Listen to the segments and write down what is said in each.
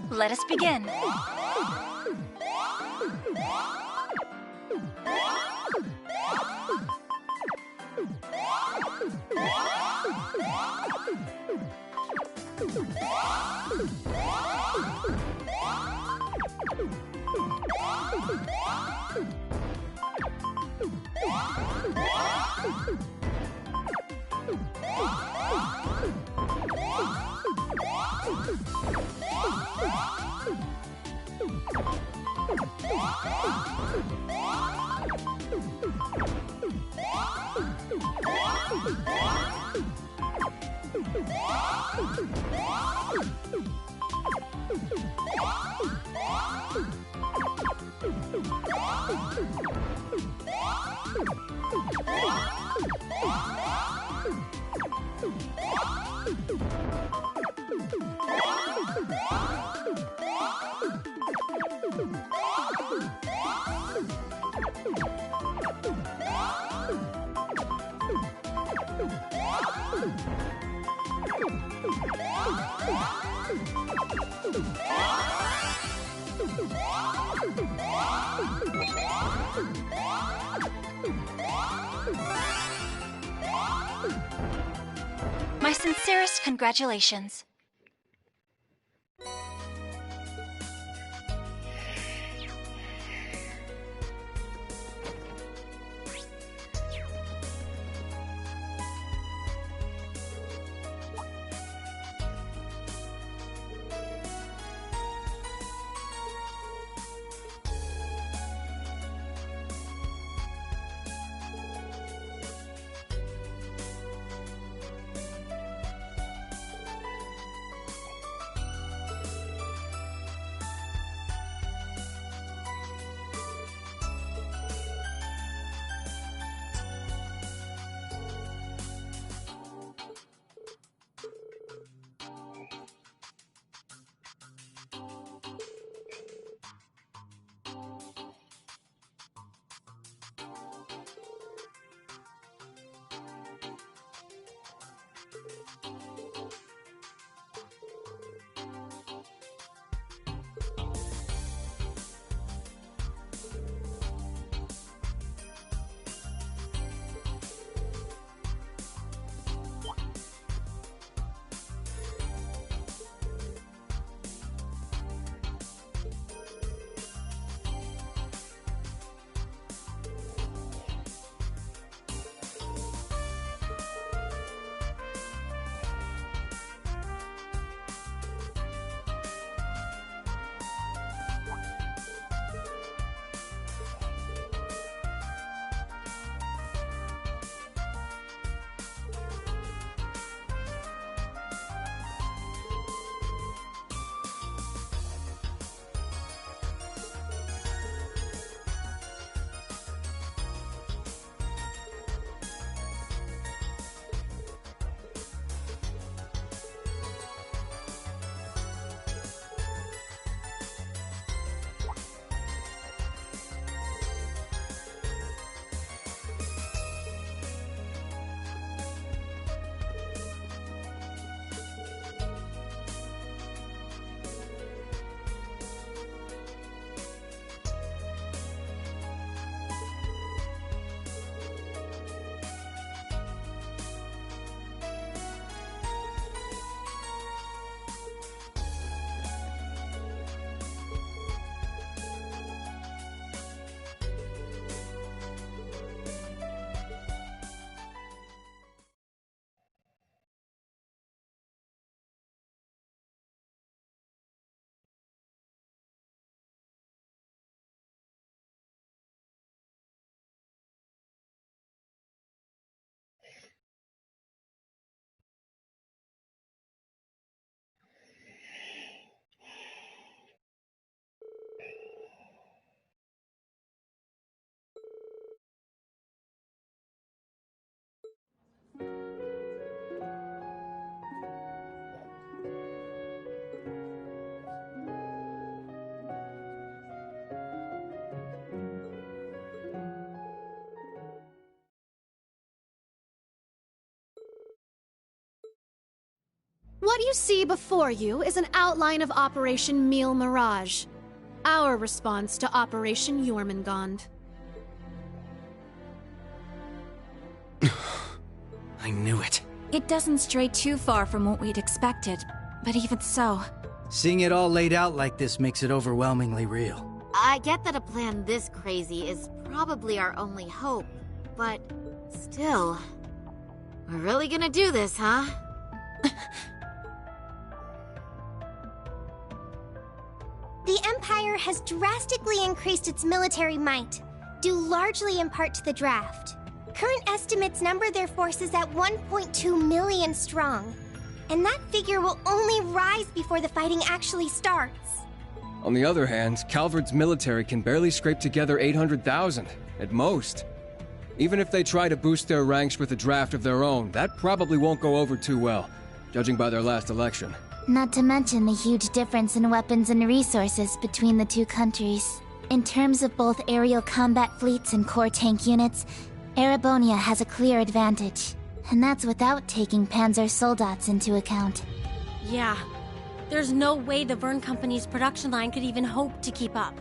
Let us begin. My sincerest congratulations. What you see before you is an outline of Operation Meal Mirage, our response to Operation Jormungand. I knew it. It doesn't stray too far from what we'd expected, but even so... Seeing it all laid out like this makes it overwhelmingly real. I get that a plan this crazy is probably our only hope, but still... We're really gonna do this, huh? The Empire has drastically increased its military might, due largely in part to the draft. Current estimates number their forces at 1.2 million strong, and that figure will only rise before the fighting actually starts. On the other hand, Calvard's military can barely scrape together 800,000, at most. Even if they try to boost their ranks with a draft of their own, that probably won't go over too well, judging by their last election. Not to mention the huge difference in weapons and resources between the two countries. In terms of both aerial combat fleets and core tank units, Erebonia has a clear advantage. And that's without taking Panzer Soldats into account. Yeah. There's no way the Verne Company's production line could even hope to keep up.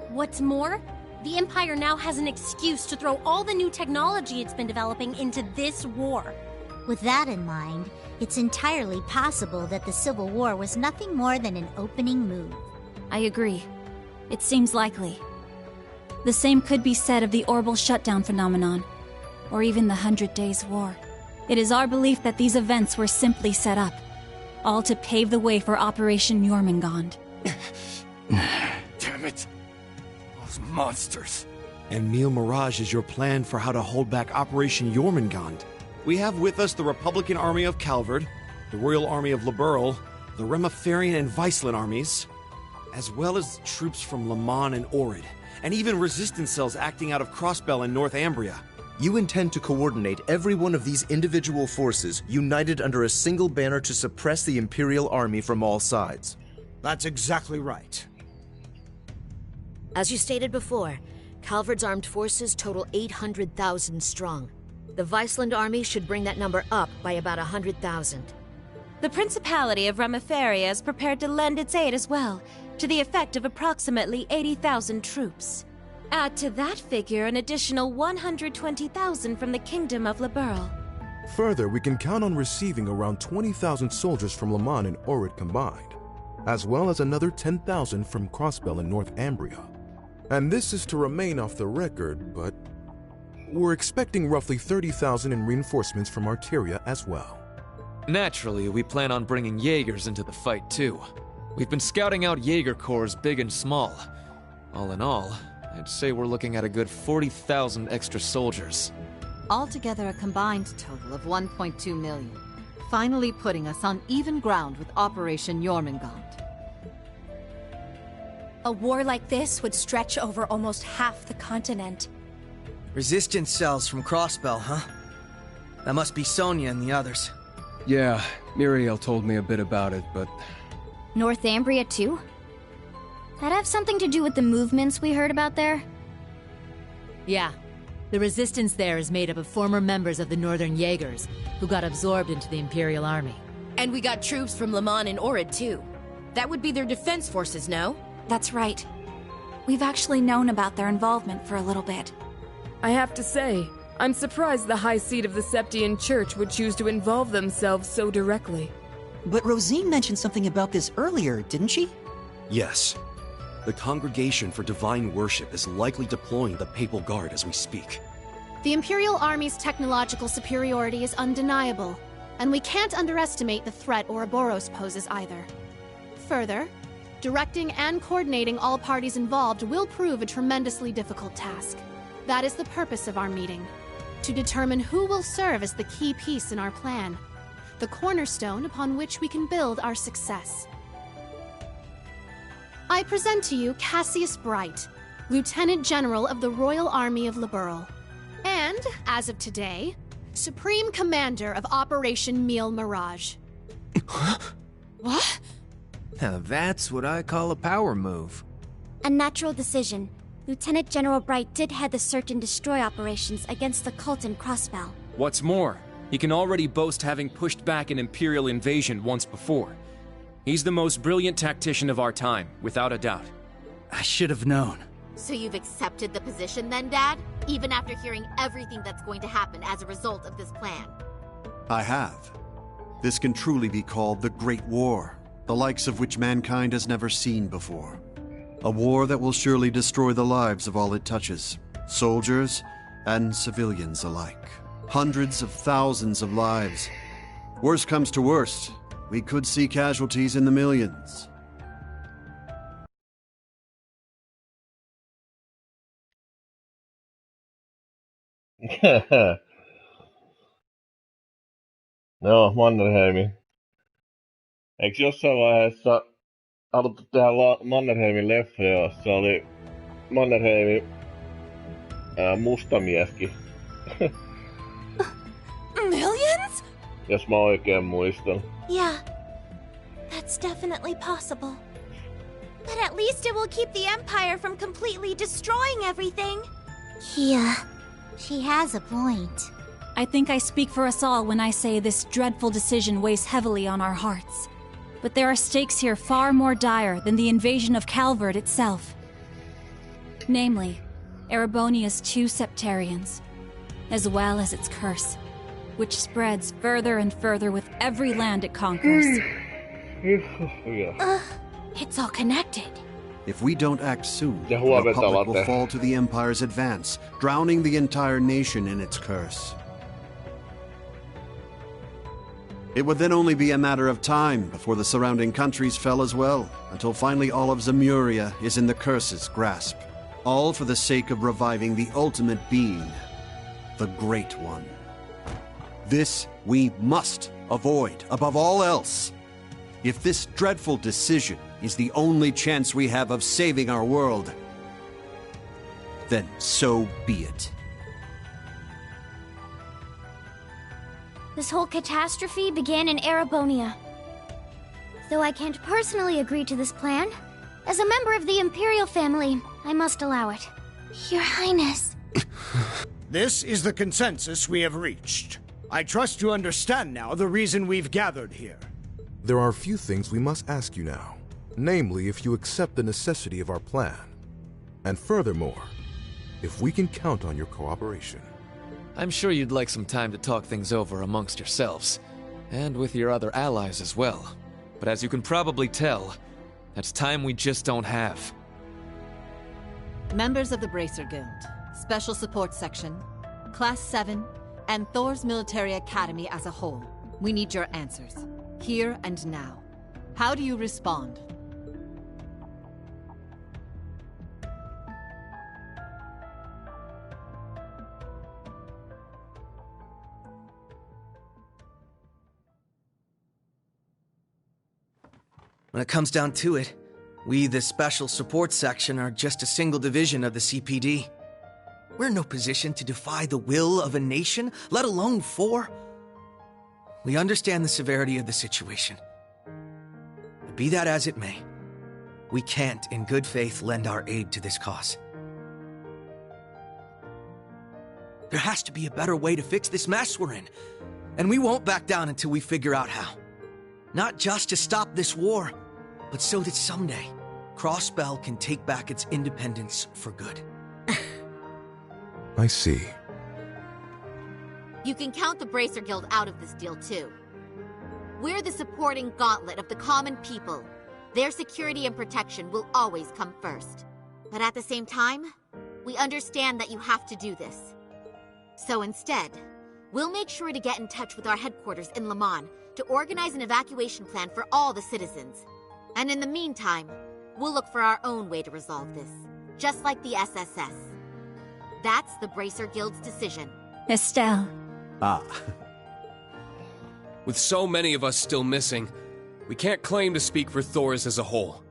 What's more, the Empire now has an excuse to throw all the new technology it's been developing into this war. With that in mind, it's entirely possible that the Civil War was nothing more than an opening move. I agree. It seems likely. The same could be said of the orbital shutdown phenomenon, or even the 100 Days' War. It is our belief that these events were simply set up, all to pave the way for Operation Jormungand. Damn it. Those monsters. And Meal Mirage is your plan for how to hold back Operation Jormungand. We have with us the Republican Army of Calvard, the Royal Army of Liberl, the Remiferian and Viceland armies, as well as troops from Le Mans and Orid, and even resistance cells acting out of Crossbell and Northumbria. You intend to coordinate every one of these individual forces united under a single banner to suppress the Imperial Army from all sides. That's exactly right. As you stated before, Calvard's armed forces total 800,000 strong. The Viceland army should bring that number up by about 100,000. The Principality of Remiferia is prepared to lend its aid as well, to the effect of approximately 80,000 troops. Add to that figure an additional 120,000 from the Kingdom of Liberl. Further, we can count on receiving around 20,000 soldiers from Le Mans and Orid combined, as well as another 10,000 from Crossbell and Northumbria. And this is to remain off the record, but we're expecting roughly 30,000 in reinforcements from Arteria as well. Naturally, we plan on bringing Jaegers into the fight too. We've been scouting out Jaeger corps big and small. All in all, I'd say we're looking at a good 40,000 extra soldiers. Altogether a combined total of 1.2 million, finally putting us on even ground with Operation Jormungand. A war like this would stretch over almost half the continent. Resistance cells from Crossbell, huh? That must be Sonia and the others. Yeah, Muriel told me a bit about it, but... Northumbria too? That have something to do with the movements we heard about there? Yeah. The resistance there is made up of former members of the Northern Jaegers, who got absorbed into the Imperial Army. And we got troops from Le Mans and Orid too. That would be their defense forces, no? That's right. We've actually known about their involvement for a little bit. I have to say, I'm surprised the High Seat of the Septian Church would choose to involve themselves so directly. But Rosine mentioned something about this earlier, didn't she? Yes. The Congregation for Divine Worship is likely deploying the Papal Guard as we speak. The Imperial Army's technological superiority is undeniable, and we can't underestimate the threat Ouroboros poses either. Further, directing and coordinating all parties involved will prove a tremendously difficult task. That is the purpose of our meeting, to determine who will serve as the key piece in our plan, the cornerstone upon which we can build our success. I present to you Cassius Bright, Lieutenant General of the Royal Army of Liberl, and, as of today, Supreme Commander of Operation Meal Mirage. What? Now that's what I call a power move. A natural decision. Lieutenant General Bright did head the search and destroy operations against the cult in Crossbell. What's more, He can already boast having pushed back an Imperial invasion once before. He's the most brilliant tactician of our time, without a doubt. I should have known. So you've accepted the position then, Dad? Even after hearing everything that's going to happen as a result of this plan? I have. This can truly be called the Great War, the likes of which mankind has never seen before. A war that will surely destroy the lives of all it touches, soldiers and civilians alike. Hundreds of thousands of lives. Worst comes to worst, we could see casualties in the millions. Joo, Mannerheimi. Eikö jossain vaiheessa haluttu tehdä Mannerheimin leffa, jossa oli Mannerheimin mustamieskin? Millions? Jos mä oikein muistan. Yeah, that's definitely possible. But at least it will keep the Empire from completely destroying everything. Yeah, she has a point. I think I speak for us all when I say this dreadful decision weighs heavily on our hearts. But there are stakes here far more dire than the invasion of Calvard itself. Namely, Erebonia's 2 septarians, as well as its curse, which spreads further and further with every land it conquers. It's all connected. If we don't act soon, the Republic will fall to the Empire's advance, drowning the entire nation in its curse. It would then only be a matter of time before the surrounding countries fell as well, until finally all of Zemuria is in the curse's grasp. All for the sake of reviving the ultimate being, the Great One. This we must avoid above all else. If this dreadful decision is the only chance we have of saving our world, then so be it. This whole catastrophe began in Erebonia. Though I can't personally agree to this plan, as a member of the Imperial family, I must allow it. Your Highness. This is the consensus we have reached. I trust you understand now the reason we've gathered here. There are a few things we must ask you now. Namely, if you accept the necessity of our plan. And furthermore, if we can count on your cooperation. I'm sure you'd like some time to talk things over amongst yourselves, and with your other allies as well. But as you can probably tell, that's time we just don't have. Members of the Bracer Guild, Special Support Section, Class 7, and Thor's Military Academy as a whole, we need your answers, here and now. How do you respond? When it comes down to it, we, the Special Support Section, are just a single division of the CPD. We're in no position to defy the will of a nation, let alone 4. We understand the severity of the situation. But be that as it may, we can't, in good faith, lend our aid to this cause. There has to be a better way to fix this mess we're in, and we won't back down until we figure out how. Not just to stop this war, but so that someday, Crossbell can take back its independence for good. I see. You can count the Bracer Guild out of this deal, too. We're the supporting gauntlet of the common people. Their security and protection will always come first. But at the same time, we understand that you have to do this. So instead, we'll make sure to get in touch with our headquarters in Le Mans to organize an evacuation plan for all the citizens. And in the meantime, we'll look for our own way to resolve this, just like the SSS. That's the Bracer Guild's decision. Estelle. Ah. With so many of us still missing, we can't claim to speak for Thors as a whole.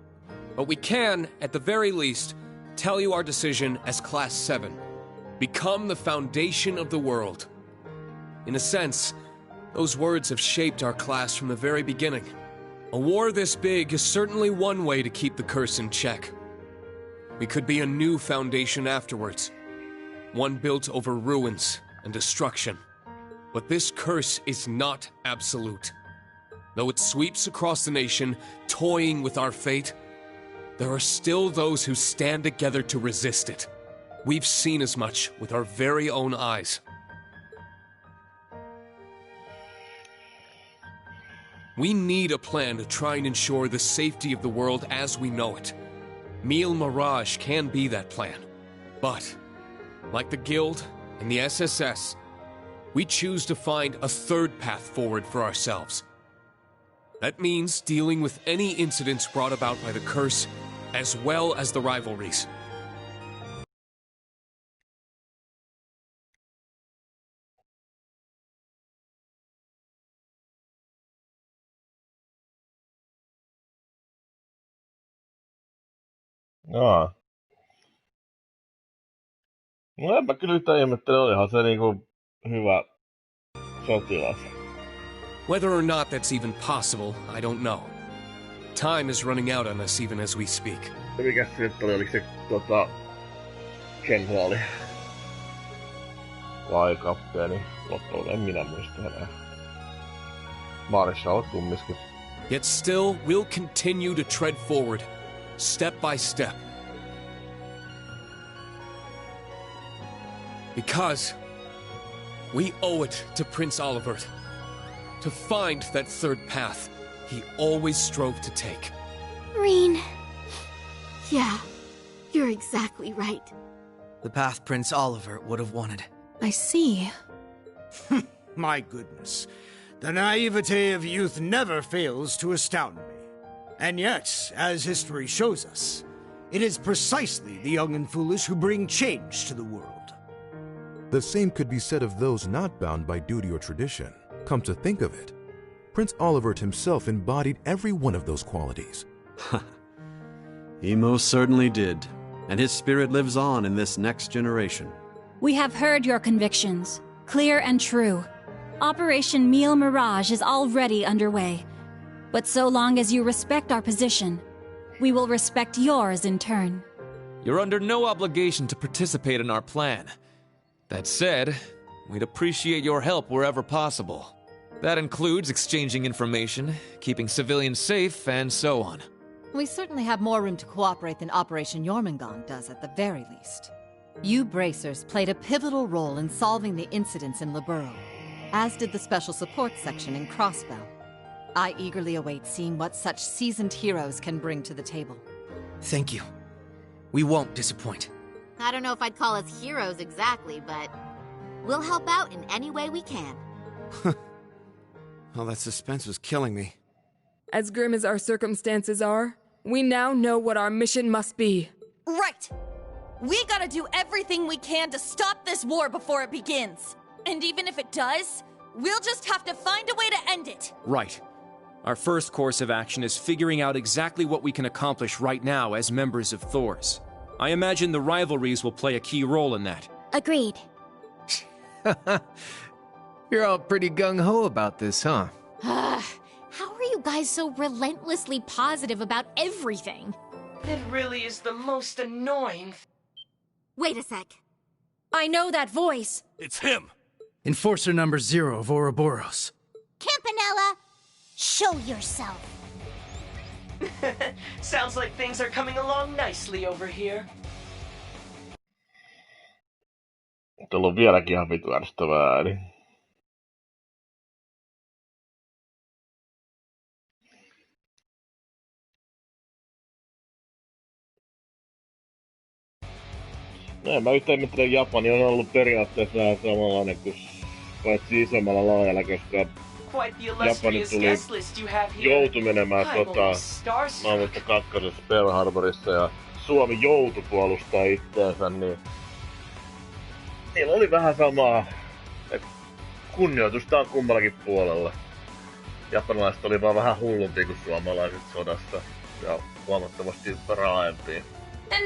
But we can, at the very least, tell you our decision as Class 7. Become the foundation of the world. In a sense, those words have shaped our class from the very beginning. A war this big is certainly one way to keep the curse in check. We could be a new foundation afterwards. One built over ruins and destruction. But this curse is not absolute. Though it sweeps across the nation, toying with our fate, there are still those who stand together to resist it. We've seen as much with our very own eyes. We need a plan to try and ensure the safety of the world as we know it. Mille Mirage can be that plan. But, like the Guild and the SSS, we choose to find a third path forward for ourselves. That means dealing with any incidents brought about by the curse, as well as the rivalries. Jaa. No en mä kyllä yhtään ihmettele, olihan se niinku hyvä sotilas. Whether or not that's even possible, I don't know. Time is running out on us even as we speak. Mikäs se nyt oli? Oliko se kenraali? Vai kapteeni? Loppuun en minä muista enää. Marshal kumminkin. Yet still, we'll continue to tread forward, step by step. Because we owe it to Prince Olivert to find that third path he always strove to take. Reen. Yeah, you're exactly right. The path Prince Olivert would have wanted. I see. My goodness. The naivete of youth never fails to astound me. And yet, as history shows us, it is precisely the young and foolish who bring change to the world. The same could be said of those not bound by duty or tradition. Come to think of it, Prince Olivert himself embodied every one of those qualities. He most certainly did, and his spirit lives on in this next generation. We have heard your convictions, clear and true. Operation Mille Mirage is already underway. But so long as you respect our position, we will respect yours in turn. You're under no obligation to participate in our plan. That said, we'd appreciate your help wherever possible. That includes exchanging information, keeping civilians safe, and so on. We certainly have more room to cooperate than Operation Jormungand does at the very least. You Bracers played a pivotal role in solving the incidents in Liberl, as did the Special Support Section in Crossbell. I eagerly await seeing what such seasoned heroes can bring to the table. Thank you. We won't disappoint. I don't know if I'd call us heroes exactly, but we'll help out in any way we can. Oh, that suspense was killing me. As grim as our circumstances are, we now know what our mission must be. Right! We gotta do everything we can to stop this war before it begins. And even if it does, we'll just have to find a way to end it. Right. Our first course of action is figuring out exactly what we can accomplish right now as members of Thors. I imagine the rivalries will play a key role in that. Agreed. You're all pretty gung-ho about this, huh? How are you guys so relentlessly positive about everything? It really is the most annoying. Wait a sec. I know that voice. It's him! Enforcer number 0 of Ouroboros. Campanella, show yourself. Sounds like things are coming along nicely over here. Tuolla on vieläkin ihan vitu ärsyttävää ääni. No en mä yhtään ihmettele, Japani on ollut periaatteessa vähän samanlainen kuin paitsi isommalla laajalla, koska Japani joutui menemään maailmasta kakkosessa Pearl Harborissa ja Suomi joutui puolustaa itseänsä, niin niillä oli vähän samaa, että kunnioitusta on kummallakin puolella. Japanilaiset oli vaan vähän hullumpia kuin suomalaiset sodassa ja huomattavasti raaempia.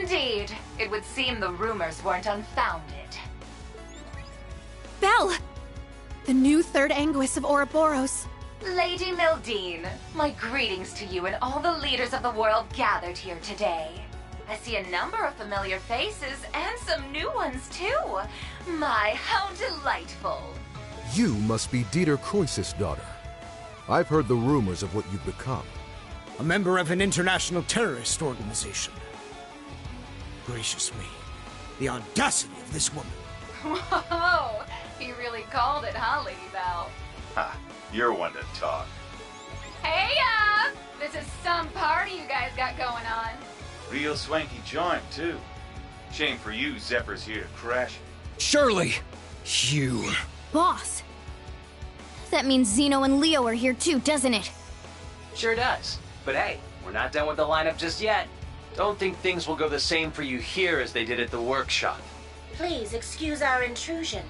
Indeed. It would seem the rumors weren't unfounded. Belle! The new third Anguis of Ouroboros. Lady Mildine, my greetings to you and all the leaders of the world gathered here today. I see a number of familiar faces and some new ones too. My, how delightful. You must be Dieter Croesus' daughter. I've heard the rumors of what you've become. A member of an international terrorist organization. Gracious me, the audacity of this woman. Whoa! He really called it, huh, Lady Val? Ha, you're one to talk. Hey, this is some party you guys got going on. Real swanky joint, too. Shame for you, Zephyr's here to crash. Shirley! You... Boss! That means Zeno and Leo are here too, doesn't it? Sure does. But hey, we're not done with the lineup just yet. Don't think things will go the same for you here as they did at the workshop. Please excuse our intrusion.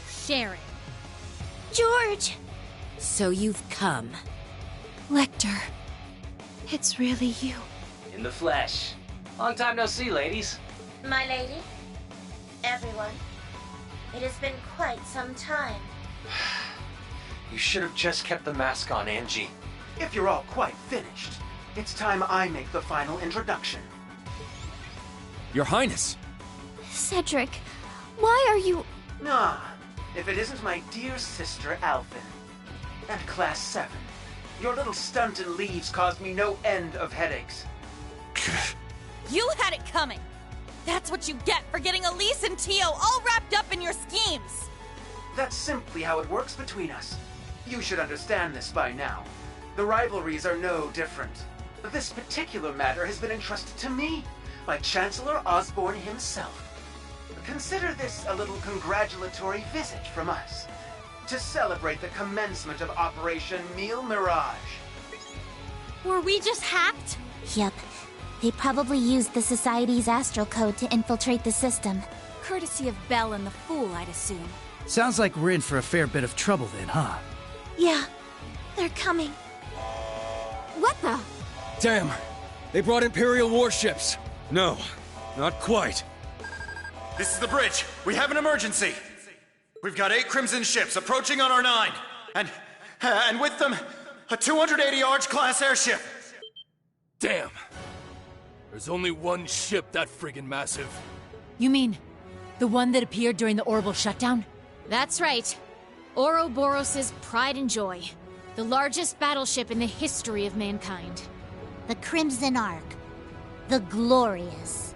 Sharon. George! So you've come. Lecter. It's really you. In the flesh. Long time no see, ladies. My lady, everyone, it has been quite some time. You should have just kept the mask on, Angie. If you're all quite finished, it's time I make the final introduction. Your Highness! Cedric, why are you... Ah, if it isn't my dear sister, Alphen. And Class 7. Your little stunt in leaves caused me no end of headaches. You had it coming! That's what you get for getting Elise and Tio all wrapped up in your schemes! That's simply how it works between us. You should understand this by now. The rivalries are no different. This particular matter has been entrusted to me by Chancellor Osborne himself. Consider this a little congratulatory visit from us to celebrate the commencement of Operation Mille Mirage. Were we just hacked? Yep. They probably used the Society's astral code to infiltrate the system. Courtesy of Belle and the Fool, I'd assume. Sounds like we're in for a fair bit of trouble then, huh? Yeah, they're coming. What the? Damn! They brought Imperial warships! No, not quite. This is the bridge. We have an emergency. We've got 8 Crimson ships approaching on our 9. And with them, a 280 Arch class airship. Damn. There's only one ship that friggin' massive. You mean the one that appeared during the orbital shutdown? That's right. Ouroboros' pride and joy. The largest battleship in the history of mankind. The Crimson Ark. The Glorious.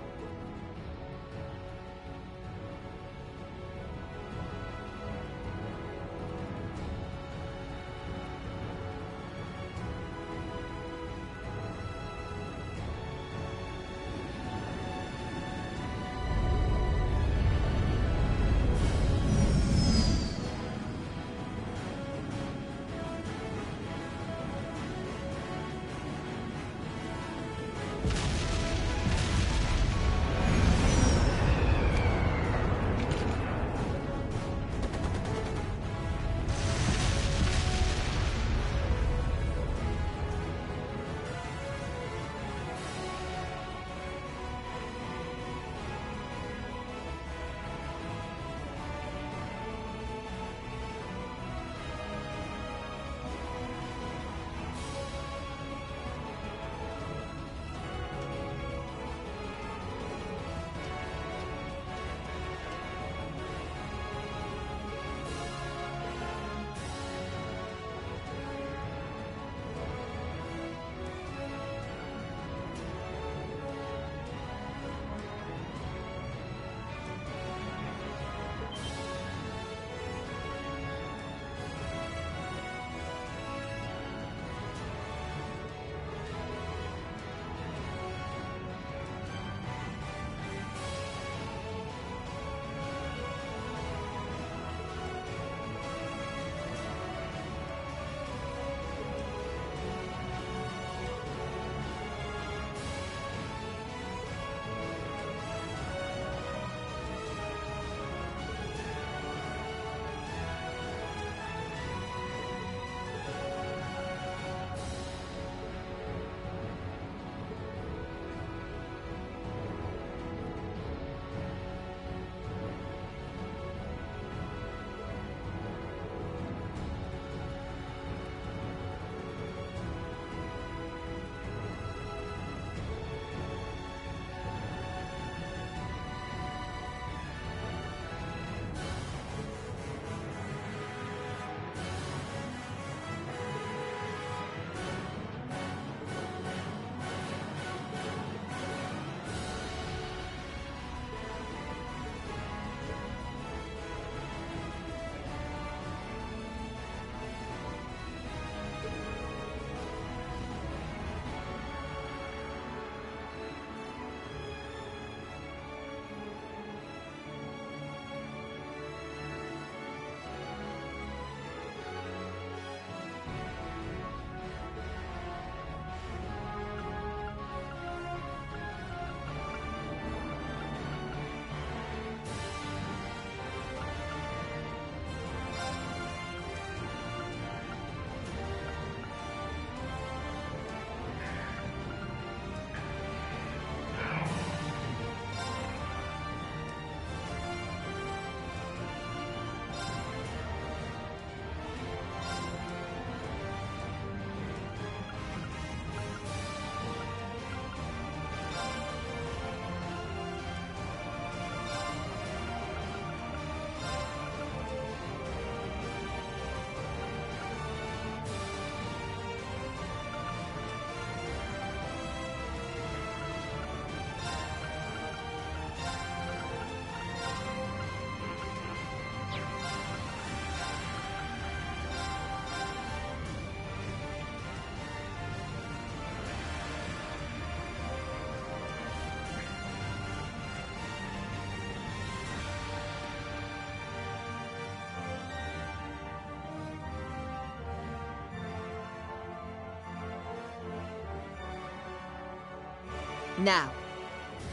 Now,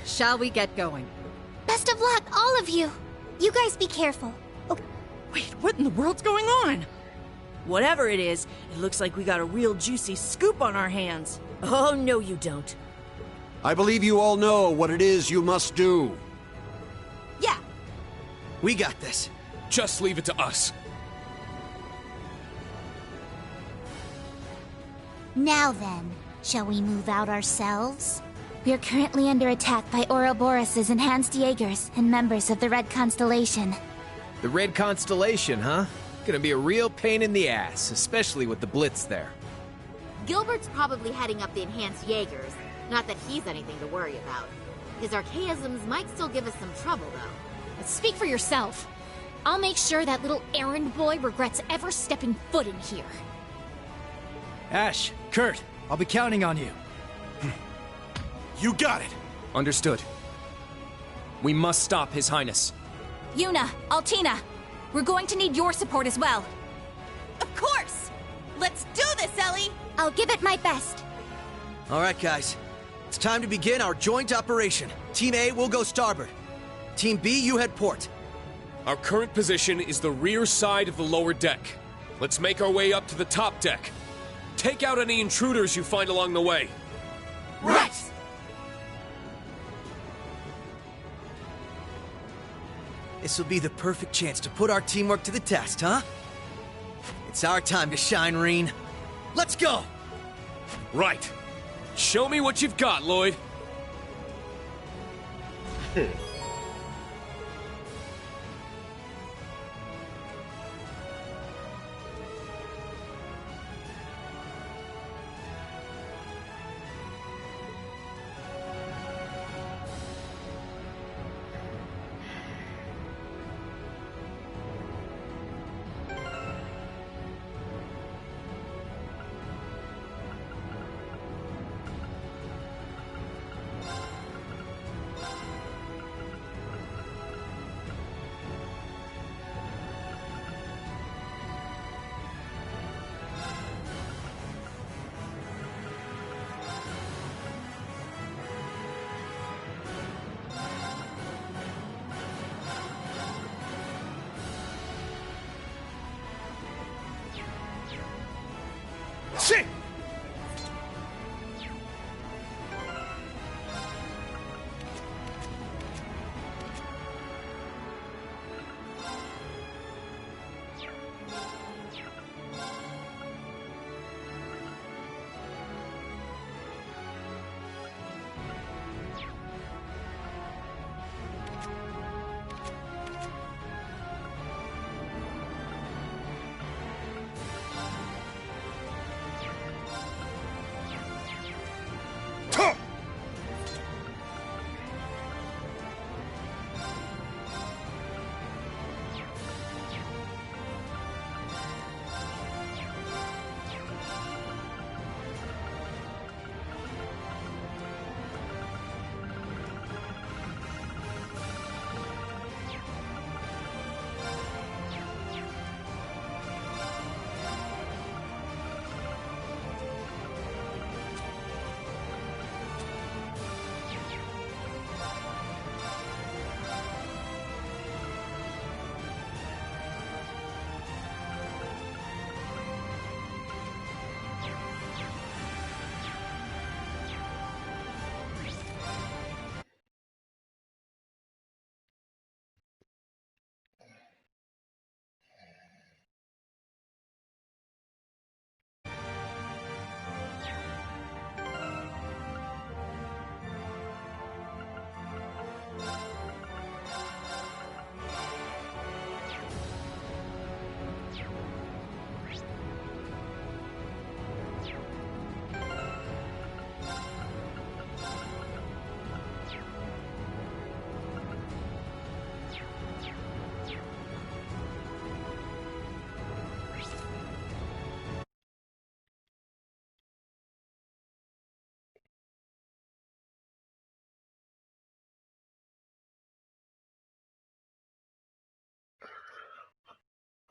shall we get going? Best of luck, all of you. You guys be careful. Oh, wait, what in the world's going on? Whatever it is, it looks like we got a real juicy scoop on our hands. Oh, no you don't. I believe you all know what it is you must do. Yeah. We got this. Just leave it to us. Now then, shall we move out ourselves? We're currently under attack by Ouroboros' enhanced Jaegers and members of the Red Constellation. The Red Constellation, huh? Gonna be a real pain in the ass, especially with the Blitz there. Gilbert's probably heading up the enhanced Jaegers. Not that he's anything to worry about. His archaisms might still give us some trouble, though. Speak for yourself. I'll make sure that little errand boy regrets ever stepping foot in here. Ash, Kurt, I'll be counting on you. You got it! Understood. We must stop His Highness. Yuna, Altina, we're going to need your support as well. Of course! Let's do this, Ellie! I'll give it my best. All right, guys. It's time to begin our joint operation. Team A will go starboard. Team B, you head port. Our current position is the rear side of the lower deck. Let's make our way up to the top deck. Take out any intruders you find along the way. Right! This will be the perfect chance to put our teamwork to the test, huh? It's our time to shine, Reen. Let's go! Right. Show me what you've got, Lloyd. Shit!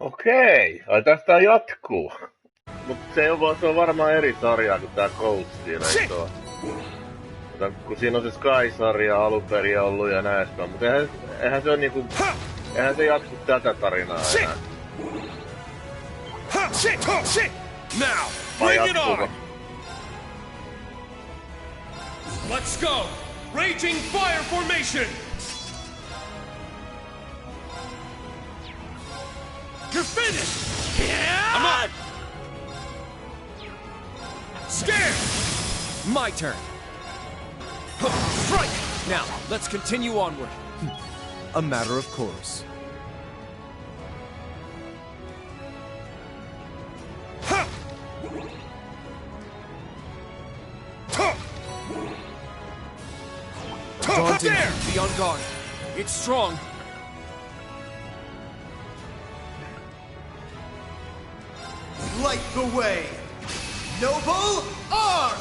Okei, ai tästä jatkuu. Mut se on varmaan eri sarjaa kuin tää Ghost siinä, eikö oo? Kun siinä on se Sky-sarja alun perin ollut ja näistä, mutta eihän se on niinku... Eihän se jatku tätä tarinaa enää. Now, bring it on! Let's go! Raging fire formation! You're finished! Yeah! I'm on! Scared! My turn! Strike! Now, let's continue onward. A matter of course. Daunting. Be on guard. It's strong. Light the way! Noble Arc!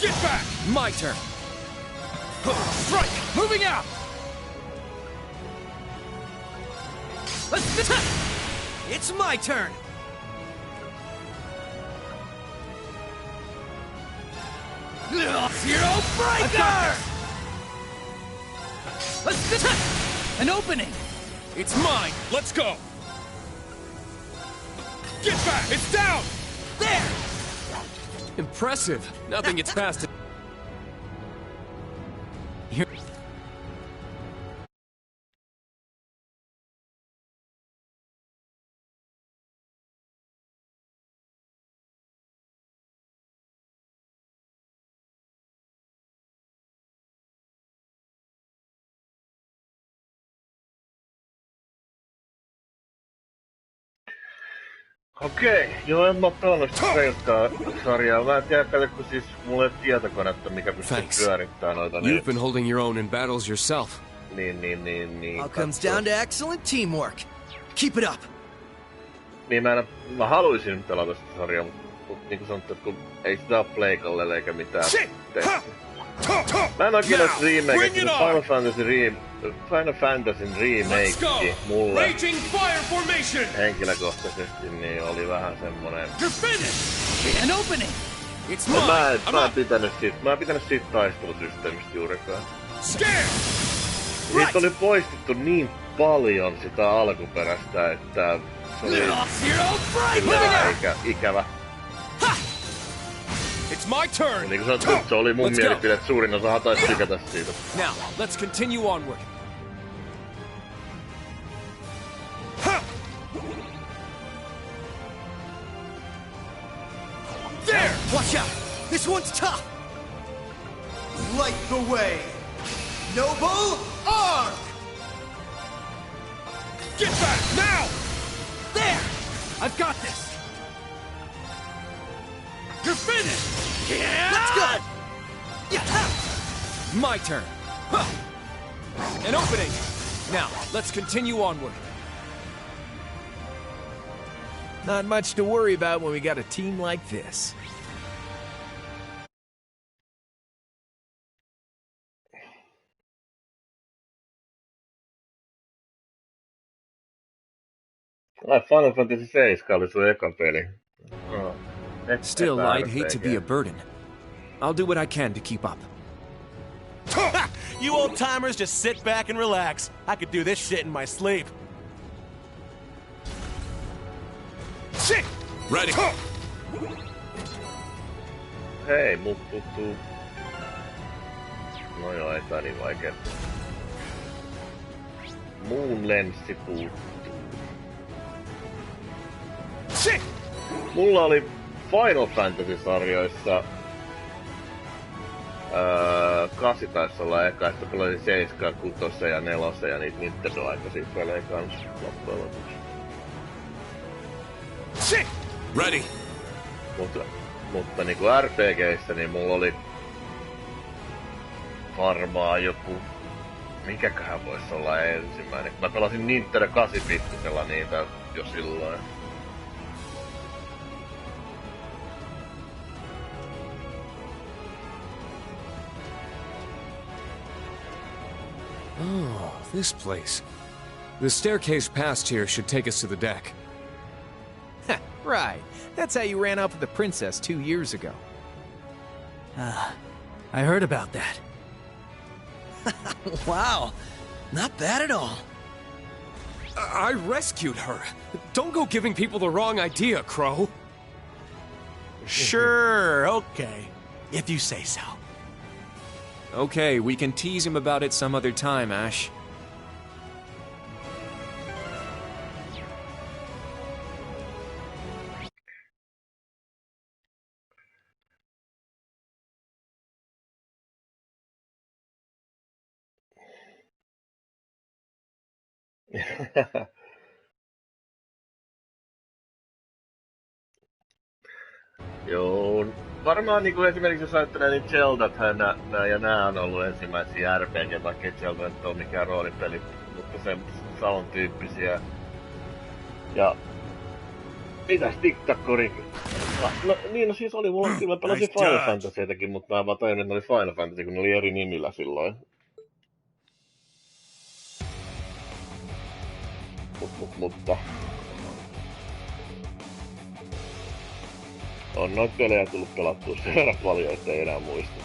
Get back! My turn. Strike! Moving out! It's my turn! Zero Breaker! An opening! It's mine! Let's go! Get back! It's down! There! Impressive. Nothing gets past it. Here. Okei, joo, en mä oo pelannut sitä Kreikkaa-sarjaa. Mä en tiedä, kun siis mulla ei ole tietokonetta, mikä pystyy pyörittämään noita. You've been holding your own in battles yourself. Niin. All comes down to excellent teamwork. Keep it up. Niin mä haluaisin pelata sitä sarjaa, mutta niin kuin sanottu, että kun ei sitä oo Pleikalle eikä mitään tehty. Mä en oikein noista remakeista, Final Fantasyn remake mulle henkilökohtaisesti niin oli vähän semmonen... An opening! Mä en pitänyt siitä taistelusysteemistä juurikaan. Siitä oli poistettu niin paljon sitä alkuperäistä, että se oli ikävä. It's my turn. Niin kuin sanottu, se oli mun mielipide, että suurin osa taisi tykätä siitä. Now, let's continue onward. There! Watch out! This one's tough! Light the way! Noble Arc! Get back, now! There! I've got this! You're finished! Yeah! Let's go! Yeah! My turn. An opening. Now, let's continue onward. Not much to worry about when we got a team like this. Final Fantasy 7 oli sun eka peli. Still, I'd hate to be a burden. I'll do what I can to keep up. You old-timers just sit back and relax. I could do this shit in my sleep. Ready. Hei, mut tuttuu. No joo, ei tää niin vaikea. Muun lenssi puuttuu. Mulla oli Final Fantasy-sarjoissa 8 taisi olla eka, että pelasin 7, 6 ja 4 ja niitä Nintendo-aikaisia pelejä kans loppujen lopuksi. Ready. Mutta niinku RPGissä niin mulla oli varmaan joku... Mikäköhän voisi olla ensimmäinen? Mä pelasin Nintendo 8-bittisellä niitä jo silloin. Oh, this place. The staircase past here should take us to the deck. Right. That's how you ran off with the princess 2 years ago. I heard about that. Wow, not bad at all. I rescued her. Don't go giving people the wrong idea, Crow. Sure, okay. If you say so. Okay, we can tease him about it some other time, Ash. Joo, varmaan niinku esimerkiksi jos ajattelee niin Zeldathan nää on ollut ensimmäisiä RPG, vaikka ei Zelda nyt ole mikään roolipeli, mutta sen salon tyyppisiä. Ja mitäs Dictacorin? No niin, no siis oli mulla, kyllä mä pelasin Final Fantasytäkin, mutta mä en vaan tajunnut, että ne oli Final Fantasy, kun ne oli eri nimillä silloin. Mutta on noita pelejä tullut pelattua sen verran paljon, ettei enää muista.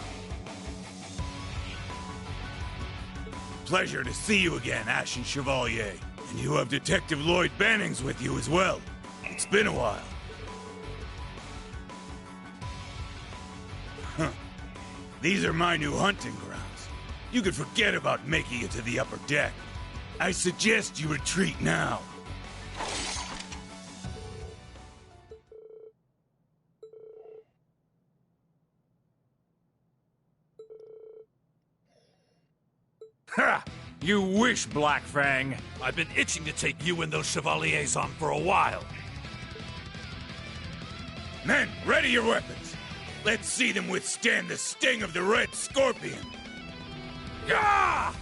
Pleasure to see you again, Ashen Chevalier. And you have Detective Lloyd Bannings with you as well. It's been a while. Huh. These are my new hunting grounds. You could forget about making it to the upper deck. I suggest you retreat now. Ha! You wish, Blackfang. I've been itching to take you and those Chevaliers on for a while. Men, ready your weapons. Let's see them withstand the sting of the Red Scorpion. Gah!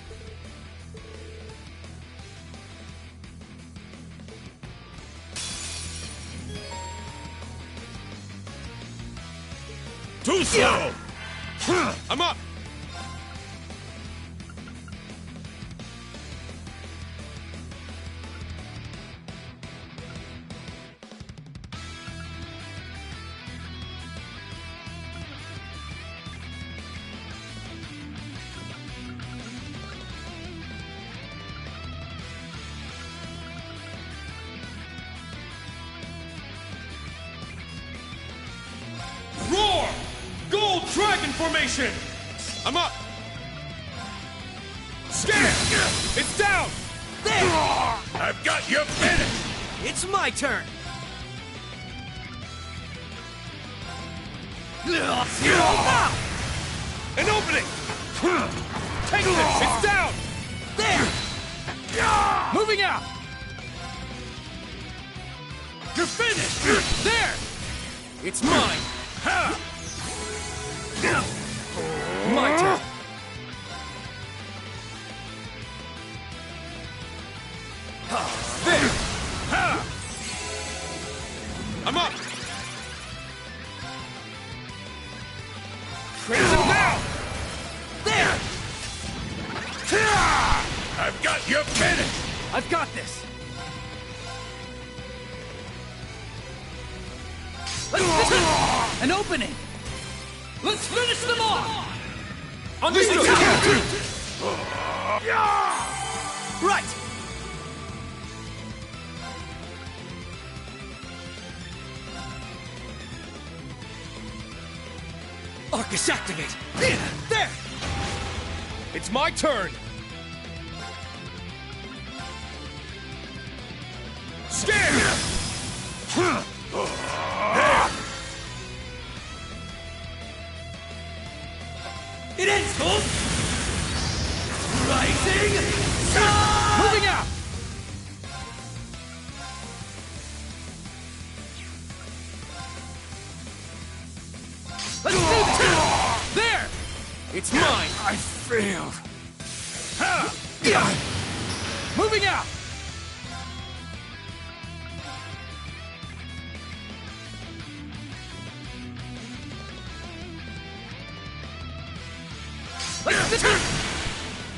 Too slow! I'm up! Roar! Gold Dragon Formation! I'm up! Scan! It's down! There! I've got you finished! It's my turn! An opening! Take this! It's down! There! Moving out! You're finished! There! It's mine! My turn! There! I'm up! Crimson down! There! I've got you finished! I've got this! An opening! Let's finish them off! Understood! Right! Arcus, activate! There! It's my turn! Scan! It ends, Gold! Rising Sun! Moving out! Let's save it! There! It's mine! I failed. Moving out!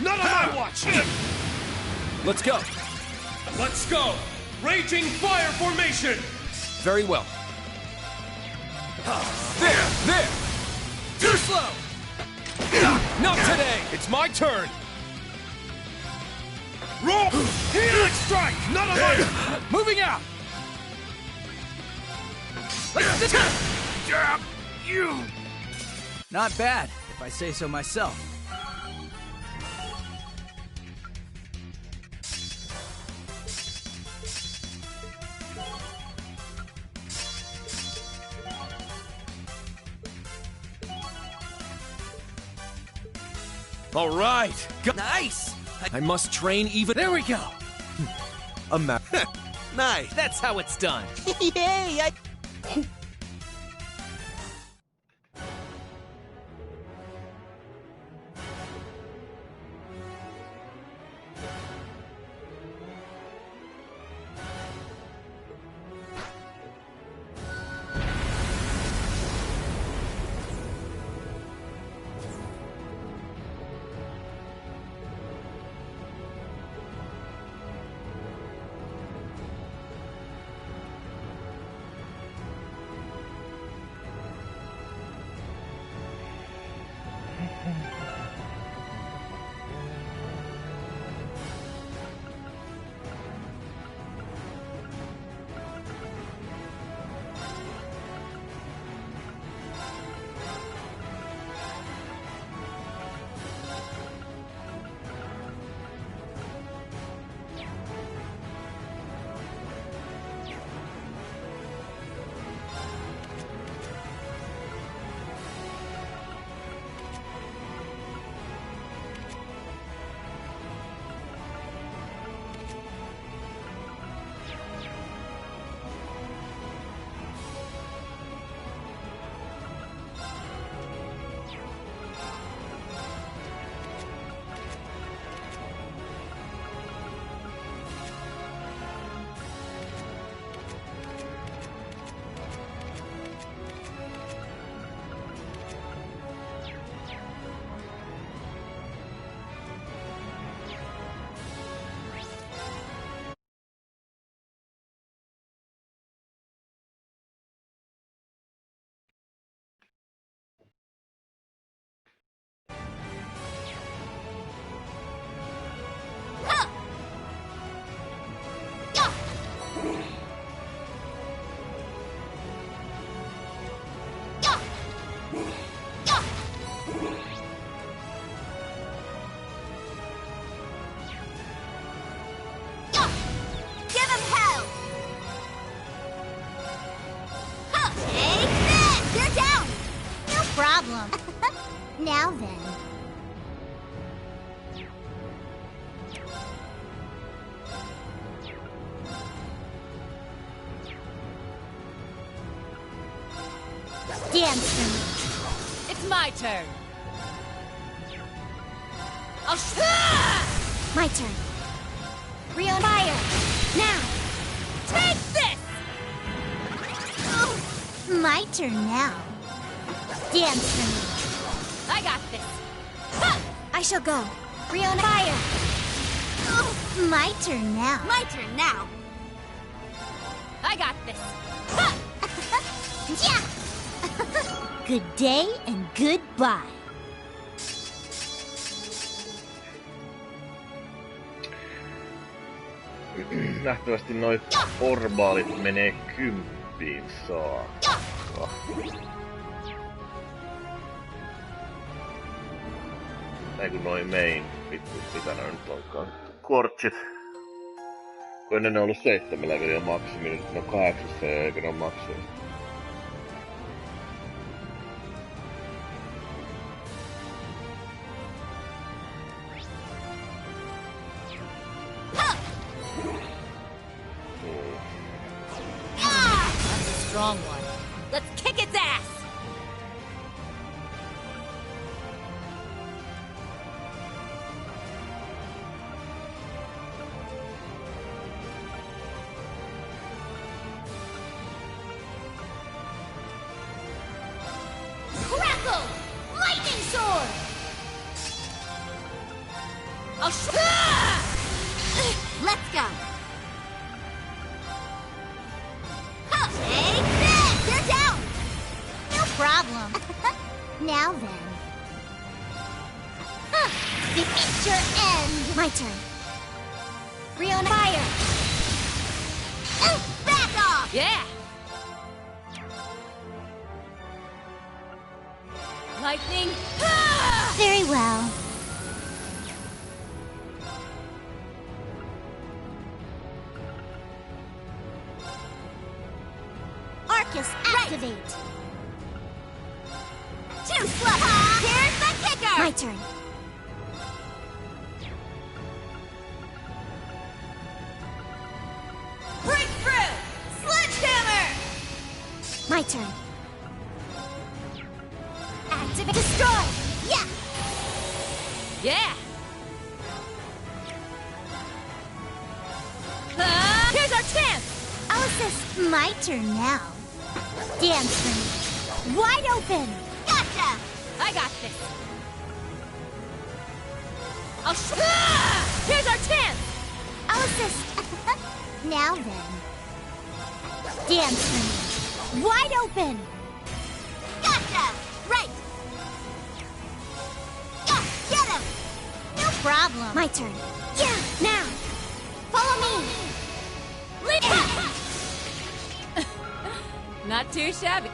Not on my watch! Let's go. Let's go! Raging Fire Formation! Very well. There! slow! Not today! It's my turn! Roll! Healing strike! Not a light! Moving out! Jab! You! Not bad, if I say so myself. All right! Nice! I must train even. There we go! A map. Nice! That's how it's done. Yay! Now then. Dance for me. It's my turn. My turn. Rio fire. Now. Take this! Oh, my turn now. Dance for me. I got this. I shall go. Rio fire. Oh, my turn now. My turn now. I got this. Yeah. Good day and goodbye. Nähtävästi noi orbaalit menee 10 saakka. Tai kun noi main, mitä ne nyt onkaan. Kortsit. Kun ennen ne on ollut 7 levelia maksimi, nyt ne on 8 eikä ne on maksimi. Strong one. Let's kick its ass! Crackle! Lightning sword! Let's go! Problem. Now Now then. Defeat your end! My turn. Rion fire! Back off! Yeah! Lightning! Ah! Very well. Arcus, activate! Too slow! Here's the kicker! My turn. Breakthrough! Sledgehammer! My turn. Activate! Destroy! Yeah! Yeah! Here's our chance! Osis, my turn now. Dance for me. Wide open! Gotcha! I got this. Here's our chance! Osis! Now then. Dance for me. Wide open! Gotcha! Right! Get him! No problem. My turn. Yeah, now! Follow me! Not too shabby.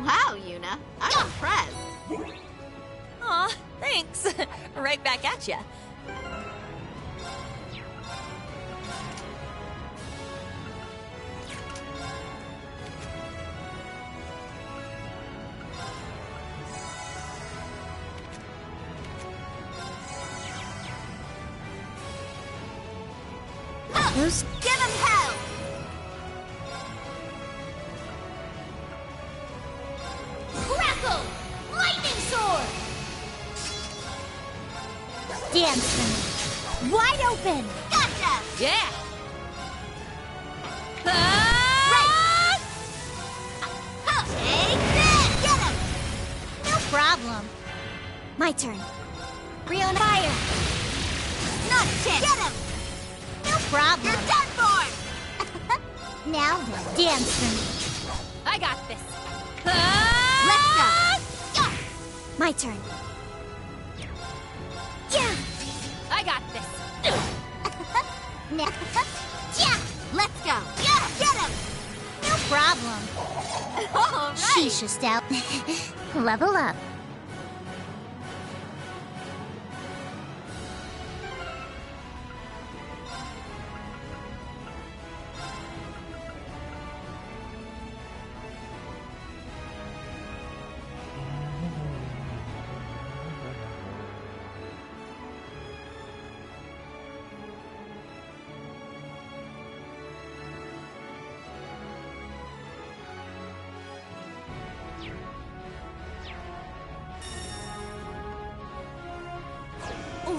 Wow, Yuna. I'm impressed. Aw, thanks. Right back at ya. Who's... Give him hell! Crackle! Lightning sword! Dance for me. Wide open! Gotcha! Yeah! Take this! Get him! No problem. My turn. Rion fire! Not a chance! Get him! No problem. You're done for! Now then, dance for me. I got this. Let's go! My turn. Yeah! I got this. Now, yeah! Let's go! Yeah! Get him! No problem. All right! Sheesh, Estelle. Level up.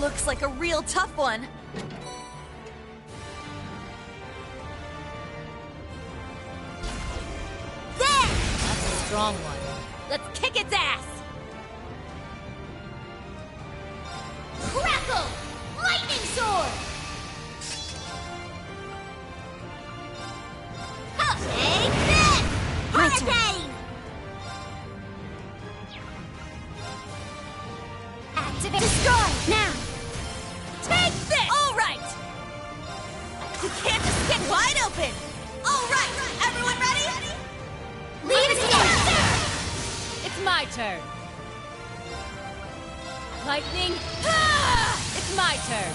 Looks like a real tough one. There! That's a strong one. Let's kick its ass! Crackle! Lightning sword! Take this! My turn. Hurricane! Activate! Destroy! Now! Take this! All right! You can't just get wide open! All right! Everyone ready? Lead us together! It's my turn. Lightning! Ah! It's my turn.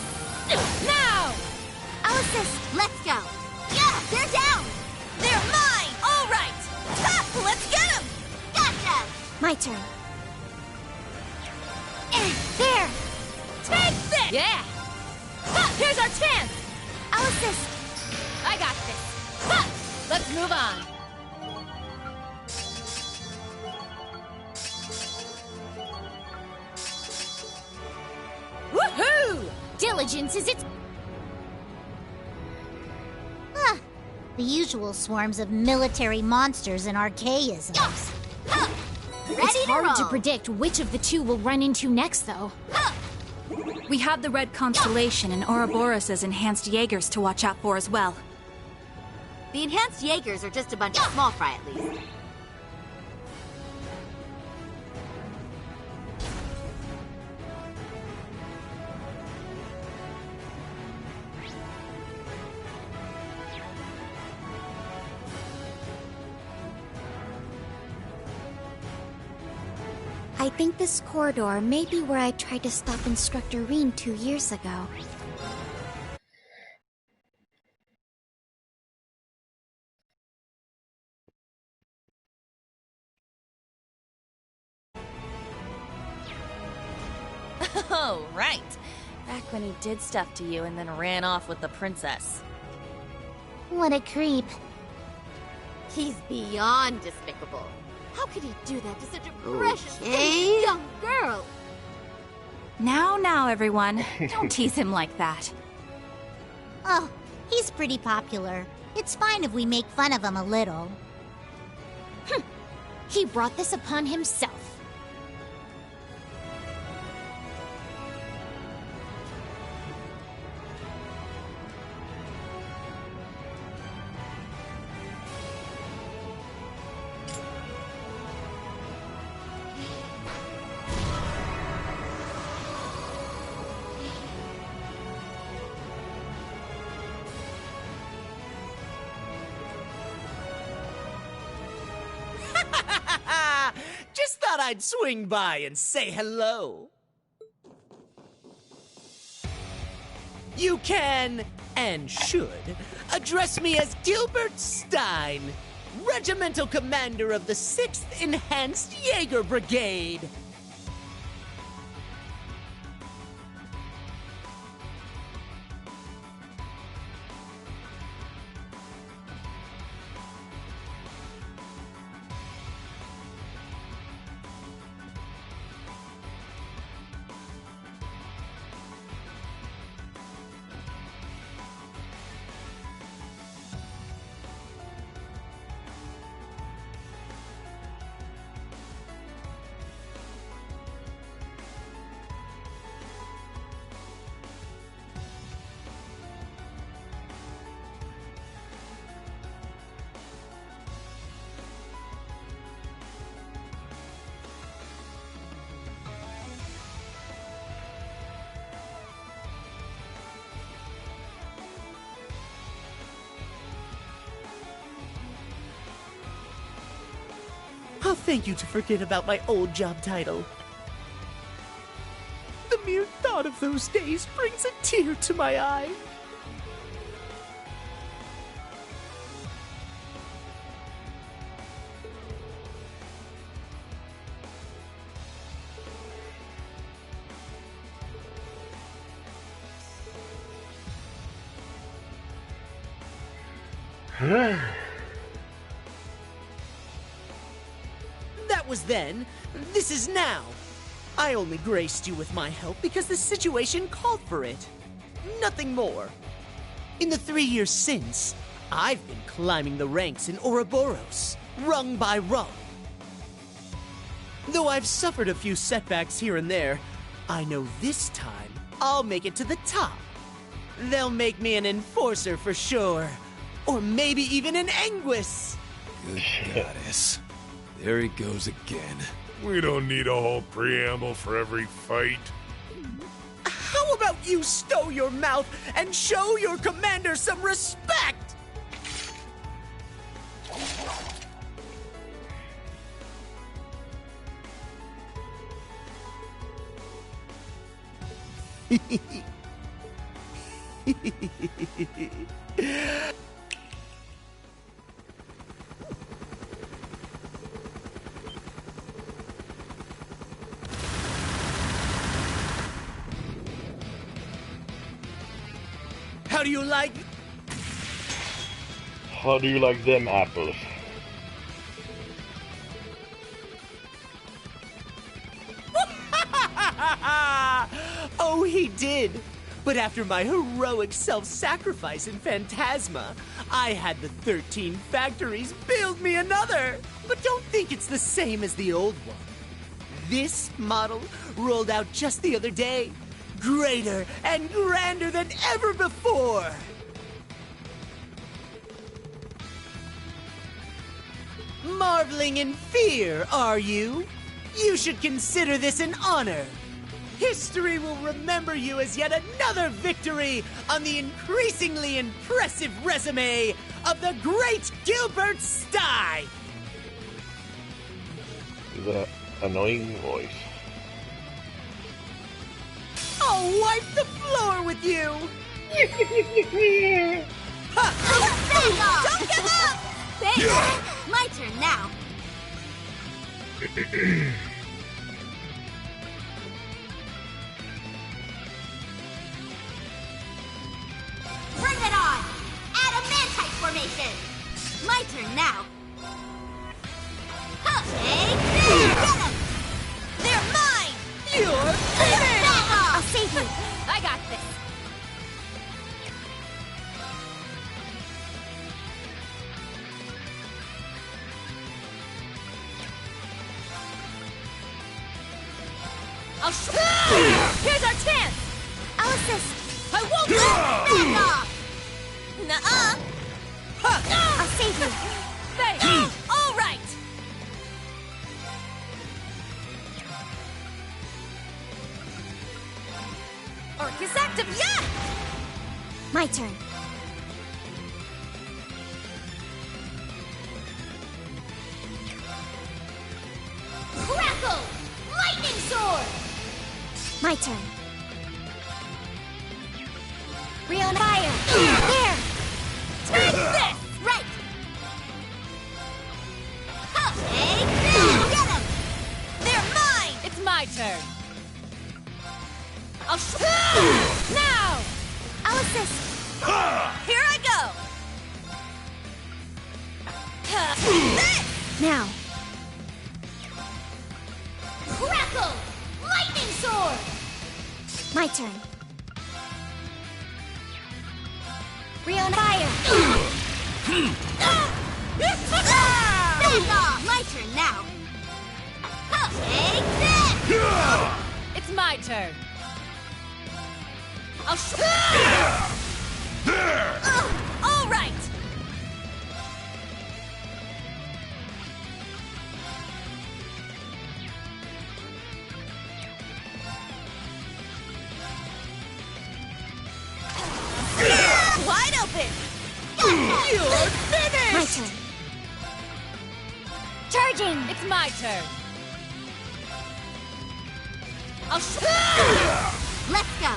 Now! Osis! Let's go! Yeah! They're down! They're mine! All right! Ha! Let's get them! Gotcha! My turn. There! Take this! Yeah! Ha! Here's our chance! Osis! I got this! Ha! Let's move on! Woohoo! Diligence is its... The usual swarms of military monsters and archaisms. Ready It's hard to to roll. predict which of the two we'll run into next, though. We have the Red Constellation and Ouroboros' enhanced Jaegers to watch out for as well. The enhanced Jaegers are just a bunch of small fry, at least. I think this corridor may be where I tried to stop Instructor Reen 2 years ago. Oh, right. Back when he did stuff to you and then ran off with the princess. What a creep. He's beyond despicable. How could he do that to such a precious, innocent young girl? Now, everyone. Don't tease him like that. Oh, he's pretty popular. It's fine if we make fun of him a little. He brought this upon himself. Just thought I'd swing by and say hello. You can, and should, address me as Gilbert Stein, Regimental Commander of the 6th Enhanced Jaeger Brigade. I'll thank you to forget about my old job title. The mere thought of those days brings a tear to my eye. That was then. This is now. I only graced you with my help because the situation called for it. Nothing more. In the 3 years since, I've been climbing the ranks in Ouroboros, rung by rung. Though I've suffered a few setbacks here and there, I know this time I'll make it to the top. They'll make me an enforcer for sure. Or maybe even an Anguis. Good goddess. There he goes again. We don't need a whole preamble for every fight. How about you stow your mouth and show your commander some respect? How do you like... How do you like them apples? Oh, he did. But after my heroic self-sacrifice in Phantasma, I had the 13 factories build me another. But don't think it's the same as the old one. This model rolled out just the other day. Greater and grander than ever before! Marveling in fear, are you? You should consider this an honor. History will remember you as yet another victory on the increasingly impressive resume of the great Gilbert Stein! Annoying voice. I'll wipe the floor with you! Don't give up! Thanks! My turn now. Bring it on! Adamantite formation! My turn now. Okay, get 'em! They're mine! You're finished! I'll save you! I got this! Here's our chance! I'll assist. I won't let Back off! Nuh-uh! I'll save you. Thanks! All right! Arc is active, yeah! My turn. Crackle! Lightning sword! My turn. Rio fire. There. Take this! Right! Okay, get 'em! They're mine! It's my turn. I'll now! I'll assist. Here I go! Now. Crackle! Lightning sword! My turn. Rio fire. Back off! My turn now. Okay, then! It's my turn. I'll all right! Wide open! You're finished! My turn. Charging. It's my turn. I'll Let's go!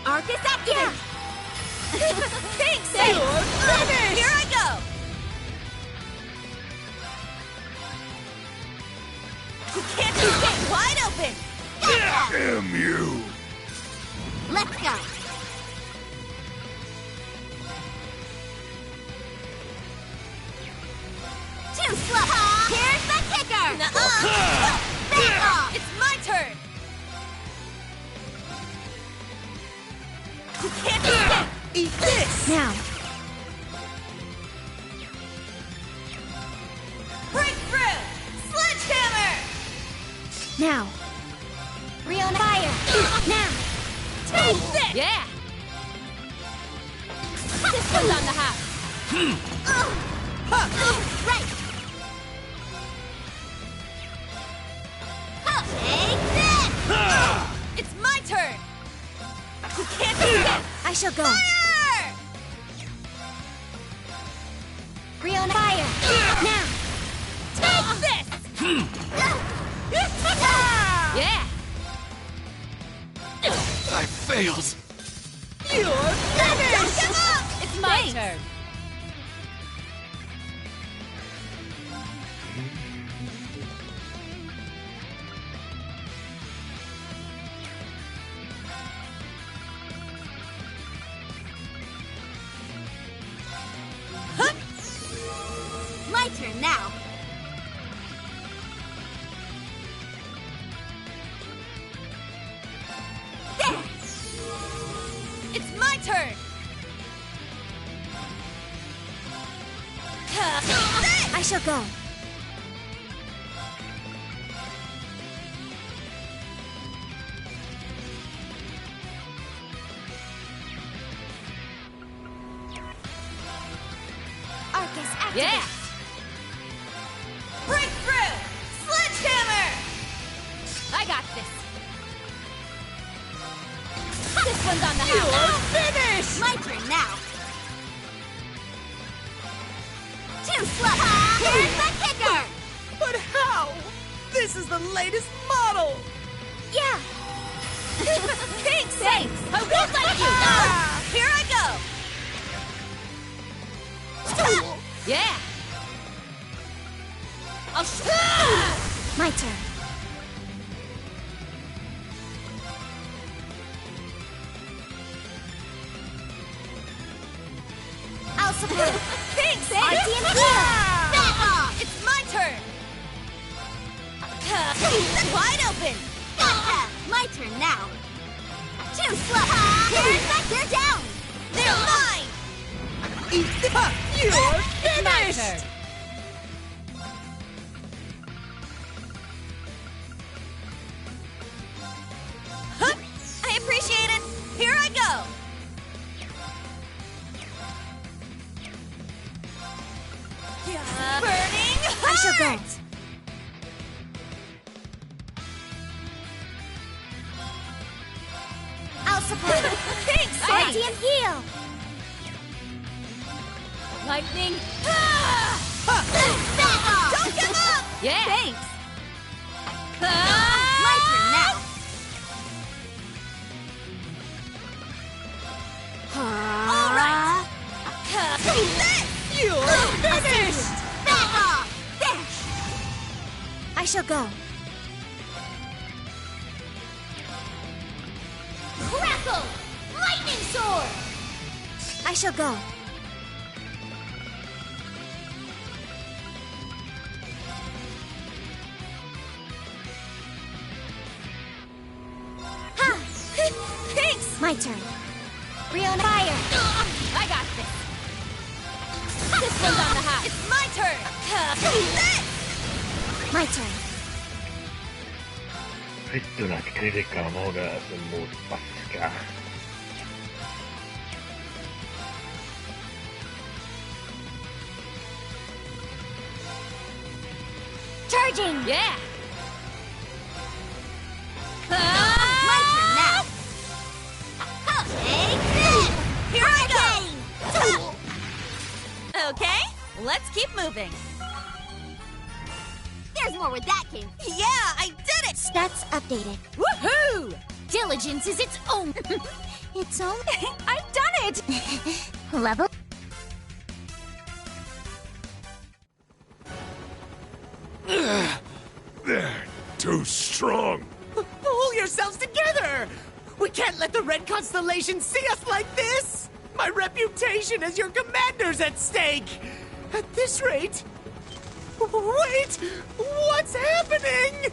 Arc is active! Thanks! You're finished! Here I go! You can't escape! Wide open! Damn you! Let's go! Too slow! Here's the kicker! Nuh-uh! Back off! It's my turn! You can't escape! Eat this! Now. Breakthrough! Sledgehammer! Now. Rio fire. Now. Take this! Yeah! This one's on the house! Right! Okay, then! It's my turn! You can't escape! I shall go. Fire! Rio fire. Now. Take this! Yeah! I failed. You're Don't finished! give up! It's my turn. My turn now. There! It's my turn! I shall go. Arcus activate. Yeah! Breakthrough! Sledgehammer! I got this! This one's on the You're house. finished! My turn now. Too slow. Here's the kicker. But how? This is the latest model! Yeah. Thanks! I won't let you! Here I go! Yeah! My turn. I'll support. Thanks! RT and heal. Back off! It's my turn! Wide open! My turn now. Too slow. They're down. They're mine! You're finished! I appreciate it! Here I go! Burning I shall go. heart! I'll support. Thanks! RT and heal. Lightning! Don't give up! Yeah! Thanks! My turn now. All right! You're finished! Back off. There. I shall go. Crackle. Lightning sword. I shall go. Ha! Thanks! My turn. Real fire. I got this! This one's on the house! It's my turn! My turn. Vittu näitä critical modeja ja sen muut paskaa. Charging. Yeah! My turn now. Take this. Here I go! Okay, let's keep moving. There's more where that came from. Yeah, I did it! Stats updated. Woohoo! Diligence is its own. Its own? I've done it! Level? They're too strong. Pull yourselves together! We can't let the Red Constellation see us like this! My reputation as your commander's at stake! At this rate... Wait! What's happening?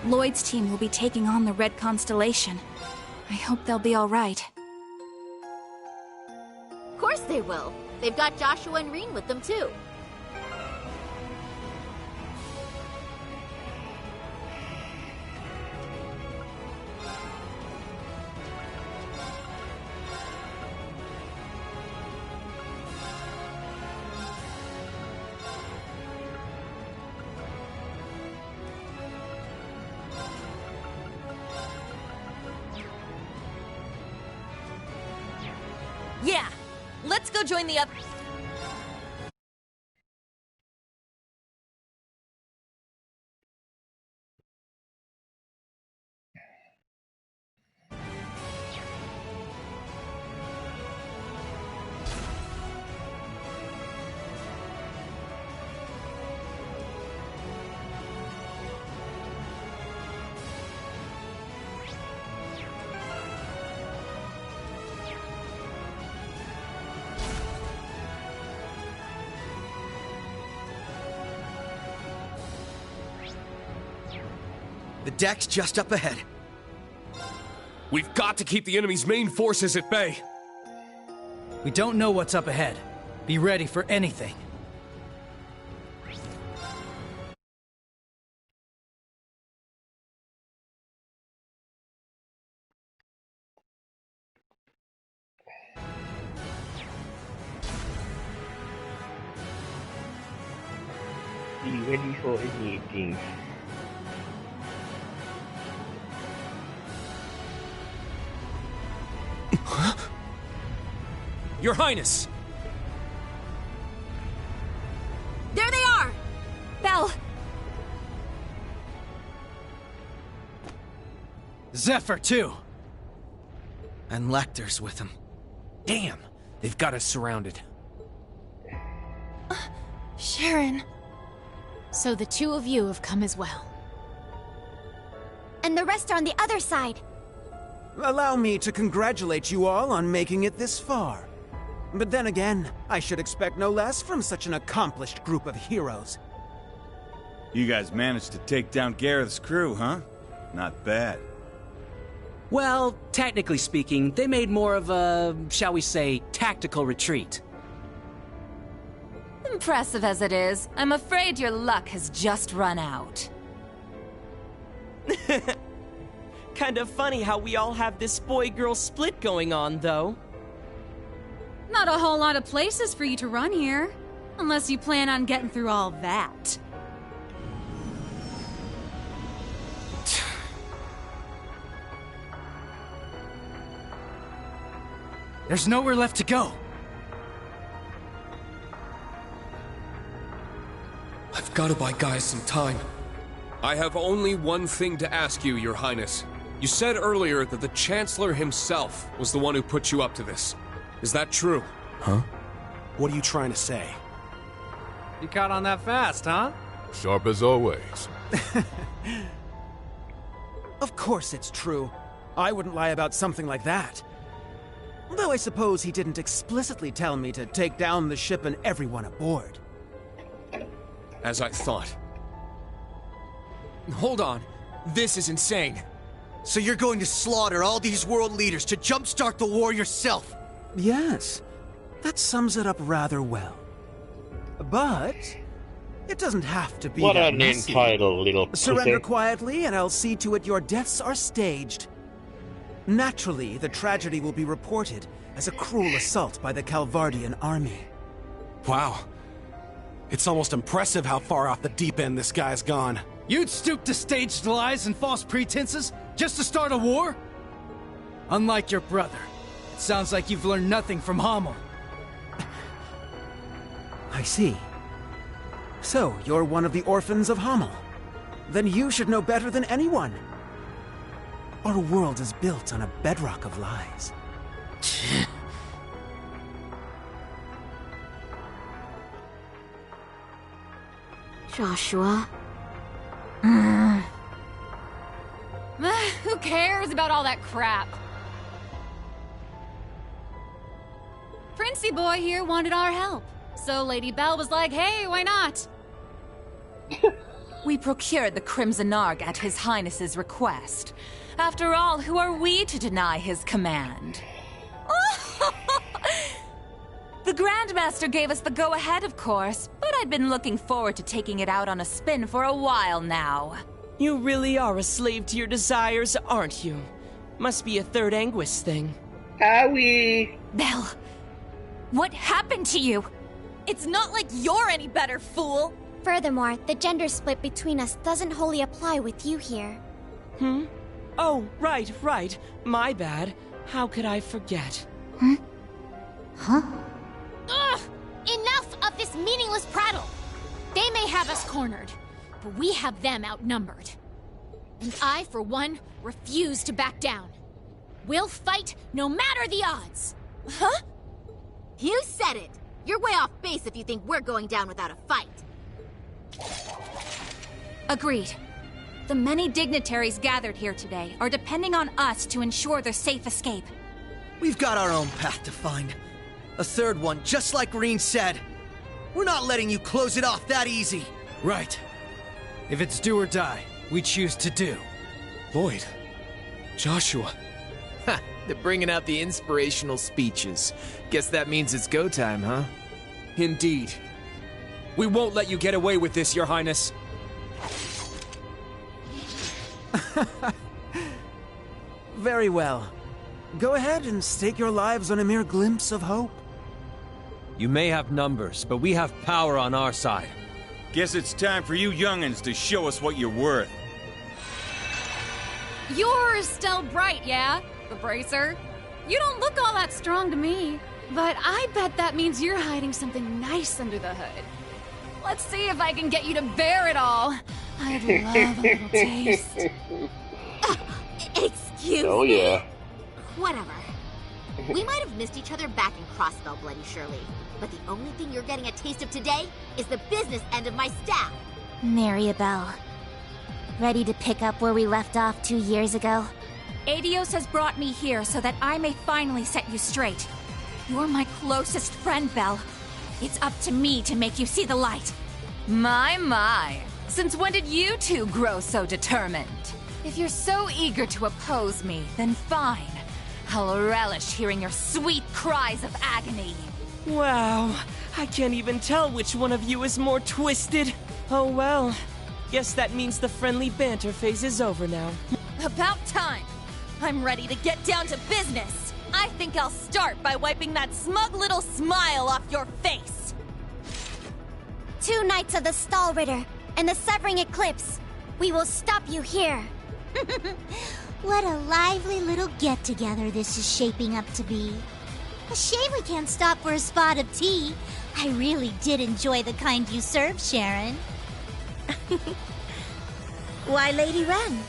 Lloyd's team will be taking on the Red Constellation. I hope they'll be all right. Of course they will. They've got Joshua and Reen with them too. Yeah, let's go join the other. The deck's just up ahead. We've got to keep the enemy's main forces at bay. We don't know what's up ahead. Be ready for anything. Be ready for anything. Your Highness! There they are! Belle! Zephyr, too! And Lecter's with him. Damn! They've got us surrounded. Sharon. So the two of you have come as well. And the rest are on the other side. Allow me to congratulate you all on making it this far. But then again, I should expect no less from such an accomplished group of heroes. You guys managed to take down Gareth's crew, huh? Not bad. Well, technically speaking, they made more of a, shall we say, tactical retreat. Impressive as it is, I'm afraid your luck has just run out. Kind of funny how we all have this boy-girl split going on, though. Not a whole lot of places for you to run here. Unless you plan on getting through all that. There's nowhere left to go. I've got to buy guys some time. I have only one thing to ask you, Your Highness. You said earlier that the Chancellor himself was the one who put you up to this. Is that true? Huh? What are you trying to say? You caught on that fast, huh? Sharp as always. Of course it's true. I wouldn't lie about something like that. Though I suppose he didn't explicitly tell me to take down the ship and everyone aboard. As I thought. Hold on. This is insane. So you're going to slaughter all these world leaders to jumpstart the war yourself? Yes. That sums it up rather well. But it doesn't have to be What that an messy. entitled little Surrender pussy. quietly, and I'll see to it your deaths are staged. Naturally, the tragedy will be reported as a cruel assault by the Calvardian army. Wow. It's almost impressive how far off the deep end this guy's gone. You'd stoop to staged lies and false pretenses just to start a war? Unlike your brother, it sounds like you've learned nothing from Hamel. I see. So, you're one of the orphans of Hamel. Then you should know better than anyone. Our world is built on a bedrock of lies. Joshua? Who cares about all that crap? Princey boy here wanted our help. So Lady Belle was like, hey, why not? We procured the Crimson Arg at His Highness's request. After all, who are we to deny his command? The Grandmaster gave us the go-ahead, of course, but I'd been looking forward to taking it out on a spin for a while now. You really are a slave to your desires, aren't you? Must be a third Anguis thing. Owie! Belle, what happened to you? It's not like you're any better, fool! Furthermore, the gender split between us doesn't wholly apply with you here. Oh, right. My bad. How could I forget? Ugh! Enough of this meaningless prattle! They may have us cornered, but we have them outnumbered. And I, for one, refuse to back down. We'll fight no matter the odds! Huh? You said it! You're way off base if you think we're going down without a fight. Agreed. The many dignitaries gathered here today are depending on us to ensure their safe escape. We've got our own path to find. A third one, just like Reen said. We're not letting you close it off that easy. Right. If it's do or die, we choose to do. Lloyd. Joshua. Ha! They're bringing out the inspirational speeches. Guess that means it's go time, huh? Indeed. We won't let you get away with this, Your Highness. Very well. Go ahead and stake your lives on a mere glimpse of hope. You may have numbers, but we have power on our side. Guess it's time for you young'uns to show us what you're worth. You're still bright, yeah? The bracer? You don't look all that strong to me. But I bet that means you're hiding something nice under the hood. Let's see if I can get you to bear it all. I'd love a little taste. Excuse me? Oh, yeah. Whatever. We might have missed each other back in Crossbell, Bloody Shirley. But the only thing you're getting a taste of today is the business end of my staff. Maribel. Ready to pick up where we left off 2 years ago? Adios has brought me here so that I may finally set you straight. You're my closest friend, Belle. It's up to me to make you see the light. My. Since when did you two grow so determined? If you're so eager to oppose me, then fine. I'll relish hearing your sweet cries of agony. Wow, I can't even tell which one of you is more twisted. Oh well, guess that means the friendly banter phase is over now. About time. I'm ready to get down to business. I think I'll start by wiping that smug little smile off your face. 2 Knights of the Stalritter and the Severing Eclipse. We will stop you here. What a lively little get-together this is shaping up to be. A shame we can't stop for a spot of tea. I really did enjoy the kind you served, Sharon. Why, Lady Wren,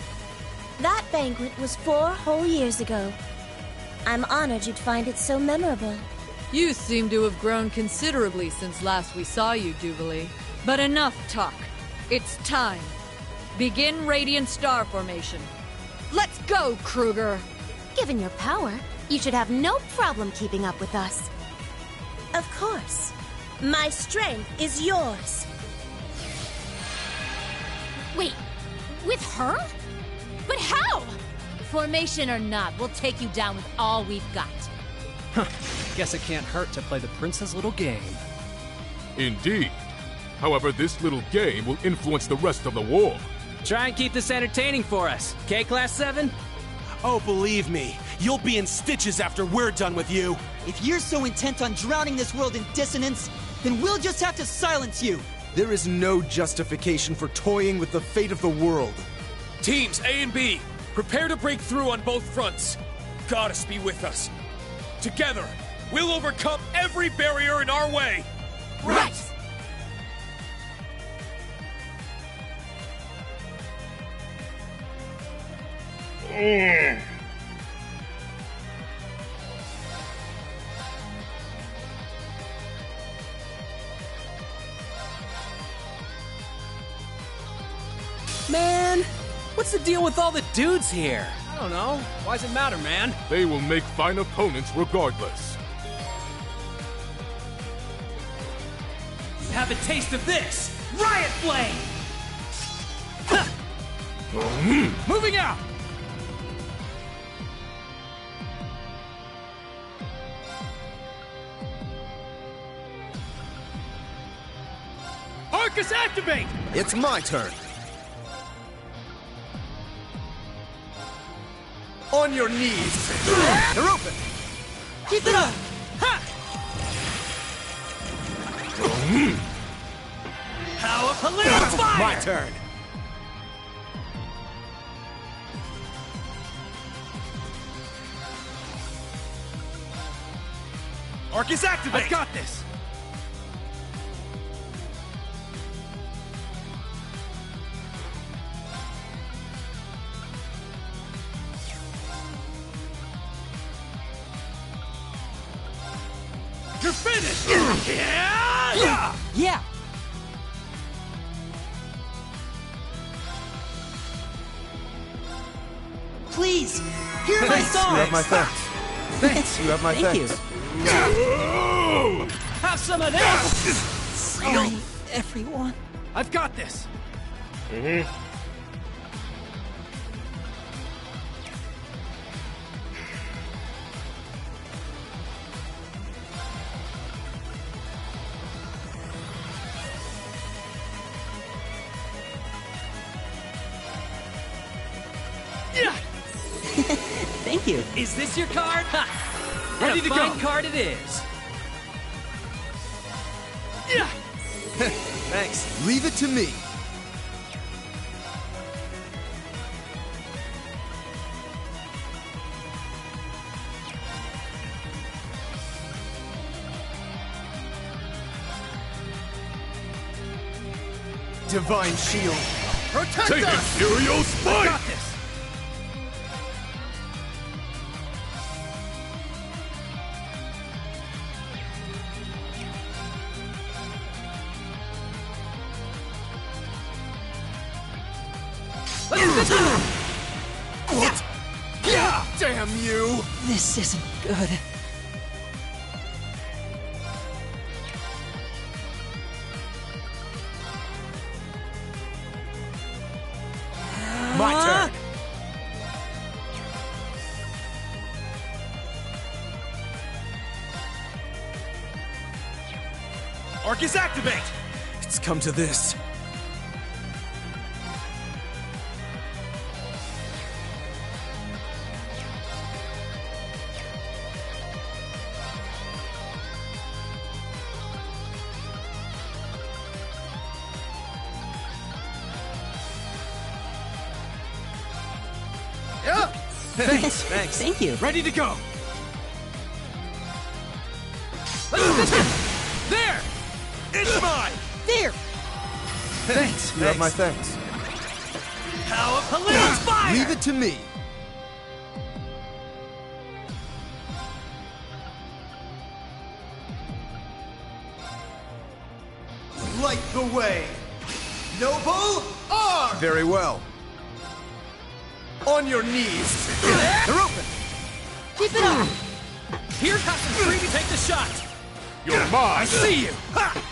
that banquet was 4 whole years ago. I'm honored you'd find it so memorable. You seem to have grown considerably since last we saw you, Jubilee. But enough talk. It's time. Begin Radiant Star Formation. Let's go, Kruger! Given your power, you should have no problem keeping up with us. Of course. My strength is yours. Wait, with her? But how? Formation or not, we'll take you down with all we've got. Guess it can't hurt to play the prince's little game. Indeed. However, this little game will influence the rest of the war. Try and keep this entertaining for us, okay, Class 7? Oh, believe me, you'll be in stitches after we're done with you. If you're so intent on drowning this world in dissonance, then we'll just have to silence you. There is no justification for toying with the fate of the world. Teams A and B, prepare to break through on both fronts. Goddess be with us. Together, we'll overcome every barrier in our way. Right! Man, what's the deal with all the dudes here? I don't know. Why does it matter, man? They will make fine opponents regardless. Have a taste of this! Riot Flame! Moving out! Arcus, activate! It's my turn. On your knees. They're open. Keep it up! Ha! Power Police Fire! My turn. Arcus, activate! I got this! You're finished! Yeah! Yeah! Please, hear my song! You have my thanks. Thanks, you have my Thank thanks. Have some of this! Sorry, everyone. I've got this! Thank you. Is this your card? Ha! Ready to go. Fine card it is. Yeah. Thanks. Leave it to me. Divine Shield. Protect Take us! Imperial I Spike! got this. What? Yeah! Damn you! This isn't good. My turn. Arcus activate! It's come to this. Yeah. Thanks. Thanks. Thank you. Ready to go. There! It's mine! There! Thanks. You have my thanks. Power political fire! Leave it to me. Light the way. Noble arm! Very well. On your knees. They're open. Keep it up! Here, Captain Freebie, take the shot. You're mine! I see you! Ha!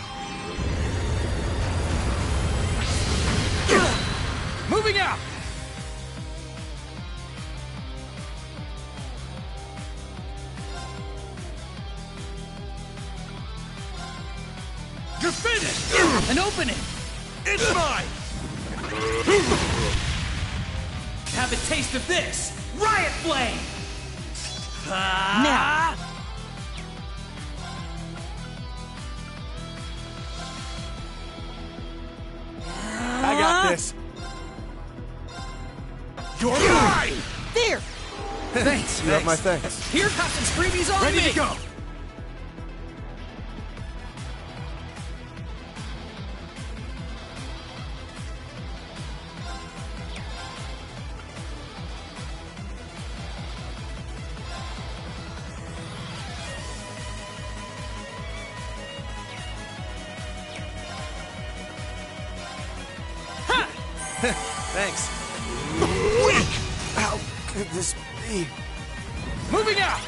Moving out! You're finished! An opening! It's mine! Have a taste of this. Riot Flame! Now! I got this. You're mine! There! Thanks. You have my thanks. Here, Captain Freebie's on Ready me. to go! Thanks. Weak! How could this be? Moving out!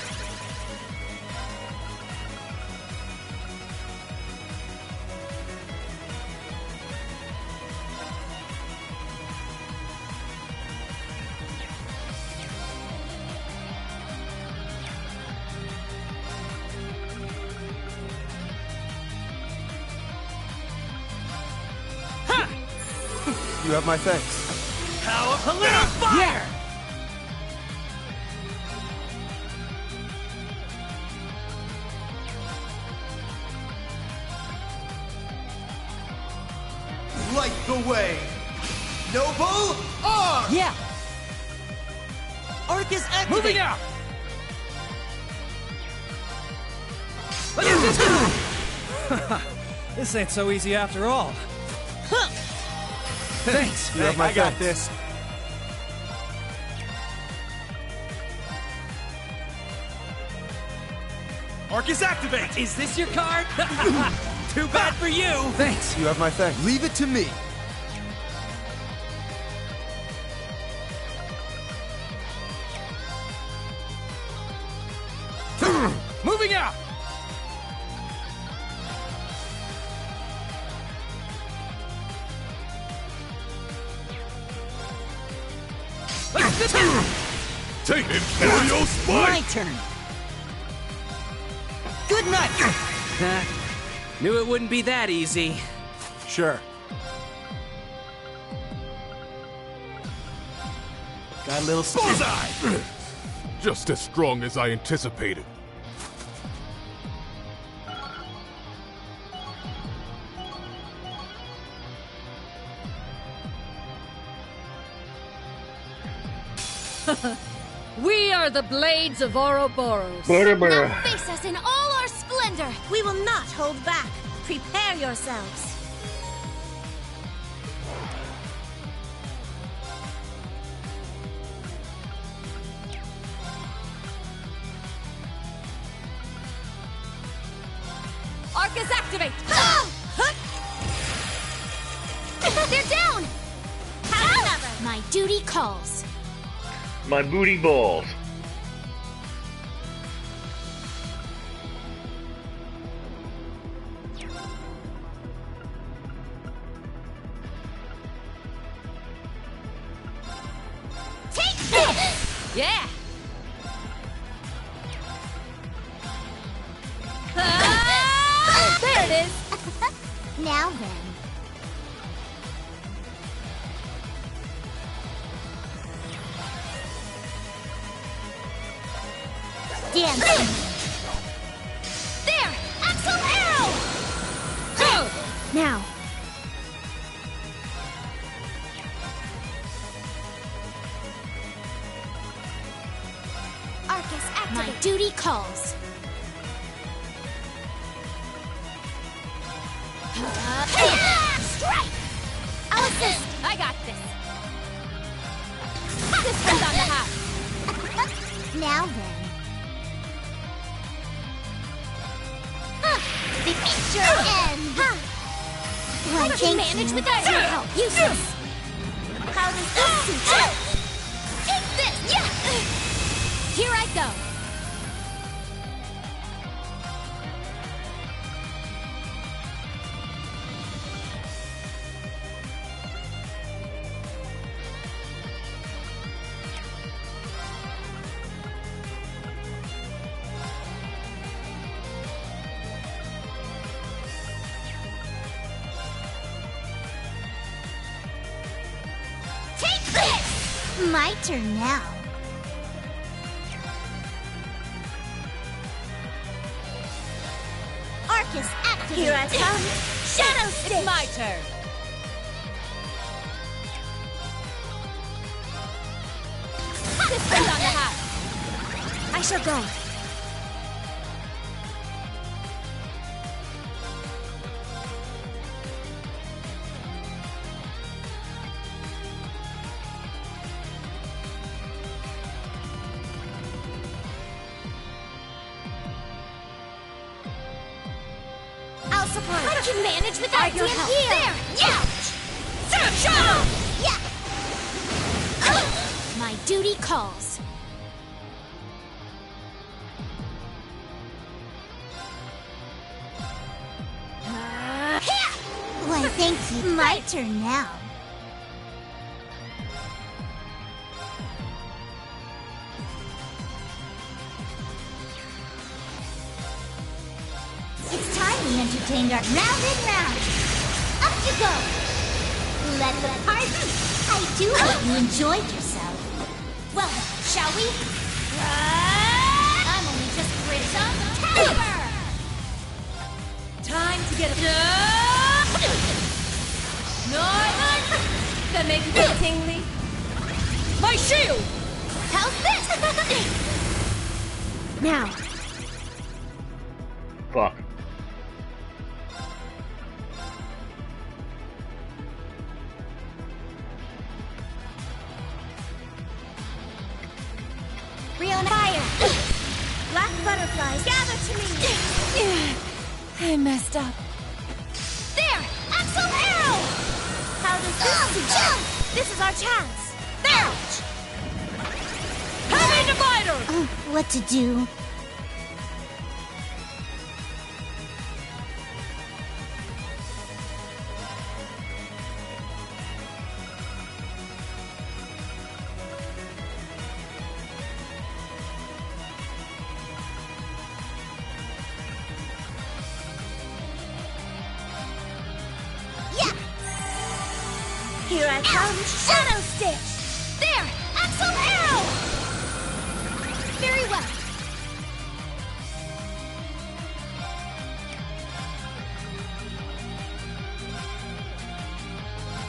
You have my thanks. Power political fire! Light the way. Noble arm! Yeah! Arcus activate! Moving out! This ain't so easy after all. Thanks. You have my I got thanks. this. Arcus activate! Is this your card? Too bad for you. Thanks. You have my thanks. Leave it to me. Moving out! Take Imperial My Spike! turn! Good night! Knew it wouldn't be that easy. Sure. Got a little bullseye! Just as strong as I anticipated. We are the Blades of Ouroboros. Now face us in all our splendor. We will not hold back. Prepare yourselves. Arcus, activate! They're down! However, my duty calls. My booty balls. Take this! Yeah! There it is! Now then. Dancing. There! Axel arrow! Now. Arcus, activate. My duty calls. Strike! I'll assist. I got this. This one's on the house. Now then. Defeat your end. Why, How do you manage without your help? Useless. How does this suit you? Take this. Yeah. Here I go. My turn now. Arcus, activate. Here I come. Shadow Stick. It's my turn. This one's on the house. I shall go. I'll support. How did you manage without your help? There! Yeah! Yeah! My duty calls. Why, thank you. My turn now. It's time we entertained our round and round. Up you go. Let the party. I do hope you enjoyed yourself. Well, shall we? I'm only just British. Caliber! Time to get a... Nice! That make you feel tingly? My shield! How's this? Now. Fuck. Riona fire! Black butterflies, gather to me! I messed up. There! Axel arrow! How does this jump? This is our chance! There! Heavy divider! What to do? Here I come! Shadow Stitch! There! Axel arrow!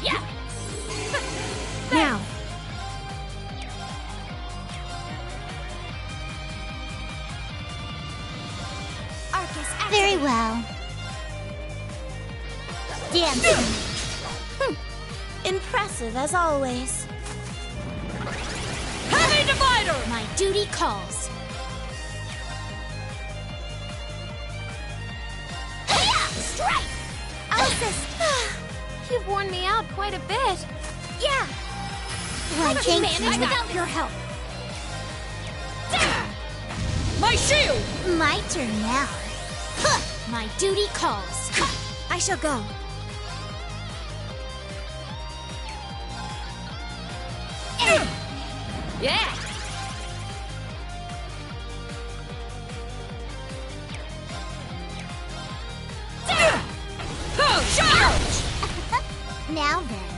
Yeah! Now. Arcus, very well. Dance. Impressive as always. Heavy divider! My duty calls. Strike! I'll assist. You've worn me out quite a bit. Yeah. Why, How thank manage you. without your help? My shield! My turn now. My duty calls. I shall go. Yeah! Now then.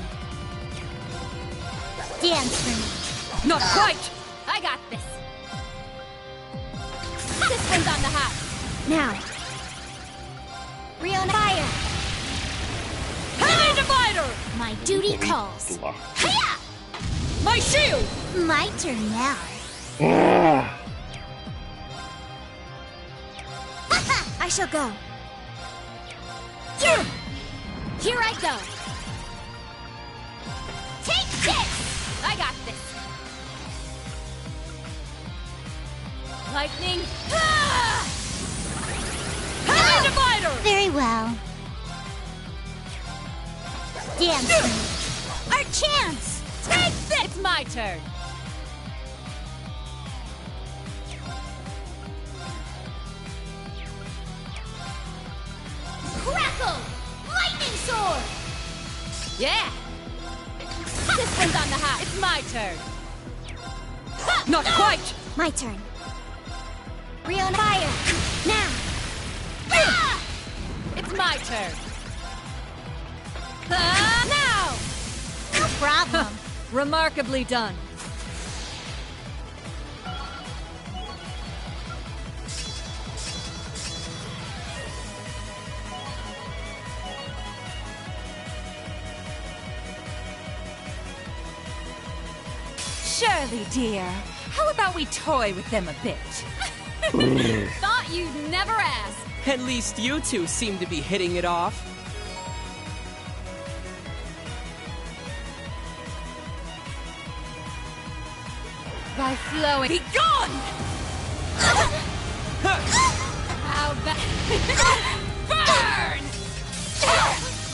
Dance for me. Not quite! I got this. This one's on the hot. Now. Riona fire! Heavy divider! My duty calls. Hiya! My shield! My turn now. I shall go. Here I go. Take this! I got this. Lightning. Heavy divider! Very well. Dance for me. Our chance! Take this! It's my turn. Crackle! Lightning sword! Yeah! This one's on the hot. It's my turn. Not quite! My turn. Riona fire! Now! It's my turn. Now! No problem. Remarkably done. Shirley, dear, how about we toy with them a bit? Thought you'd never ask. At least you two seem to be hitting it off. By flowing. Be gone! How bad? Burn!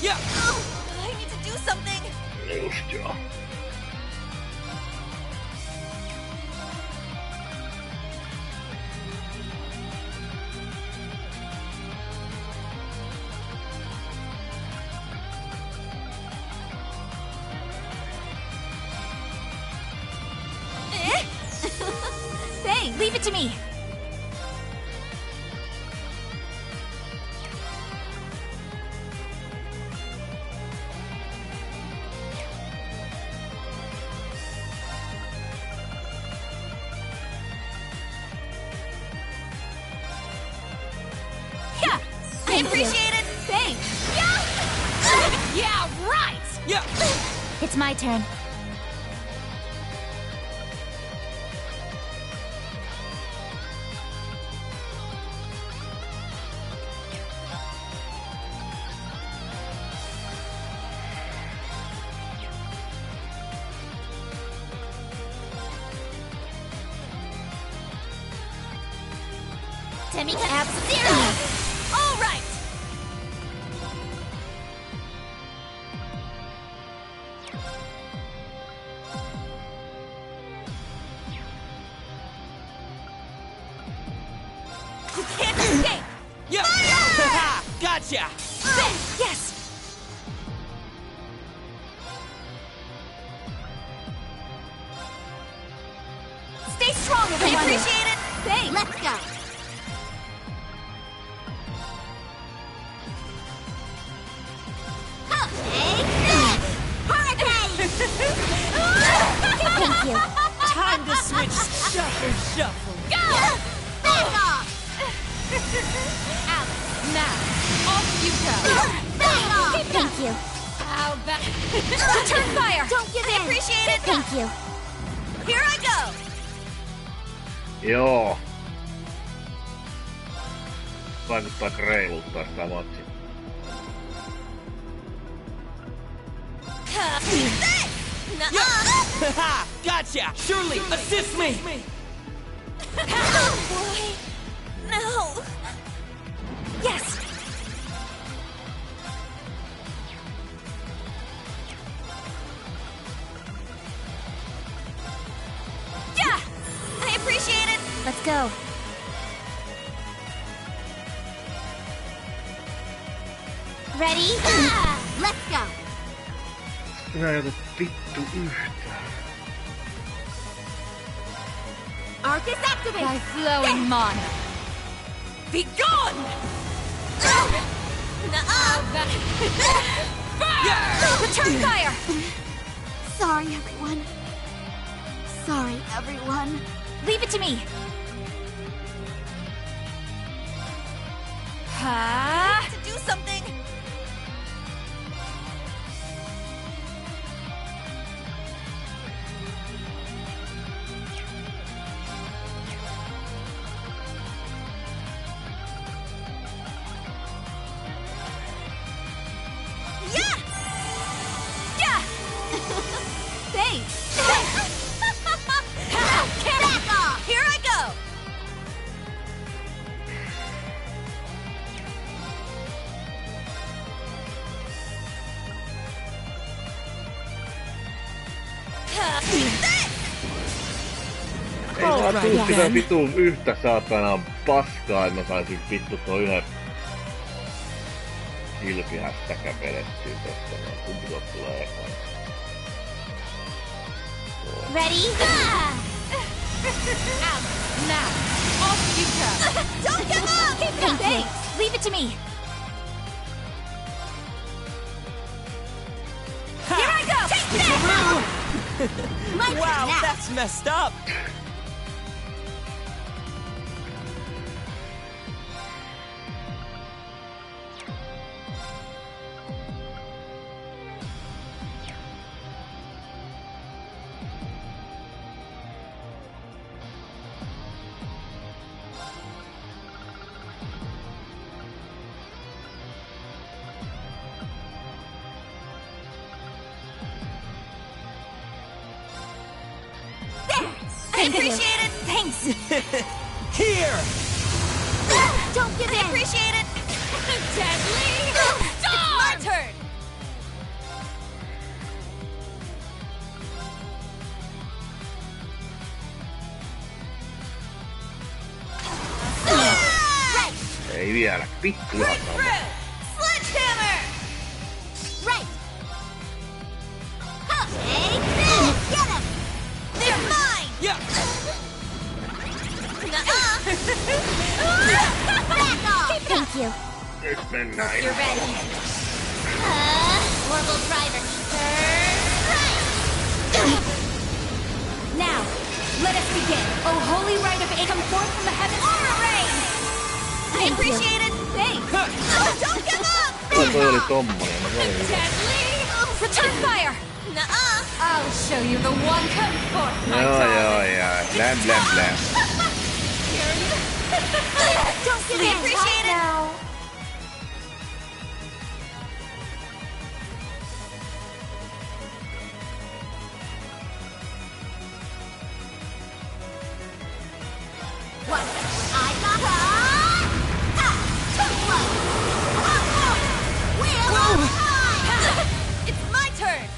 Yeah. I need to do something. Just joo. Hey, leave it to me. Yeah, I appreciate it. Thanks. Yeah! Yeah, right! Yeah! It's my turn. Temika F-Zero! All right! You can't escape! Yeah! Gotcha! Yes! Stay strong, everyone! I appreciate it! Thanks! Let's go! Thank you. Time to switch shuffle shuffle. Go! Back off! Alex, now, off you go! Back off! Thank you. How Return fire! Don't give in! I appreciate it! Thank you. Here I go! Joo. Vaikuttaa reiluttaa sitä matsia. Gotcha! Surely, assist me! Oh boy! No! Yes! Yeah! I appreciate it! Let's go. Ready? Let's go! Minä ei ota vittu yhtään. Arcus activate! By flowing mana. Be gone! Return fire! Sorry, everyone. Sorry, everyone. Leave it to me. I need to do something! Thanks! Back off! Here I go! Ei vaan tuu sitä vitun yhtä saatanaa paskaa, että mä saisin vittu toi yhden kilpihästäkän vedettyä tosta. Kumpi tuot tulee ekaan? Ready? Out! Now! Off you go! Don't give up! Keep it up! Thanks! Leave it to me! Here I go! Take that! Wow, that's messed up! I appreciate it! Thanks! Here! Don't give in! I appreciate it! Deadly! It's my turn! Ei vielä, pikkuja Sledgehammer! Right! Take this! Get him! They're mine! Yeah! Back off! Thank you. Nyt mennään. You're ready. Orbital driver. Now, let us begin. Oh, holy rite of come forth from the heavens. Aura rain! I appreciate it. Thanks! Oh, don't give up! Toi oli tommonen, mä olin hyvä. Deadly! Return fire! I'll show you the one come forth, my Joo. Blam, blam, blam. Don't give in. Appreciate it. Now. What? I got too close! Wheel of time! It's my turn.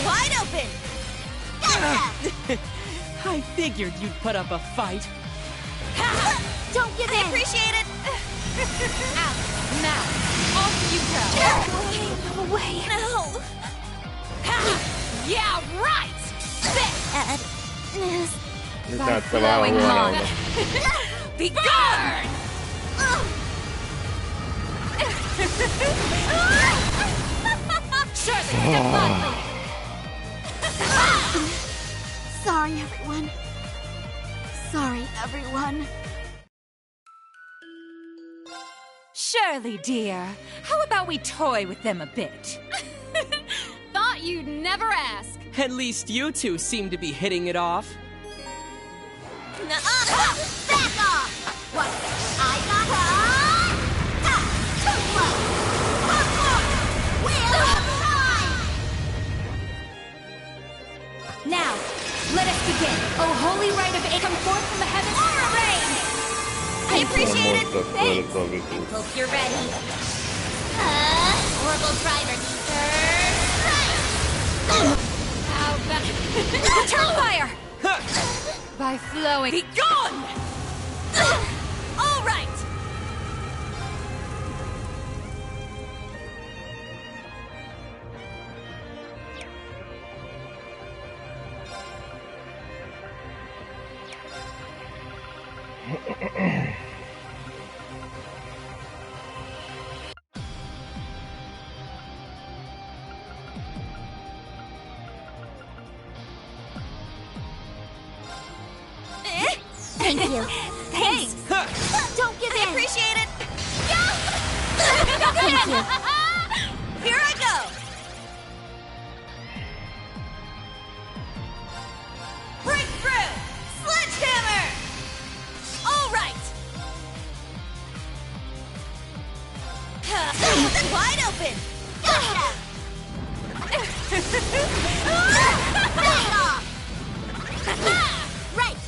Wide open. Gotcha! I figured you'd put up a fight. Don't give in. I appreciate it. Out! Now! Off you go! No way. No. Yeah, right! Nyt näyttää vähän huonolta. Be gone! Surely, defiantly! Sorry, everyone. Sorry, everyone. Shirley, dear, how about we toy with them a bit? Thought you'd never ask. At least you two seem to be hitting it off. Back off! What? I got her! Ha! Too slow! Wheel of time! Now, let us begin. Oh, holy rite of come forth from the heavens. Aura rain! I appreciate it. Thanks. Hope you're ready. Orbital driver. How about Return fire! by flowing? Be gone! All right! Thank you. Thanks! Don't give in. Appreciate it! Thank you. Here I go! Breakthrough! Sledgehammer! All right! Wide open! Gotcha! Back off! Right!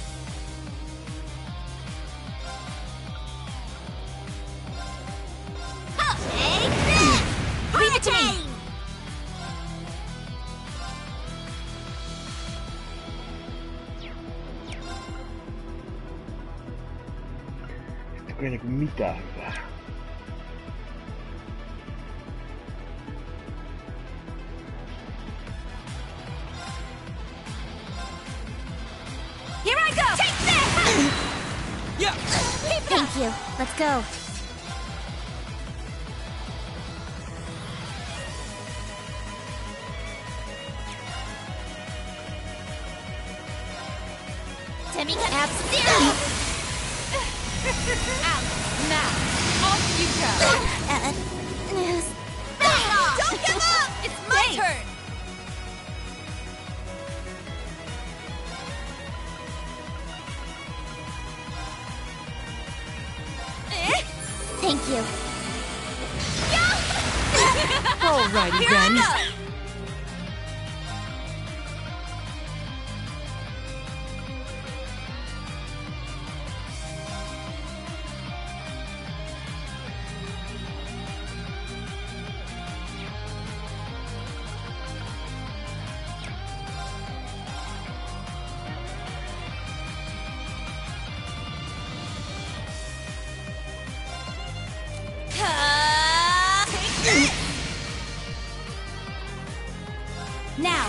Take this! Leave it to me! Ei niinku mitään hyvää. Here I go! Take this! Yeah! Thank you. Let's go. F-Zero! Out! Now! Off you go! Back off! Don't give up! It's my turn! Thank you. Alrighty Here then. I go! Now,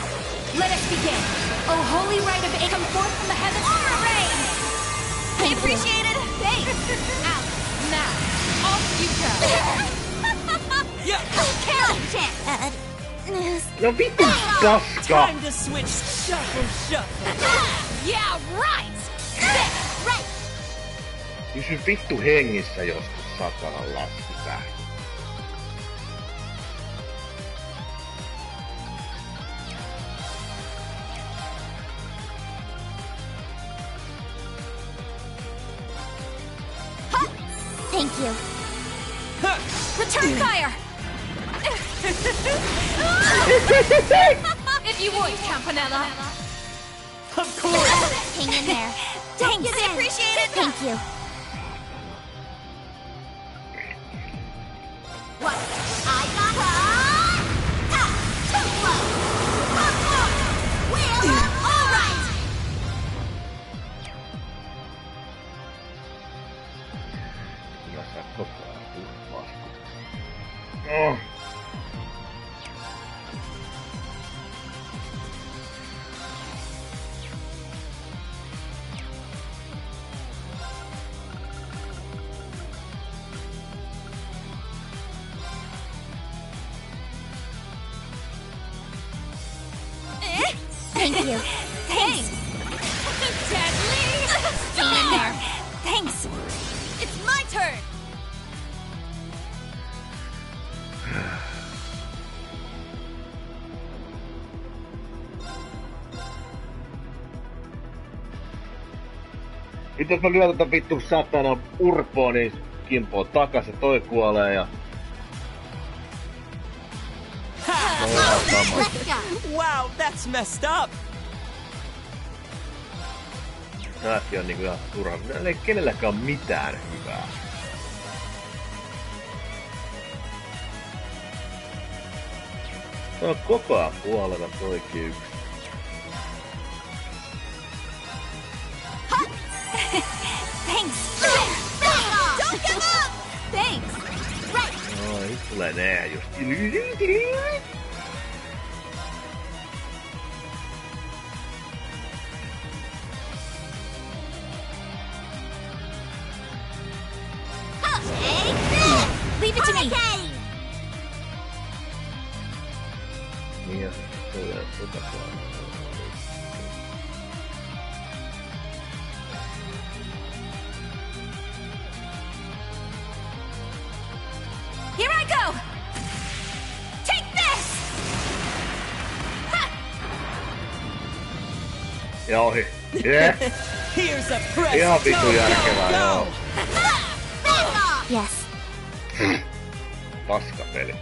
let us begin. Oh, holy rite of come forth from the heavens. Aura rain! I appreciate it. Thanks. Out! Now! Off you go! Carol check. No vittu paska! Time to switch shuffle. Yeah, right! Right! Pysy vittu hengissä joskus, satanan läskitä. Thank you. Return fire! If you would, Campanella. Of course! Hang in there. Thanks, Give I in. appreciate it! Thank you. What? I got her! Ha! Too slow! Wheel of all right! Kyllä sä koko ajan tuppaa. Oh. Thank you. Thanks! Deadly! Hang in there. Thanks! It's my turn! Vittu jos mä lyön tätä vittu satana urpoa, niin kimpoo takas ja toi kuolee ja... Wow, that's messed up! Tääkin on niinku ihan turha. Näillä ei kenelläkään mitään hyvää. Se on koko ajan puolella toikin yksi. Thanks. Don't give up. Thanks. Right. No, nyt tulee nää just. Leave it to me. Niin ja tulee Here I go. Take this. Ja ohi. Yeah. Here's a press. Ihan vittu järkevää, joo. Yes. Paskapeli.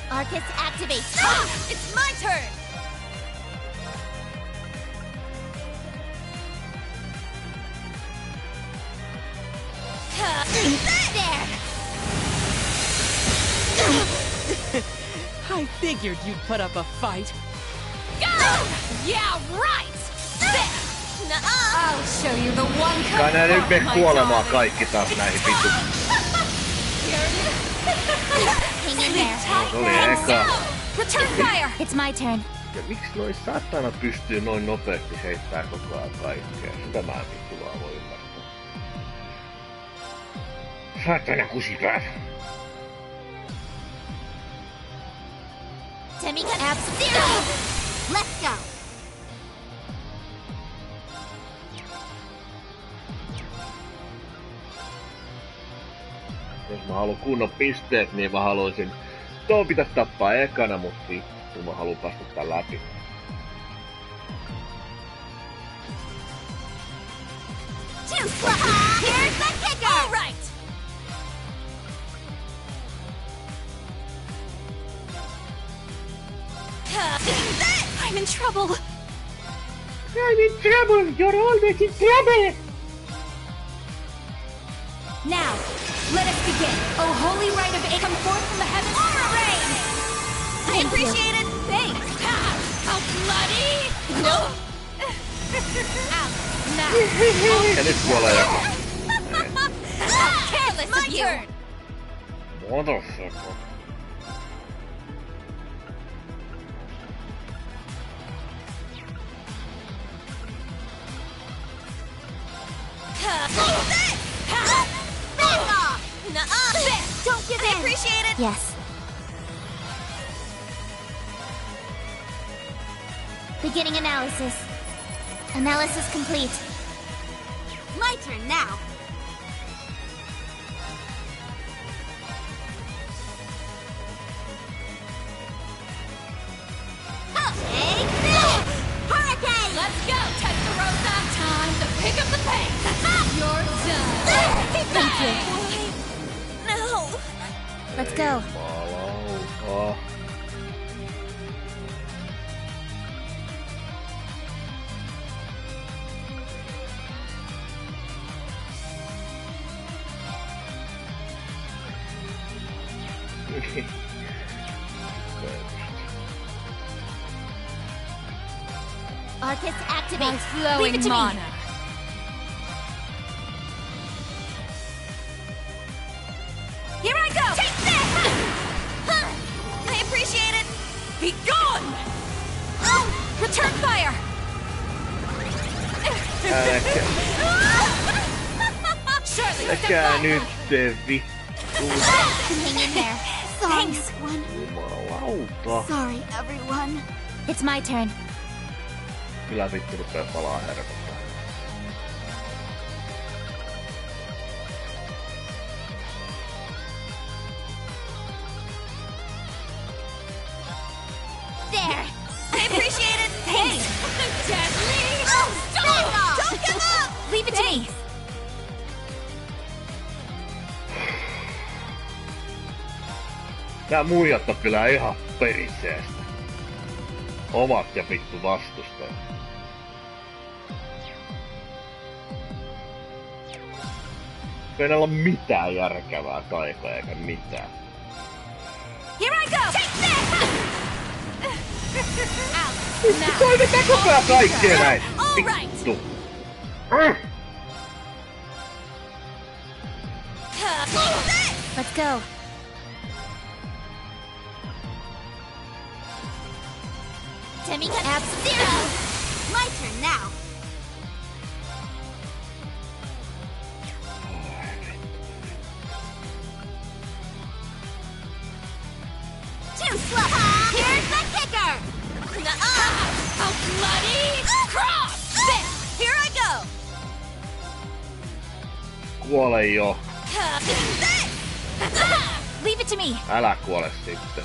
Arcus activate. It's my turn. There. I figured you'd put up a fight. Yeah, right! I'll show you the one Kai nää nyt mene kuolemaan kaikki taas näihin vittu. Hang in there. Se oli eka. Return fire. It's my turn. Ja miksi noi satana pystyy noin nopeasti heittää koko ajan kaikkea? Sitä mä en vittu vaan voi ymmärtää. Satana kusipäätä. Temika F0. Let's go. Jos mä haluan kunnon pisteet, niin mä haluaisin... Tuo pitäis tappaa ekana, mut vittu mä haluan päästä tän läpi. Here's the kicker. All right. I'm in trouble. I'm in trouble. You're always in trouble. Now, let us begin. Oh, holy rite of come forth from the heavens. Aura rain. I appreciate it. Thanks. How bloody! No. Out. Now. Ja nyt kuolee joku. Careless of you. Motherfucker. Don't give in. I appreciate it. Yes. Beginning analysis. Analysis complete. My turn now. Take this! Hurricane! Let's go, Testarossa! Time to pick up the pace! You're done! Thank you. No! Let's go. Oh. Arcus activate. My flowing Leave it to mana. me. Here I go. Take this. I appreciate it. Be gone. Return fire. Surely. Äkää nyt vittu. Hang in there. Thanks. Jumalauta. Sorry, everyone. It's my turn. Kyllä vittu rupee palaa hermottaa. There. Nää muijat on kyllä ihan periseestä. Omat ja vittu vastustajat. Ei näillä ole mitään järkevää taikaa eikä mitään. Here I go! Take this! Vittu, toimitaanko tää kaikkea näin? Vittu. Let's go. F-Zero! My turn now. Too slow! Here's the kicker! Oh, bloody cross! This! Here I go! Kuole jo. Leave it to me. Älä kuole sitten.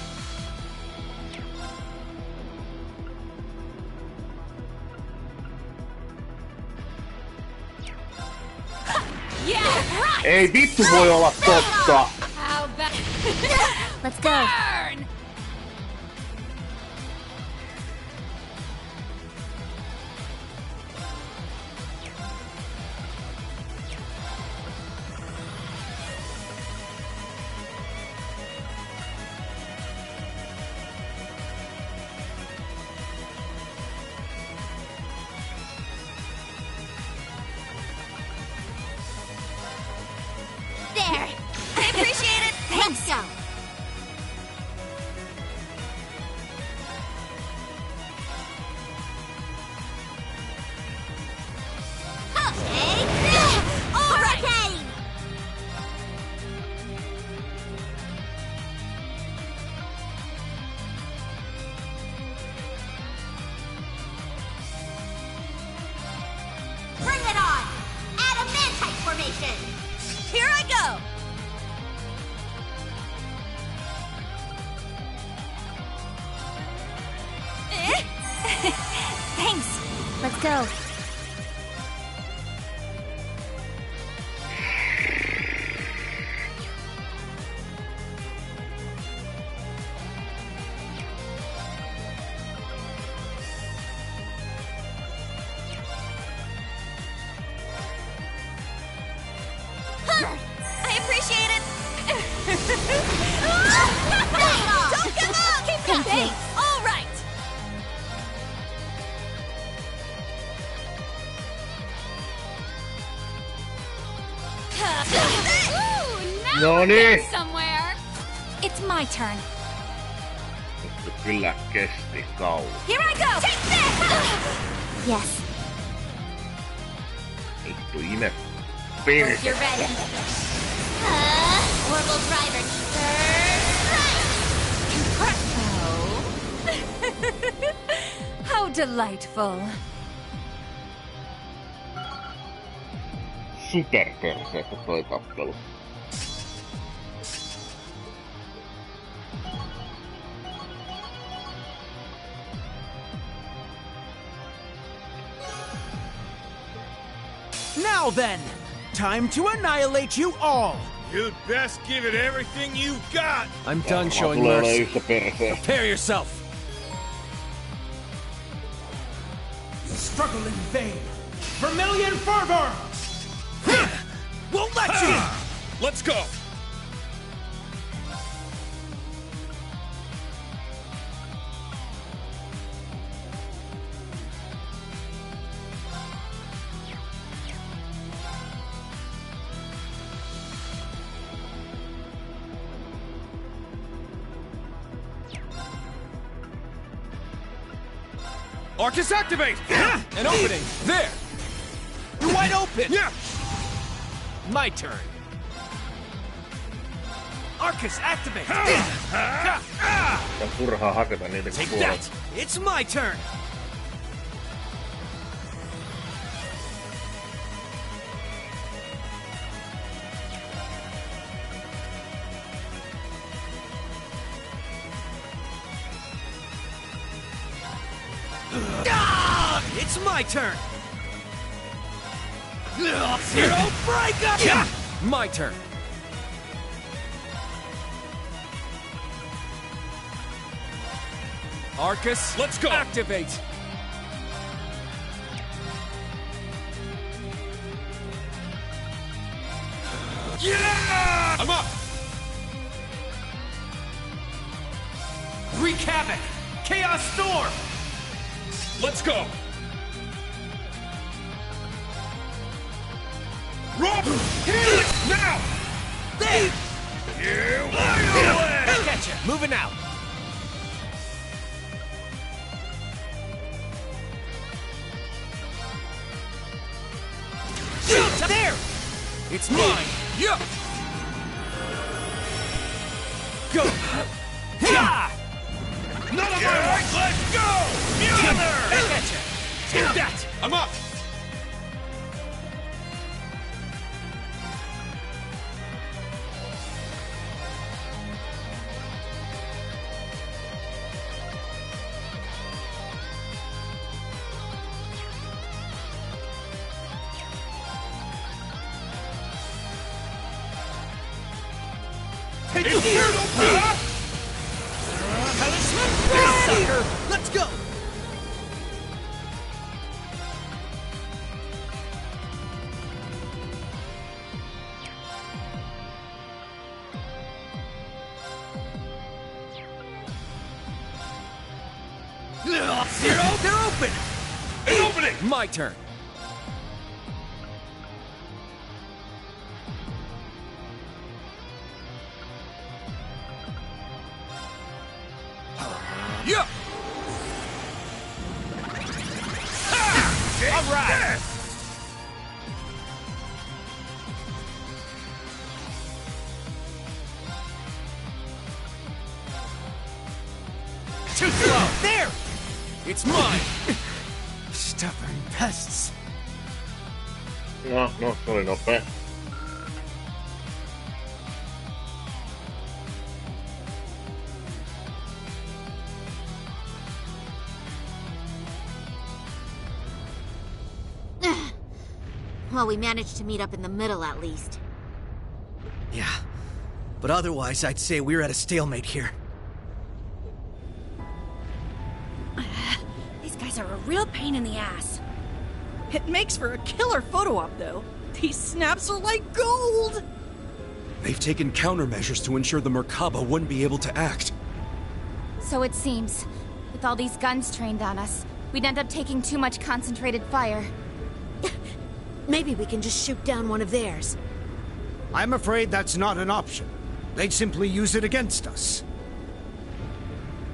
Yeah, right! Ei vittu voi olla totta! How about... Let's go. Burn! There! I appreciate it! Let's go! Hurricane! Bring it on! Adamantite formation! Here I go! Thanks. Let's go. I appreciate it! Don't give up! Keep Thank going! you. All right! Ooh, now No we're niin. getting somewhere! It's my turn. Vittu kyllä kesti kauan. Here I go! Take this! Yes. Vittu ime. If you're ready. Orbital driver How delightful. Superperseestä toi tappelu. Now then, time to annihilate you all. You'd best give it everything you've got! I'm done showing Tulee mercy. yhtä perseestä. Prepare yourself. Struggle in vain. Vermilion fervor! Won't let you! Let's go! Arcus activate! An opening. There. You're wide open. Yeah! My turn. Arcus activate. On turhaa hakata niitä Take kuolet. that. It's my turn. It's my turn. Zero breakup. My turn. Arcus, let's go! Activate! Yeah! I'm up! Wreak havoc! Chaos storm! Let's go! Rob! Hit it! Now! There! You Back at you! Moving out! Shoot! There! It's mine! Yeah! Go! Yeah! None of my right, let's go! Mjolnir! Back at you! Take that! I'm up! Take it here! Sucker! Let's go! Zero? They're open! An opening! My turn. Yeah! All right! Too slow! There! It's mine! Stubborn pests. No, se oli nopea. Well, we managed to meet up in the middle at least. Yeah, but otherwise I'd say we're at a stalemate here. These guys are a real pain in the ass. It makes for a killer photo op, though. These snaps are like gold! They've taken countermeasures to ensure the Merkaba wouldn't be able to act. So it seems. With all these guns trained on us, we'd end up taking too much concentrated fire. Maybe we can just shoot down one of theirs. I'm afraid that's not an option. They'd simply use it against us.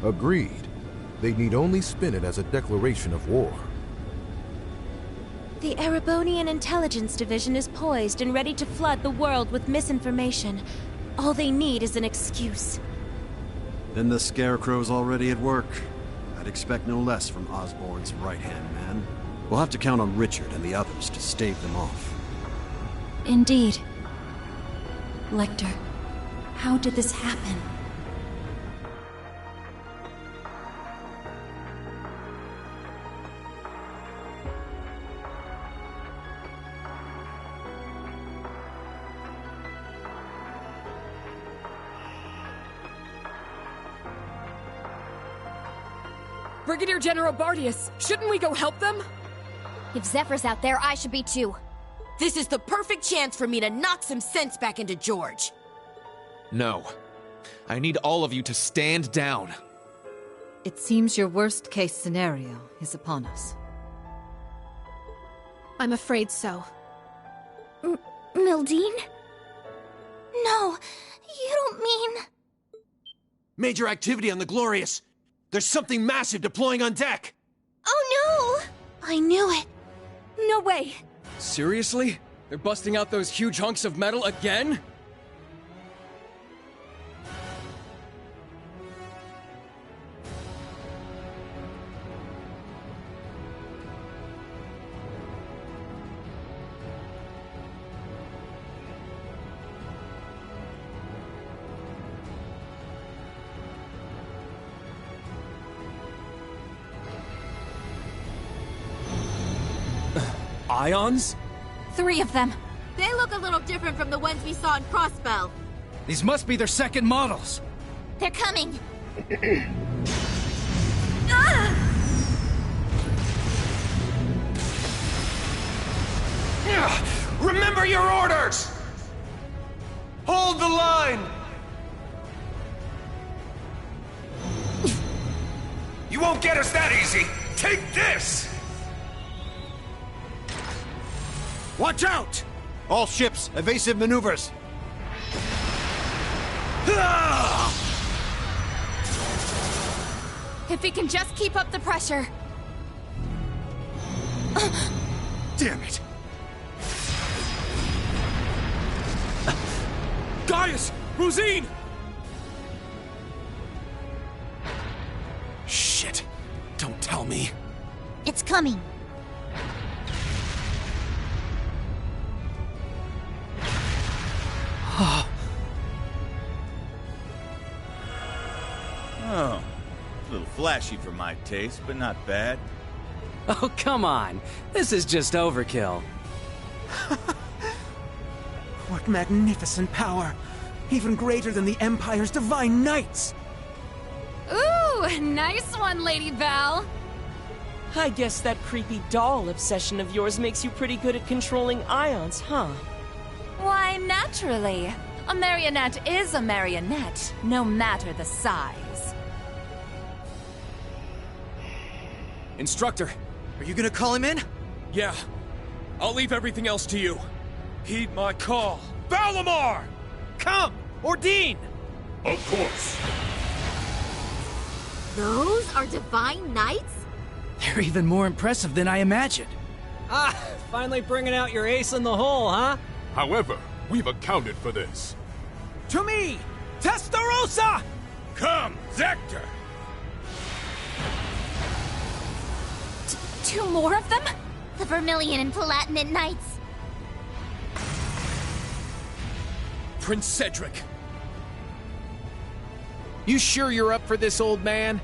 Agreed. They need only spin it as a declaration of war. The Erebonian Intelligence Division is poised and ready to flood the world with misinformation. All they need is an excuse. Then the Scarecrow's already at work. I'd expect no less from Osborn's right-hand man. We'll have to count on Richard and the others to stave them off. Indeed. Lecter, how did this happen? Brigadier General Bardius, shouldn't we go help them? If Zephyr's out there, I should be too. This is the perfect chance for me to knock some sense back into George. No. I need all of you to stand down. It seems your worst-case scenario is upon us. I'm afraid so. Mildine? No, you don't mean... Major activity on the Glorious. There's something massive deploying on deck. Oh no! I knew it. No way! Seriously? They're busting out those huge hunks of metal again? Ions? 3 of them. They look a little different from the ones we saw in Crossbell. These must be their second models. They're coming. are your orders? Hold the line! You won't get us that easy! Take this! Watch out! All ships, evasive maneuvers. If he can just keep up the pressure. Damn it! Gaius! Rosine! Shit. Don't tell me. It's coming. Oh, a little flashy for my taste, but not bad. Oh, come on. This is just overkill. What magnificent power! Even greater than the Empire's divine knights! Ooh, nice one, Lady Val. I guess that creepy doll obsession of yours makes you pretty good at controlling ions, huh? Why, naturally. A marionette is a marionette, no matter the size. Instructor, Are you gonna call him in? yeah. I'll leave everything else to you. Heed my call. Valimar! Come! Ordine! Of course. Those are divine knights? They're even more impressive than I imagined. Ah, finally bringing out your ace in the hole, huh? However, we've accounted for this. To me! Testarossa! Come, Zector! Two more of them? The Vermilion and Palatinate Knights. Prince Cedric. You sure you're up for this, old man?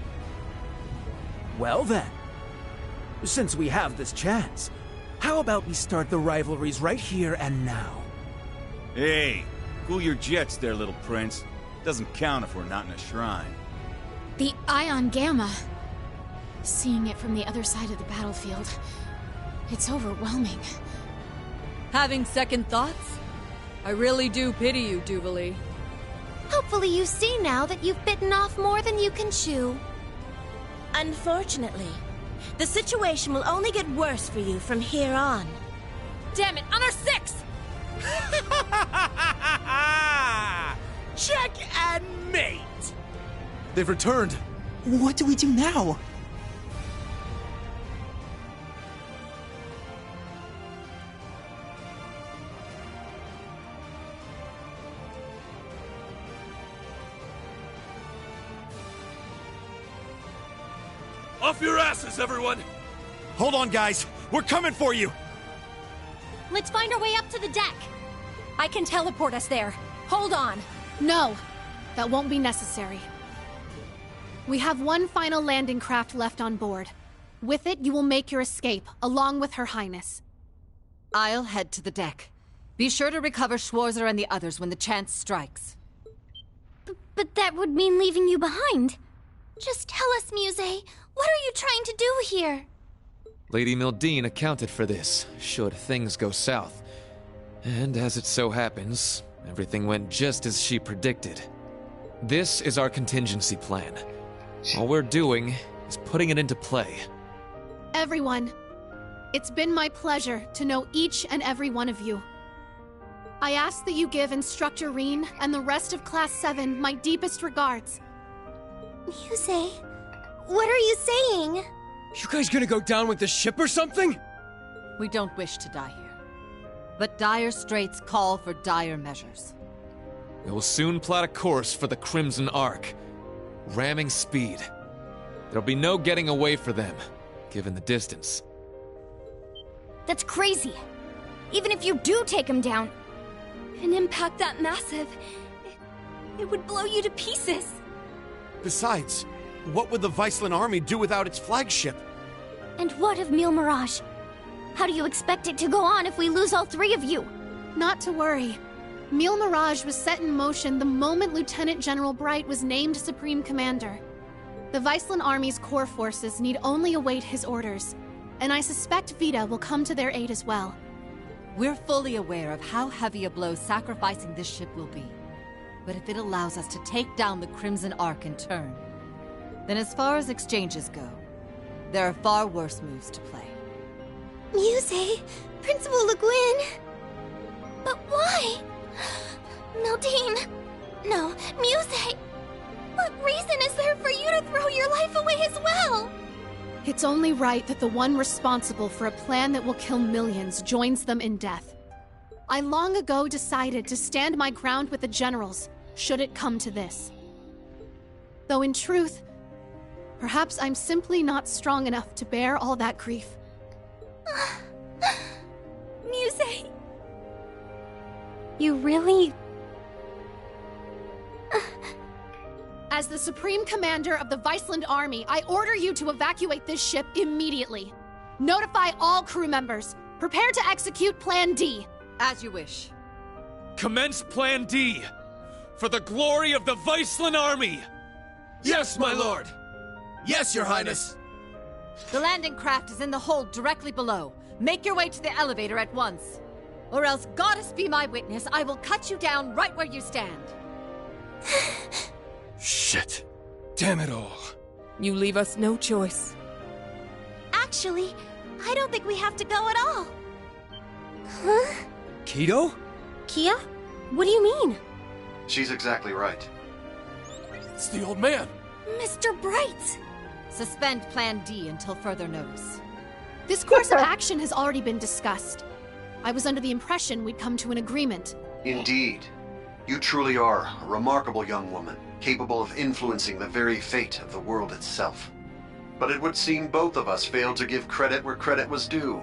Well then, since we have this chance, how about we start the rivalries right here and now? Hey, cool your jets there, little prince. Doesn't count if we're not in a shrine. The Ion Gamma. Seeing it from the other side of the battlefield, it's overwhelming. Having second thoughts? I really do pity you, Duvalie. Hopefully you see now that you've bitten off more than you can chew. Unfortunately, the situation will only get worse for you from here on. Damn it, on our 6! Check and mate! They've returned. What do we do now? Off your asses, everyone! Hold on, guys. We're coming for you! Let's find our way up to the deck. I can teleport us there. Hold on. No, that won't be necessary. We have one final landing craft left on board. With it, you will make your escape, along with Her Highness. I'll head to the deck. Be sure to recover Schwarzer and the others when the chance strikes. But that would mean leaving you behind. Just tell us, Muse, what are you trying to do here? Lady Mildine accounted for this, should things go south. And as it so happens, everything went just as she predicted. This is our contingency plan. All we're doing is putting it into play. Everyone, it's been my pleasure to know each and every one of you. I ask that you give Instructor Reen and the rest of Class 7 my deepest regards. Muse, what are you saying? You guys gonna go down with the ship or something? We don't wish to die here. But dire straits call for dire measures. We will soon plot a course for the Crimson Arc. Ramming speed. There'll be no getting away for them, given the distance. That's crazy. Even if you do take him down, an impact that massive, it would blow you to pieces. Besides, what would the Viceland army do without its flagship? And what of Mille Mirage? How do you expect it to go on if we lose all three of you? Not to worry. Mille Mirage was set in motion the moment Lieutenant General Bright was named Supreme Commander. The Viceland Army's core forces need only await his orders, and I suspect Vita will come to their aid as well. We're fully aware of how heavy a blow sacrificing this ship will be. But if it allows us to take down the Crimson Ark in turn, then as far as exchanges go, there are far worse moves to play. Muse, Principal Le Guin. But why? Mildine. No, Muse. What reason is there for you to throw your life away as well? It's only right that the one responsible for a plan that will kill millions joins them in death. I long ago decided to stand my ground with the generals, should it come to this. Though in truth, perhaps I'm simply not strong enough to bear all that grief. Muse. You really... As the Supreme Commander of the Viceland Army, I order you to evacuate this ship immediately. Notify all crew members. Prepare to execute Plan D. As you wish. Commence Plan D! For the glory of the Viceland Army! Yes, my lord! Yes, your highness! The landing craft is in the hold directly below. Make your way to the elevator at once. Or else, goddess be my witness, I will cut you down right where you stand. Shit. Damn it all. You leave us no choice. Actually, I don't think we have to go at all. Huh? Kido? Kia? What do you mean? She's exactly right. It's the old man. Mr. Bright! Suspend Plan D until further notice. This course of action has already been discussed. I was under the impression we'd come to an agreement. Indeed. You truly are a remarkable young woman, capable of influencing the very fate of the world itself. But it would seem both of us failed to give credit where credit was due.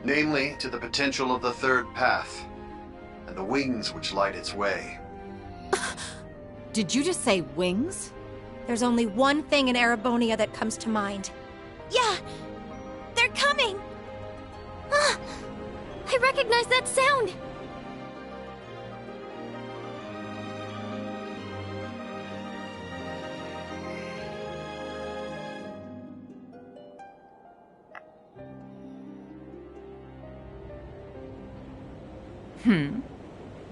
Namely, to the potential of the third path, and the wings which light its way. Did you just say wings? There's only one thing in Erebonia that comes to mind. Yeah! They're coming! Ah! I recognize that sound!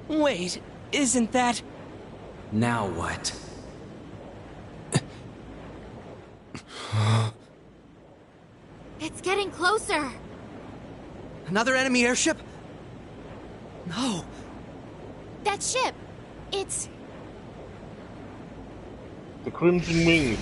Wait, isn't that... Now what? It's getting closer. Another enemy airship? No. That ship! It's... The Crimson Wings.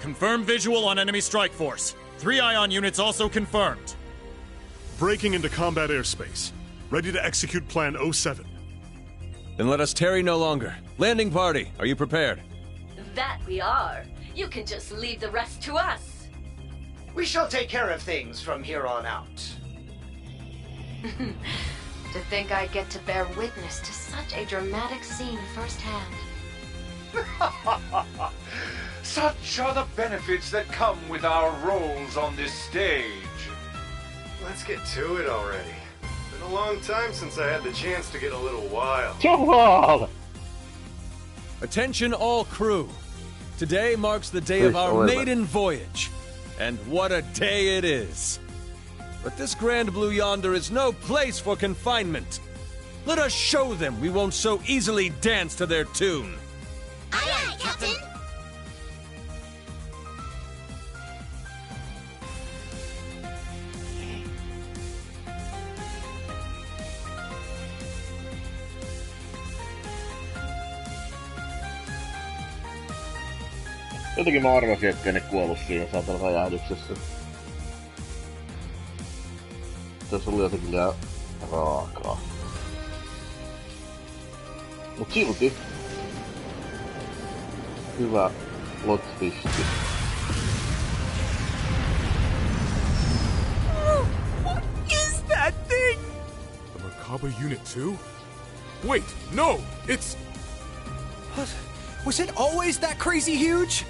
Confirm visual on enemy strike force. 3 ion units also confirmed. Breaking into combat airspace. Ready to execute Plan 07. Then let us tarry no longer. Landing party, are you prepared? That we are. You can just leave the rest to us. We shall take care of things from here on out. To think I get to bear witness to such a dramatic scene firsthand. Such are the benefits that come with our roles on this stage. Let's get to it already. Been a long time since I had the chance to get a little wild. Attention all crew. Today marks the day of our maiden voyage. And what a day it is. But this Grand Blue yonder is no place for confinement. Let us show them we won't so easily dance to their tune. Aye, aye, Captain! Jotenkin mä arvasin, ettei ne kuollut siinä saatana räjähdyksessä. Se oli jotenkin liian raakaa. Mut silti. Hyvä plot-twisti. What is that thing? The Macabre Unit 2? Wait, no! It's... What? Was it always that crazy huge?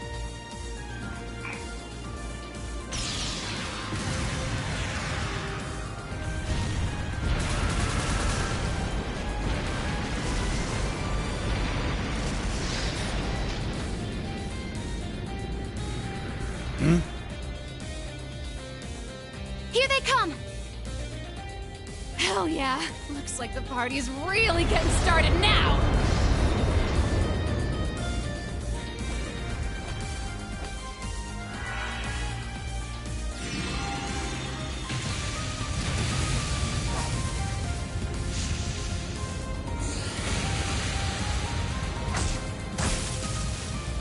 Hell yeah. Looks like the party's really getting started now.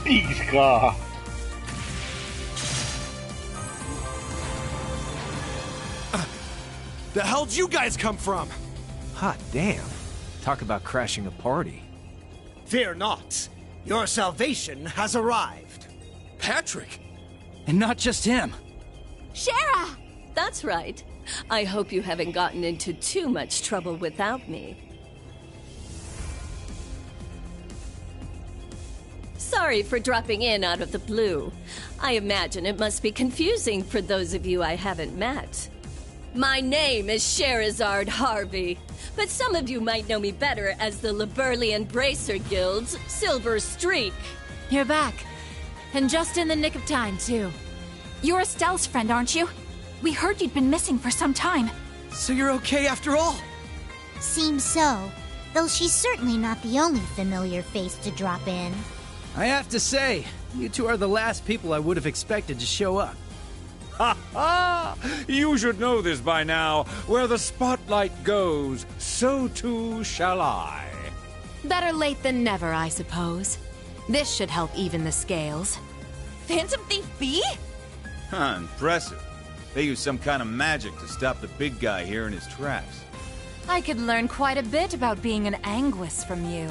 Ps4. The hell'd you guys come from? Hot damn. Talk about crashing a party. Fear not. Your salvation has arrived. Patrick! And not just him. Shara! That's right. I hope you haven't gotten into too much trouble without me. Sorry for dropping in out of the blue. I imagine it must be confusing for those of you I haven't met. My name is Sherazard Harvey, but some of you might know me better as the Liberlian Bracer Guild's Silver Streak. You're back. And just in the nick of time, too. You're Estelle's friend, aren't you? We heard you'd been missing for some time. So you're okay after all? Seems so. Though she's certainly not the only familiar face to drop in. I have to say, you two are the last people I would have expected to show up. Ha ha! You should know this by now. Where the spotlight goes, so too shall I. Better late than never, I suppose. This should help even the scales. Phantom Thief B? Huh, impressive. They use some kind of magic to stop the big guy here in his tracks. I could learn quite a bit about being an Anguis from you.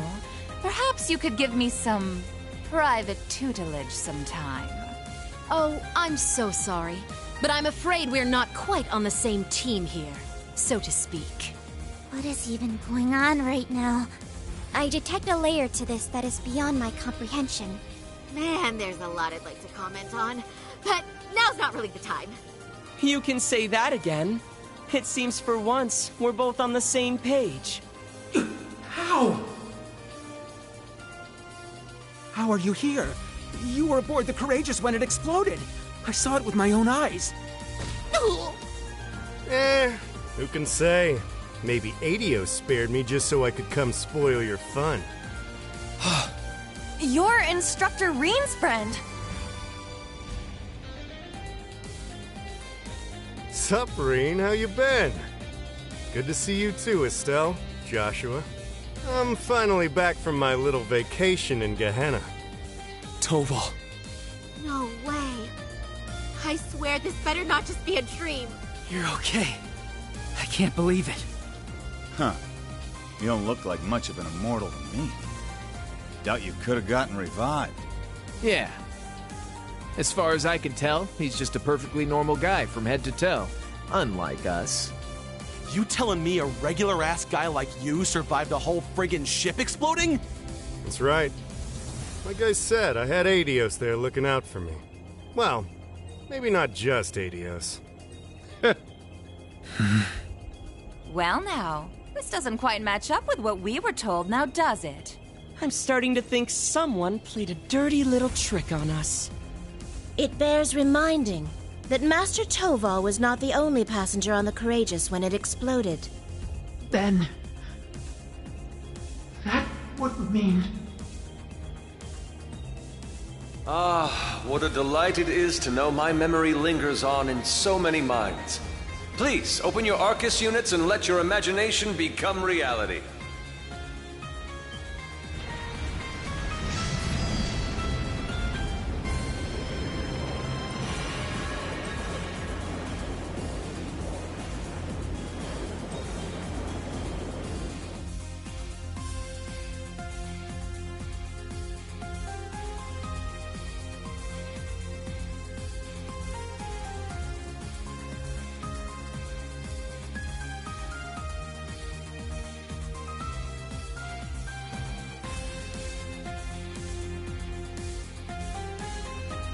Perhaps you could give me some private tutelage sometime. Oh, I'm so sorry, but I'm afraid we're not quite on the same team here, so to speak. What is even going on right now? I detect a layer to this that is beyond my comprehension. Man, there's a lot I'd like to comment on, but now's not really the time. You can say that again. It seems for once we're both on the same page. How? How are you here? You were aboard the Courageous when it exploded. I saw it with my own eyes. Who can say? Maybe Adios spared me just so I could come spoil your fun. You're Instructor Reen's friend. Sup, Reen? How you been? Good to see you too, Estelle, Joshua. I'm finally back from my little vacation in Gehenna. Toval. No way. I swear this better not just be a dream. You're okay. I can't believe it. Huh. You don't look like much of an immortal to me. Doubt you could have gotten revived. Yeah. As far as I can tell, he's just a perfectly normal guy from head to toe. Unlike us. You telling me a regular-ass guy like you survived a whole friggin' ship exploding? That's right. Like I said, I had Adios there looking out for me. Well, maybe not just Adios. Well now, this doesn't quite match up with what we were told, now does it? I'm starting to think someone played a dirty little trick on us. It bears reminding that Master Toval was not the only passenger on the Courageous when it exploded. Then... that would mean... Ah, what a delight it is to know my memory lingers on in so many minds. Please, open your Arcus units and let your imagination become reality.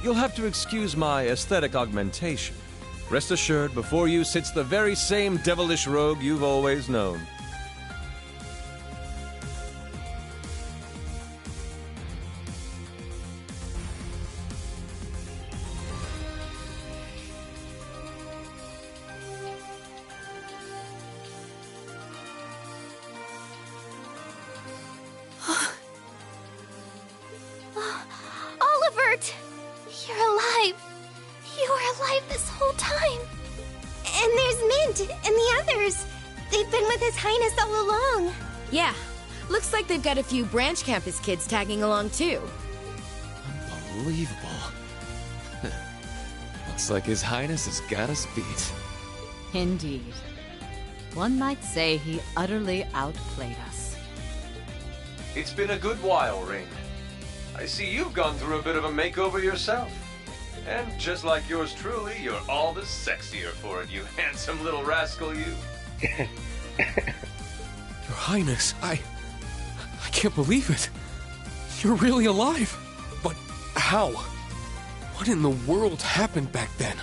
You'll have to excuse my aesthetic augmentation. Rest assured, before you sits the very same devilish rogue you've always known. this whole time. And there's Mint and the others. They've been with His Highness all along. Yeah, looks like they've got a few branch campus kids tagging along too. Unbelievable. Looks like His Highness has got us beat. Indeed. One might say he utterly outplayed us. It's been a good while, Ring. I see you've gone through a bit of a makeover yourself. And just like yours truly, you're all the sexier for it, you handsome little rascal, you. Your Highness, I can't believe it. You're really alive. But how? What in the world happened back then?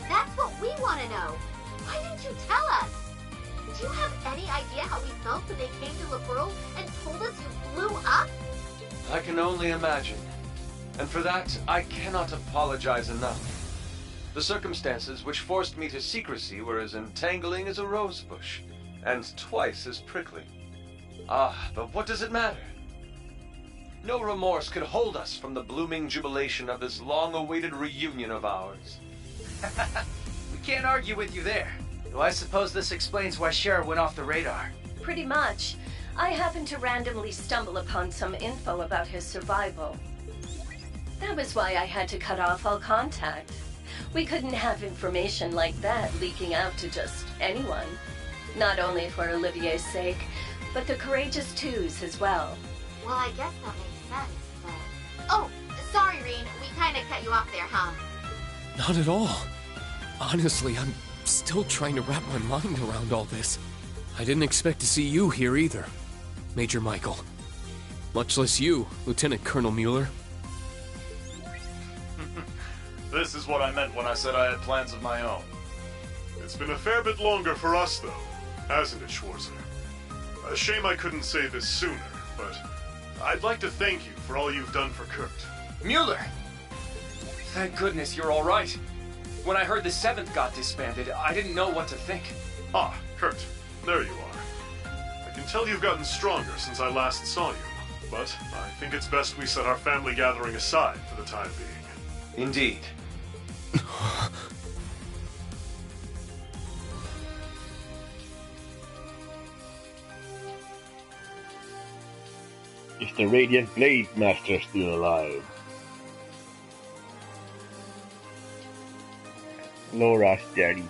That's what we want to know. Why didn't you tell us? Do you have any idea how we felt when they came to Liberl and told us you blew up? I can only imagine. And for that, I cannot apologize enough. The circumstances which forced me to secrecy were as entangling as a rose bush, and twice as prickly. Ah, but what does it matter? No remorse could hold us from the blooming jubilation of this long-awaited reunion of ours. We can't argue with you there. Though I suppose this explains why Cher went off the radar. Pretty much. I happened to randomly stumble upon some info about his survival. That was why I had to cut off all contact. We couldn't have information like that leaking out to just anyone. Not only for Olivier's sake, but the Courageous Two's as well. Well, I guess that makes sense, but... Oh, sorry, Reen. We kinda cut you off there, huh? Not at all. Honestly, I'm still trying to wrap my mind around all this. I didn't expect to see you here either, Major Michael. Much less you, Lieutenant Colonel Mueller. This is what I meant when I said I had plans of my own. It's been a fair bit longer for us, though, hasn't it, Schwarzer? A shame I couldn't say this sooner, but I'd like to thank you for all you've done for Kurt. Mueller! Thank goodness you're all right. When I heard the 7th got disbanded, I didn't know what to think. Ah, Kurt, there you are. I can tell you've gotten stronger since I last saw you, but I think it's best we set our family gathering aside for the time being. Indeed. Is the Radiant Blade Master still alive? Laura's daddy.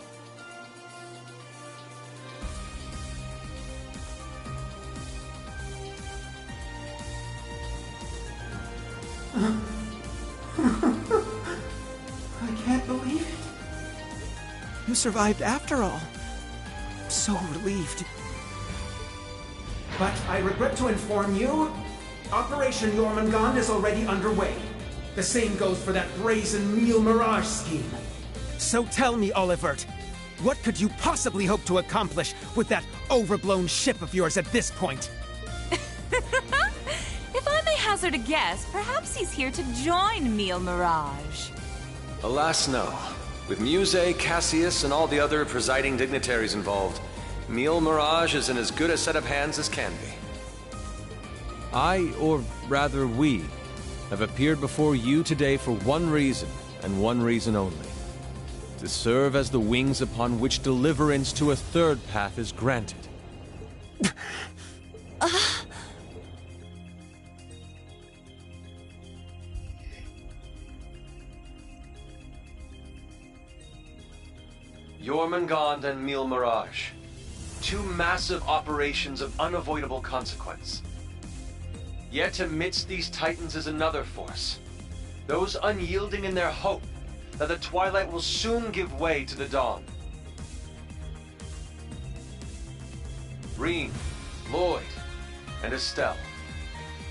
I can't believe it. You survived after all. I'm so relieved. But I regret to inform you, Operation Jormungand is already underway. The same goes for that brazen Meal Mirage scheme. So tell me, Olivert, what could you possibly hope to accomplish with that overblown ship of yours at this point? If I may hazard a guess, perhaps he's here to join Meal Mirage. Alas, no. With Muse, Cassius, and all the other presiding dignitaries involved, Meal Mirage is in as good a set of hands as can be. I, or rather we, have appeared before you today for one reason, and one reason only. To serve as the wings upon which deliverance to a third path is granted. Jormungand and Meal Mirage. Two massive operations of unavoidable consequence. Yet amidst these titans is another force. Those unyielding in their hope that the twilight will soon give way to the dawn. Reen, Lloyd, and Estelle,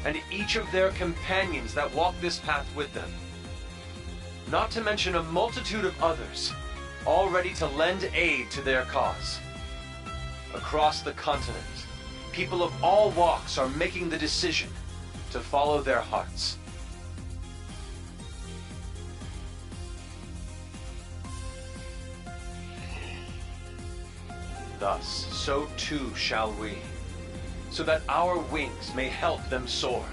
and each of their companions that walk this path with them. Not to mention a multitude of others, all ready to lend aid to their cause. Across the continent, people of all walks are making the decision to follow their hearts. Thus, so too shall we, so that our wings may help them soar.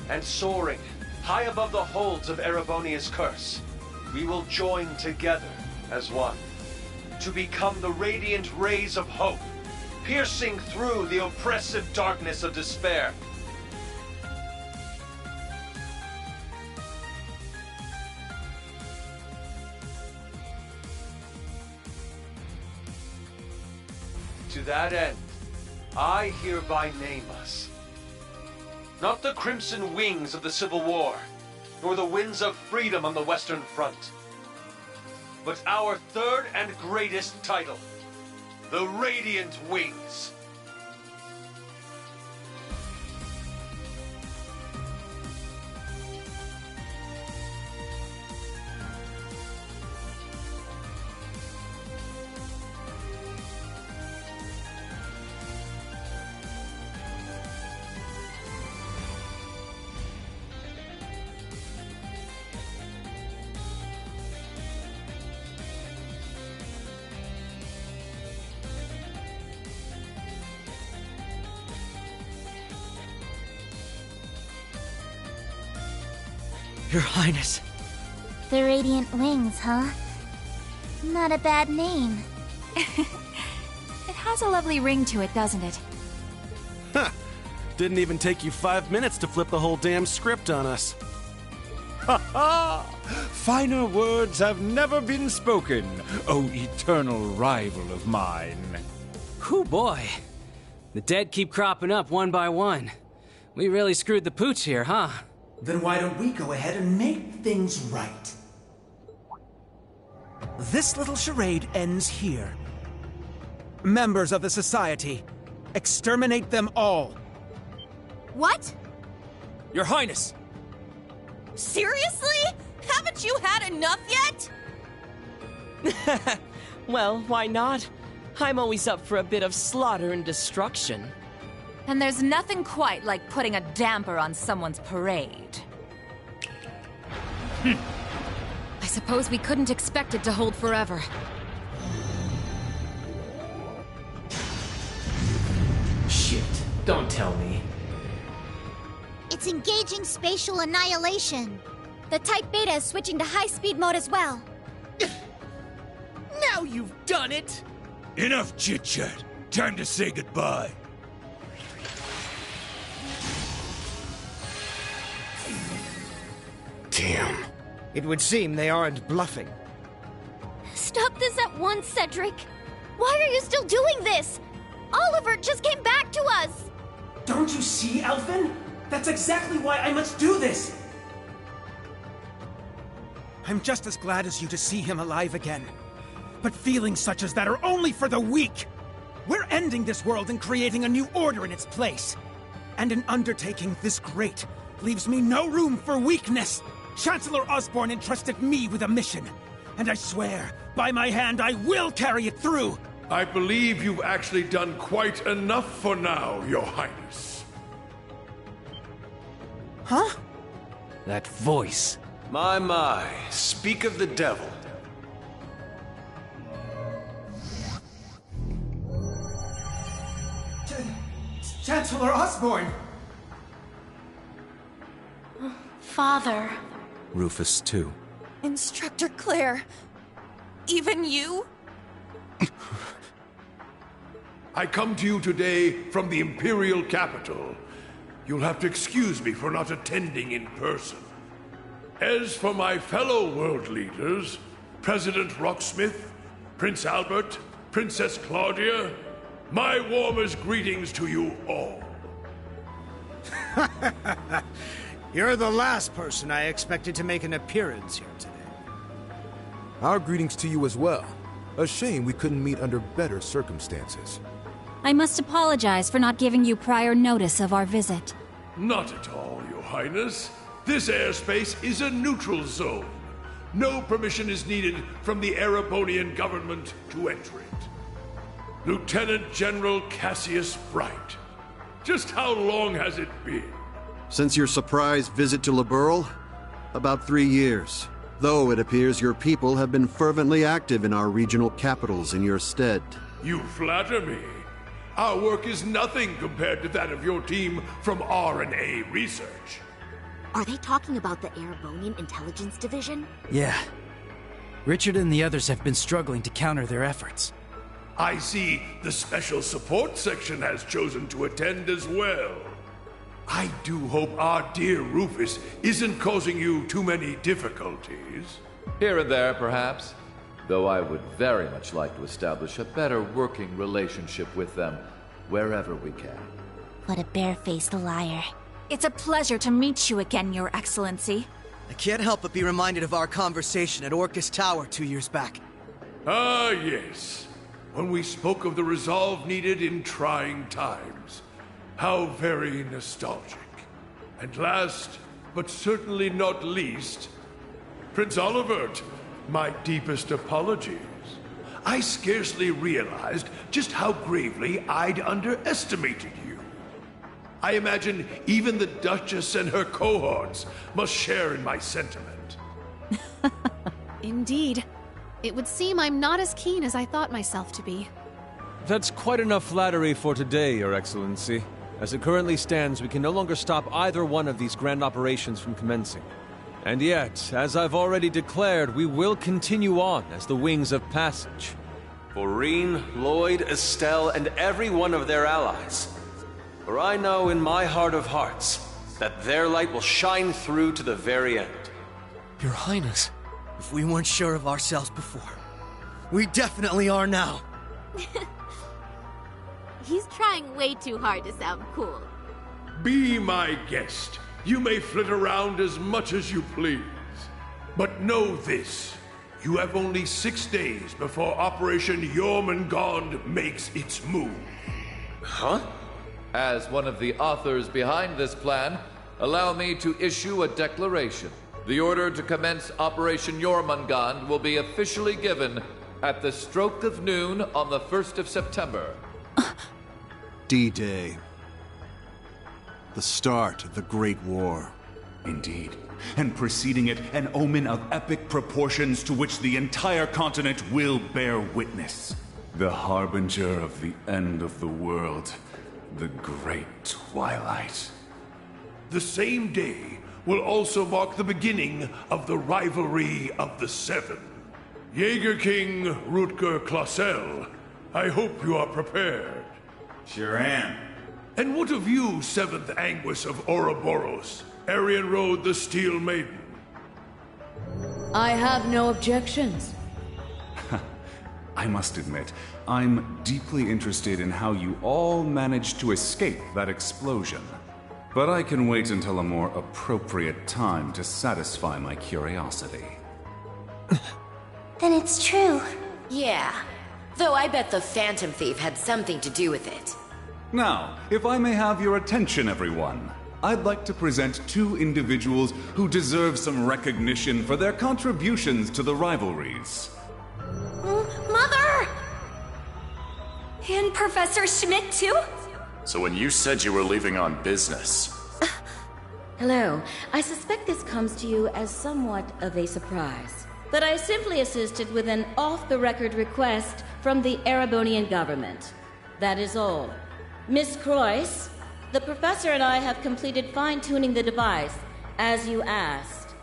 And soaring, high above the holds of Erebonia's curse, we will join together as one to become the radiant rays of hope, piercing through the oppressive darkness of despair. To that end, I hereby name us. Not the crimson wings of the Civil War, nor the winds of freedom on the Western Front, but our third and greatest title, the Radiant Wings. Your Highness. The Radiant Wings, huh? Not a bad name. It has a lovely ring to it, doesn't it? Huh. Didn't even take you 5 minutes to flip the whole damn script on us. Ha ha! Finer words have never been spoken, O eternal rival of mine. Whew, boy. The dead keep cropping up one by one. We really screwed the pooch here, huh? Then why don't we go ahead and make things right? This little charade ends here. Members of the Society, exterminate them all. What? Your Highness! Seriously? Haven't you had enough yet? Well, why not? I'm always up for a bit of slaughter and destruction. And there's nothing quite like putting a damper on someone's parade. I suppose we couldn't expect it to hold forever. Shit, don't tell me. It's engaging spatial annihilation. The Type Beta is switching to high-speed mode as well. Now you've done it! Enough chit-chat. Time to say goodbye. Damn. It would seem they aren't bluffing. Stop this at once, Cedric. Why are you still doing this? Oliver just came back to us. Don't you see, Elfin? That's exactly why I must do this. I'm just as glad as you to see him alive again. But feelings such as that are only for the weak. We're ending this world and creating a new order in its place. And an undertaking this great leaves me no room for weakness. Chancellor Osborne entrusted me with a mission. And I swear, by my hand, I will carry it through. I believe you've actually done quite enough for now, Your Highness. Huh? That voice. My, speak of the devil. Chancellor Osborne! Father. Rufus, too. Instructor Claire. Even you? I come to you today from the Imperial capital. You'll have to excuse me for not attending in person. As for my fellow world leaders, President Rocksmith, Prince Albert, Princess Claudia, my warmest greetings to you all. You're the last person I expected to make an appearance here today. Our greetings to you as well. A shame we couldn't meet under better circumstances. I must apologize for not giving you prior notice of our visit. Not at all, Your Highness. This airspace is a neutral zone. No permission is needed from the Erebonian government to enter it. Lieutenant General Cassius Bright. Just how long has it been? Since your surprise visit to Liberl? About 3 years. Though it appears your people have been fervently active in our regional capitals in your stead. You flatter me. Our work is nothing compared to that of your team from R&A Research. Are they talking about the Erebonian Intelligence Division? Yeah. Richard and the others have been struggling to counter their efforts. I see the special support section has chosen to attend as well. I do hope our dear Rufus isn't causing you too many difficulties. Here and there, perhaps. Though I would very much like to establish a better working relationship with them wherever we can. What a barefaced liar. It's a pleasure to meet you again, Your Excellency. I can't help but be reminded of our conversation at Orcus Tower 2 years back. Ah, yes. When we spoke of the resolve needed in trying times. How very nostalgic. And last, but certainly not least, Prince Olivert, my deepest apologies. I scarcely realized just how gravely I'd underestimated you. I imagine even the Duchess and her cohorts must share in my sentiment. Indeed. It would seem I'm not as keen as I thought myself to be. That's quite enough flattery for today, Your Excellency. As it currently stands, we can no longer stop either one of these grand operations from commencing. And yet, as I've already declared, we will continue on as the Wings of Passage. For Reen, Lloyd, Estelle, and every one of their allies. For I know in my heart of hearts that their light will shine through to the very end. Your Highness. If we weren't sure of ourselves before, we definitely are now. He's trying way too hard to sound cool. Be my guest. You may flit around as much as you please. But know this. You have only 6 days before Operation Jormungand makes its move. Huh? As one of the authors behind this plan, allow me to issue a declaration. The order to commence Operation Jormungand will be officially given at the stroke of noon on the 1st of September. D-Day. The start of the Great War. Indeed. And preceding it, an omen of epic proportions to which the entire continent will bear witness. The harbinger of the end of the world. The Great Twilight. The same day will also mark the beginning of the rivalry of the Seven. Jaeger King Rutger Clausel, I hope you are prepared. Sure am. And what of you, 7th Anguis of Ouroboros, Arian Road the Steel Maiden? I have no objections. I must admit, I'm deeply interested in how you all managed to escape that explosion. But I can wait until a more appropriate time to satisfy my curiosity. Then it's true. Yeah. Though I bet the Phantom Thief had something to do with it. Now, if I may have your attention, everyone, I'd like to present 2 individuals who deserve some recognition for their contributions to the rivalries. Mother! And Professor Schmidt, too? So when you said you were leaving on business... Hello. I suspect this comes to you as somewhat of a surprise. But I simply assisted with an off-the-record request from the Erebonian government. That is all. Miss Croyce, the professor and I have completed fine-tuning the device, as you asked.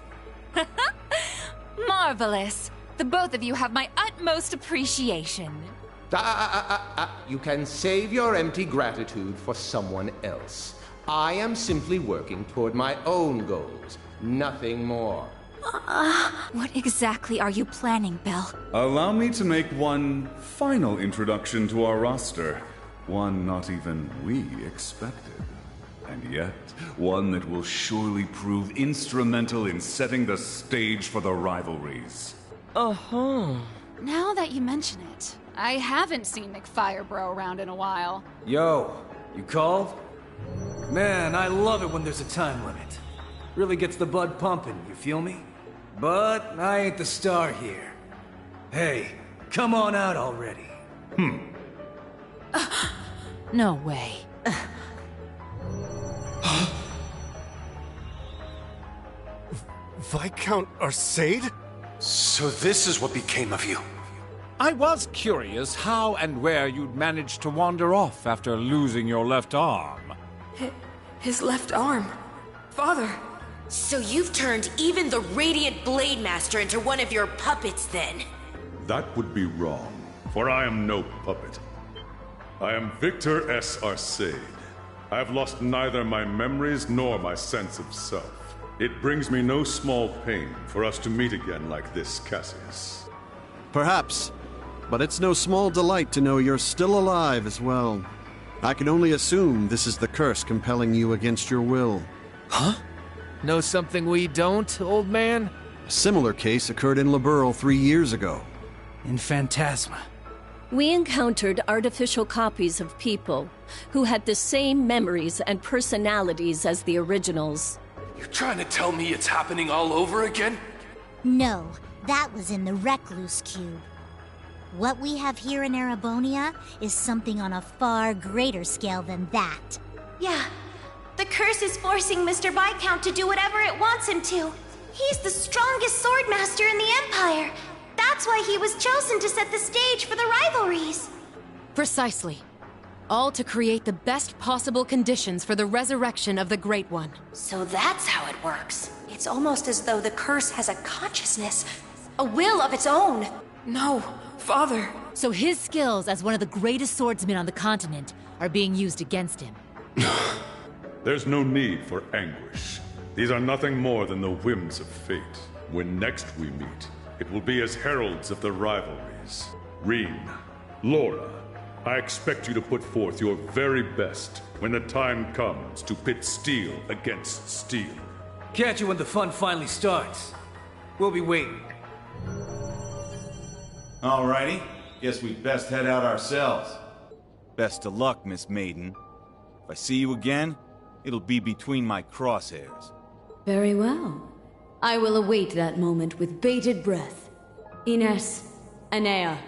Marvelous. The both of you have my utmost appreciation. You can save your empty gratitude for someone else. I am simply working toward my own goals, nothing more. What exactly are you planning, Belle? Allow me to make one final introduction to our roster. One not even we expected. And yet, one that will surely prove instrumental in setting the stage for the rivalries. Uh-huh. Now that you mention it, I haven't seen McFirebro around in a while. Yo, you called? Man, I love it when there's a time limit. Really gets the blood pumping, you feel me? But I ain't the star here. Hey, come on out already. No way. Viscount Arcade? So this is what became of you. I was curious how and where you'd managed to wander off after losing your left arm. His left arm. Father, So you've turned even the Radiant Blade Master into one of your puppets, then? That would be wrong, for I am no puppet. I am Victor S. Arcade. I have lost neither my memories nor my sense of self. It brings me no small pain for us to meet again like this, Cassius. Perhaps, but it's no small delight to know you're still alive as well. I can only assume this is the curse compelling you against your will. Huh? Know something we don't, old man? A similar case occurred in Liberl 3 years ago. In Phantasma. We encountered artificial copies of people who had the same memories and personalities as the originals. You're trying to tell me it's happening all over again? No, that was in the Recluse Cube. What we have here in Erebonia is something on a far greater scale than that. Yeah. The curse is forcing Mr. Viscount to do whatever it wants him to. He's the strongest swordmaster in the Empire. That's why he was chosen to set the stage for the rivalries. Precisely. All to create the best possible conditions for the resurrection of the Great One. So that's how it works. It's almost as though the curse has a consciousness, a will of its own. No, Father. So his skills as one of the greatest swordsmen on the continent are being used against him. There's no need for anguish. These are nothing more than the whims of fate. When next we meet, it will be as heralds of the rivalries. Reen, Laura, I expect you to put forth your very best when the time comes to pit steel against steel. Catch you when the fun finally starts. We'll be waiting. Alrighty, guess we'd best head out ourselves. Best of luck, Miss Maiden. If I see you again, it'll be between my crosshairs. Very well. I will await that moment with bated breath. Ines, Anea,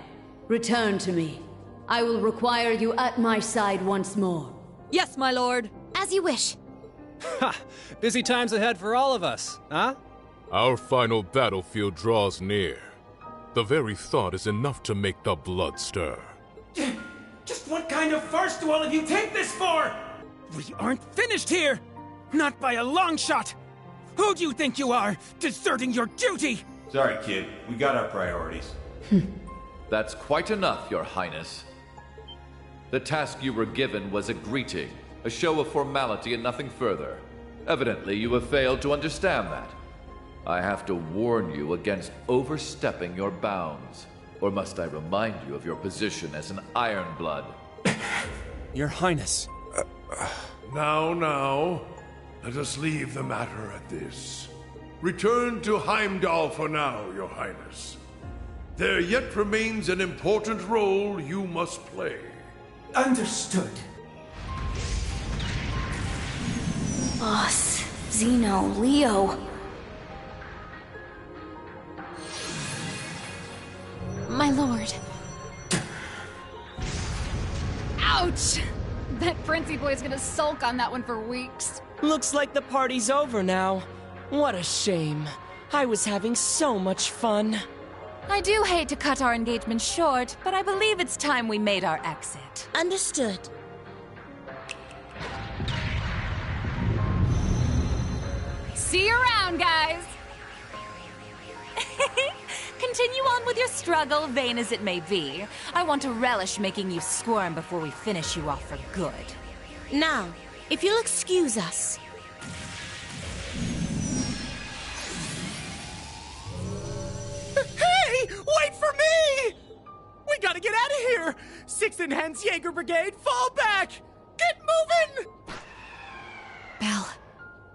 return to me. I will require you at my side once more. Yes, my lord. As you wish. Ha! Busy times ahead for all of us, huh? Our final battlefield draws near. The very thought is enough to make the blood stir. Just what kind of farce do all of you take this for? We aren't finished here! Not by a long shot! Who do you think you are, deserting your duty? Sorry, kid. We got our priorities. That's quite enough, Your Highness. The task you were given was a greeting, a show of formality and nothing further. Evidently, you have failed to understand that. I have to warn you against overstepping your bounds. Or must I remind you of your position as an Ironblood? Your Highness. Now, let us leave the matter at this. Return to Heimdall for now, Your Highness. There yet remains an important role you must play. Understood. Boss, Zeno, Leo. My lord. Ouch! That Princey boy's gonna sulk on that one for weeks. Looks like the party's over now. What a shame. I was having so much fun. I do hate to cut our engagement short, but I believe it's time we made our exit. Understood. See you around, guys! Continue on with your struggle, vain as it may be. I want to relish making you squirm before we finish you off for good. Now, if you'll excuse us. Hey! Wait for me! We gotta get out of here! 6th Enhanced Jaeger Brigade, fall back! Get moving! Belle,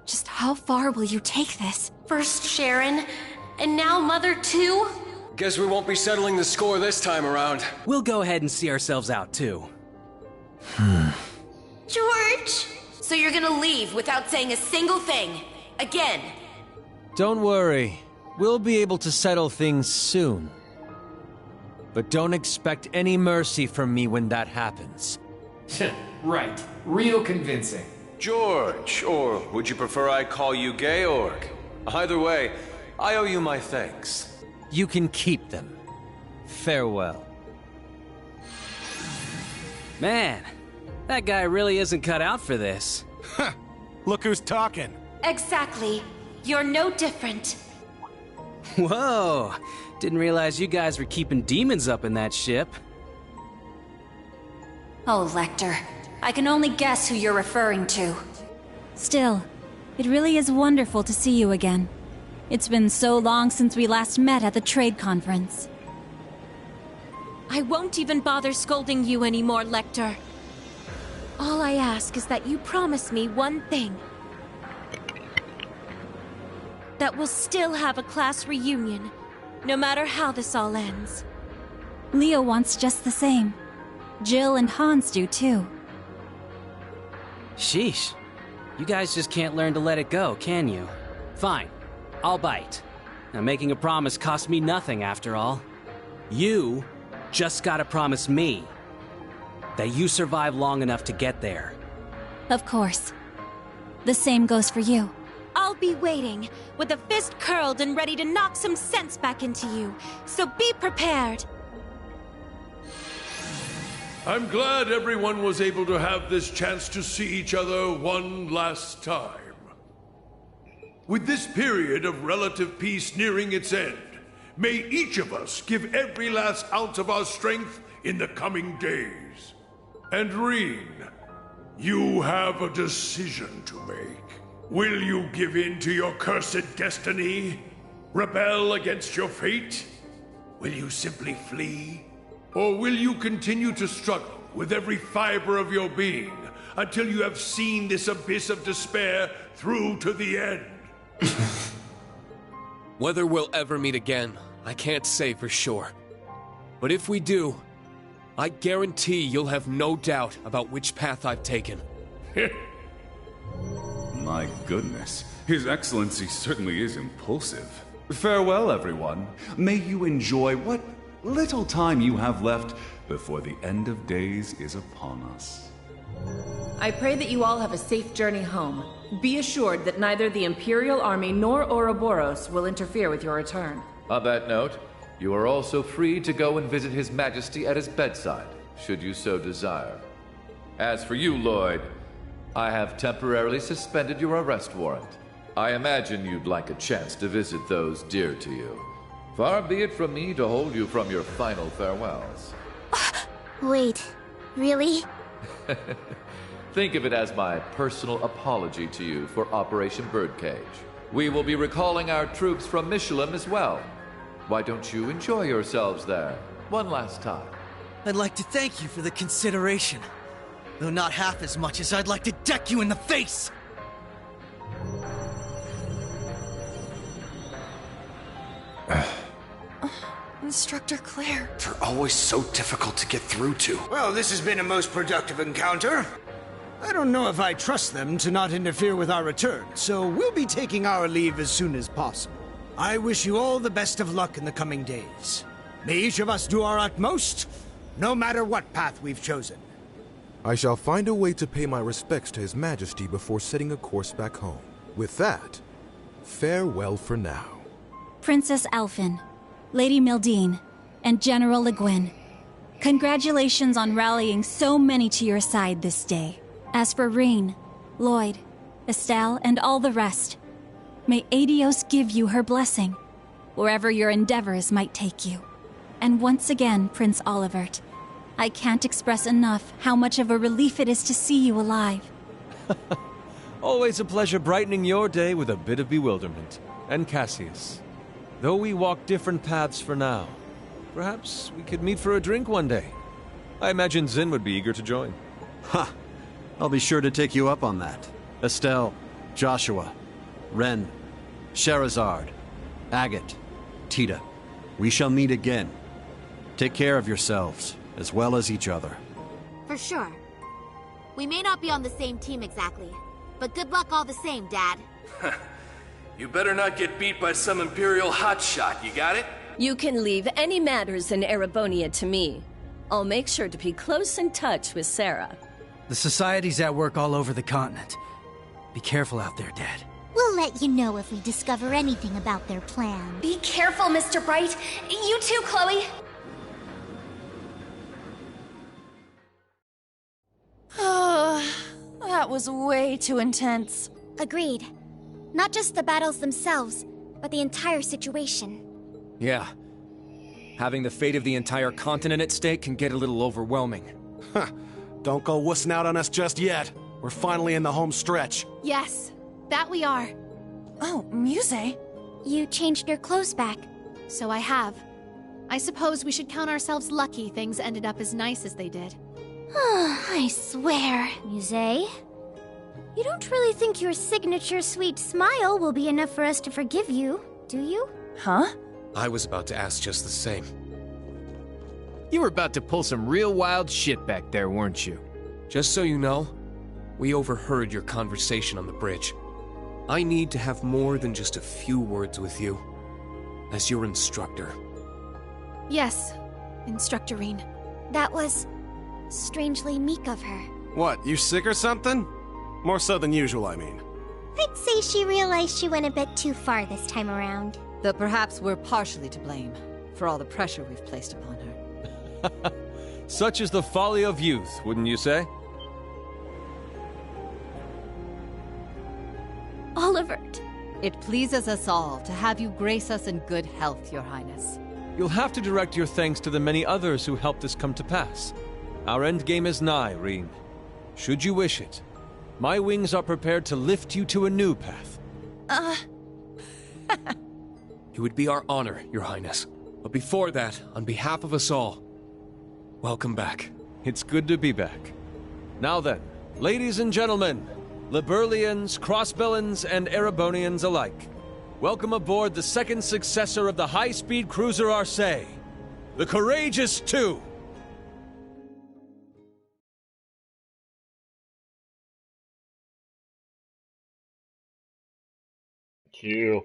just how far will you take this? First Sharon, and now Mother too? Guess we won't be settling the score this time around. We'll go ahead and see ourselves out, too. George! So you're gonna leave without saying a single thing? Again? Don't worry. We'll be able to settle things soon. But don't expect any mercy from me when that happens. Right. Real convincing. George, or would you prefer I call you Georg? Either way, I owe you my thanks. You can keep them. Farewell. Man, that guy really isn't cut out for this. Look who's talking. Exactly. You're no different. Whoa! Didn't realize you guys were keeping demons up in that ship. Oh, Lecter. I can only guess who you're referring to. Still, it really is wonderful to see you again. It's been so long since we last met at the trade conference. I won't even bother scolding you anymore, Lecter. All I ask is that you promise me one thing. That we'll still have a class reunion, no matter how this all ends. Leo wants just the same. Jill and Hans do too. Sheesh. You guys just can't learn to let it go, can you? Fine. I'll bite. Now, making a promise costs me nothing, after all. You just gotta promise me that you survive long enough to get there. Of course. The same goes for you. I'll be waiting, with a fist curled and ready to knock some sense back into you, so be prepared. I'm glad everyone was able to have this chance to see each other one last time. With this period of relative peace nearing its end, may each of us give every last ounce of our strength in the coming days. And Reen, you have a decision to make. Will you give in to your cursed destiny? Rebel against your fate? Will you simply flee? Or will you continue to struggle with every fiber of your being until you have seen this abyss of despair through to the end? Whether we'll ever meet again, I can't say for sure. But if we do, I guarantee you'll have no doubt about which path I've taken. My goodness, His Excellency certainly is impulsive. Farewell, everyone. May you enjoy what little time you have left before the end of days is upon us. I pray that you all have a safe journey home. Be assured that neither the Imperial Army nor Ouroboros will interfere with your return. On that note, you are also free to go and visit His Majesty at his bedside, should you so desire. As for you, Lloyd, I have temporarily suspended your arrest warrant. I imagine you'd like a chance to visit those dear to you. Far be it from me to hold you from your final farewells. Wait, really? Think of it as my personal apology to you for Operation Birdcage. We will be recalling our troops from Michelin as well. Why don't you enjoy yourselves there one last time? I'd like to thank you for the consideration, though not half as much as I'd like to deck you in the face! Instructor Claire. They're always so difficult to get through to. Well, this has been a most productive encounter. I don't know if I trust them to not interfere with our return, so we'll be taking our leave as soon as possible. I wish you all the best of luck in the coming days. May each of us do our utmost, no matter what path we've chosen. I shall find a way to pay my respects to His Majesty before setting a course back home. With that, farewell for now. Princess Alphen, Lady Mildine, and General Le Guin, congratulations on rallying so many to your side this day. As for Reen, Lloyd, Estelle, and all the rest, may Adios give you her blessing, wherever your endeavors might take you. And once again, Prince Olivert, I can't express enough how much of a relief it is to see you alive. Always a pleasure brightening your day with a bit of bewilderment. And Cassius, though we walk different paths for now, perhaps we could meet for a drink one day. I imagine Zin would be eager to join. Ha! I'll be sure to take you up on that. Estelle, Joshua, Ren, Sherazard, Agate, Tita. We shall meet again. Take care of yourselves, as well as each other. For sure. We may not be on the same team exactly, but good luck all the same, Dad. You better not get beat by some Imperial hotshot, you got it? You can leave any matters in Erebonia to me. I'll make sure to be close in touch with Sarah. The Society's at work all over the continent. Be careful out there, Dad. We'll let you know if we discover anything about their plan. Be careful, Mr. Bright. You too, Chloe. Oh, that was way too intense. Agreed. Not just the battles themselves, but the entire situation. Yeah. Having the fate of the entire continent at stake can get a little overwhelming. Huh. Don't go wussing out on us just yet. We're finally in the home stretch. Yes, that we are. Oh, Muse. You changed your clothes back. So I have. I suppose we should count ourselves lucky things ended up as nice as they did. I swear. Muse, you don't really think your signature sweet smile will be enough for us to forgive you, do you? Huh? I was about to ask just the same. You were about to pull some real wild shit back there, weren't you? Just so you know, we overheard your conversation on the bridge. I need to have more than just a few words with you. As your instructor. Yes, Instructorine. That was strangely meek of her. What, you sick or something? More so than usual, I mean. I'd say she realized she went a bit too far this time around. Though perhaps we're partially to blame for all the pressure we've placed upon her. Such is the folly of youth, wouldn't you say? Olivert. It pleases us all to have you grace us in good health, Your Highness. You'll have to direct your thanks to the many others who helped this come to pass. Our endgame is nigh, Reen. Should you wish it, my wings are prepared to lift you to a new path. It would be our honor, Your Highness. But before that, on behalf of us all, welcome back. It's good to be back. Now then, ladies and gentlemen, Liberlians, Crossbellans, and Erebonians alike, welcome aboard the second successor of the high-speed cruiser Arcee, the Courageous 2. Keep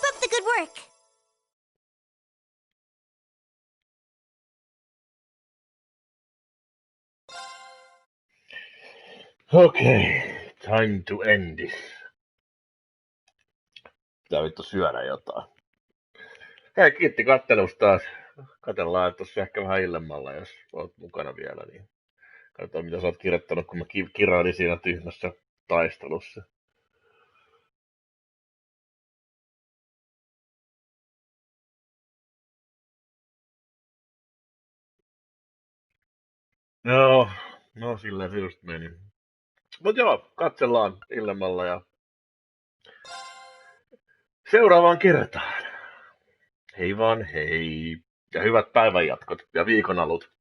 up the good work. Okay, time to end this. Pitää vittu syödä jotain. Hei, kiitti kattelusta taas. Katsellaan tossa ehkä vähän illemmalla, jos oot mukana vielä. Niin katsotaan mitä sä oot kirjoittanut, kun mä kirailin siinä tyhmässä taistelussa. No silleen se just meni. Mut joo, katsellaan illemmalla ja seuraavaan kertaan. Hei vaan hei. Ja hyvät päivänjatkot ja viikonalut.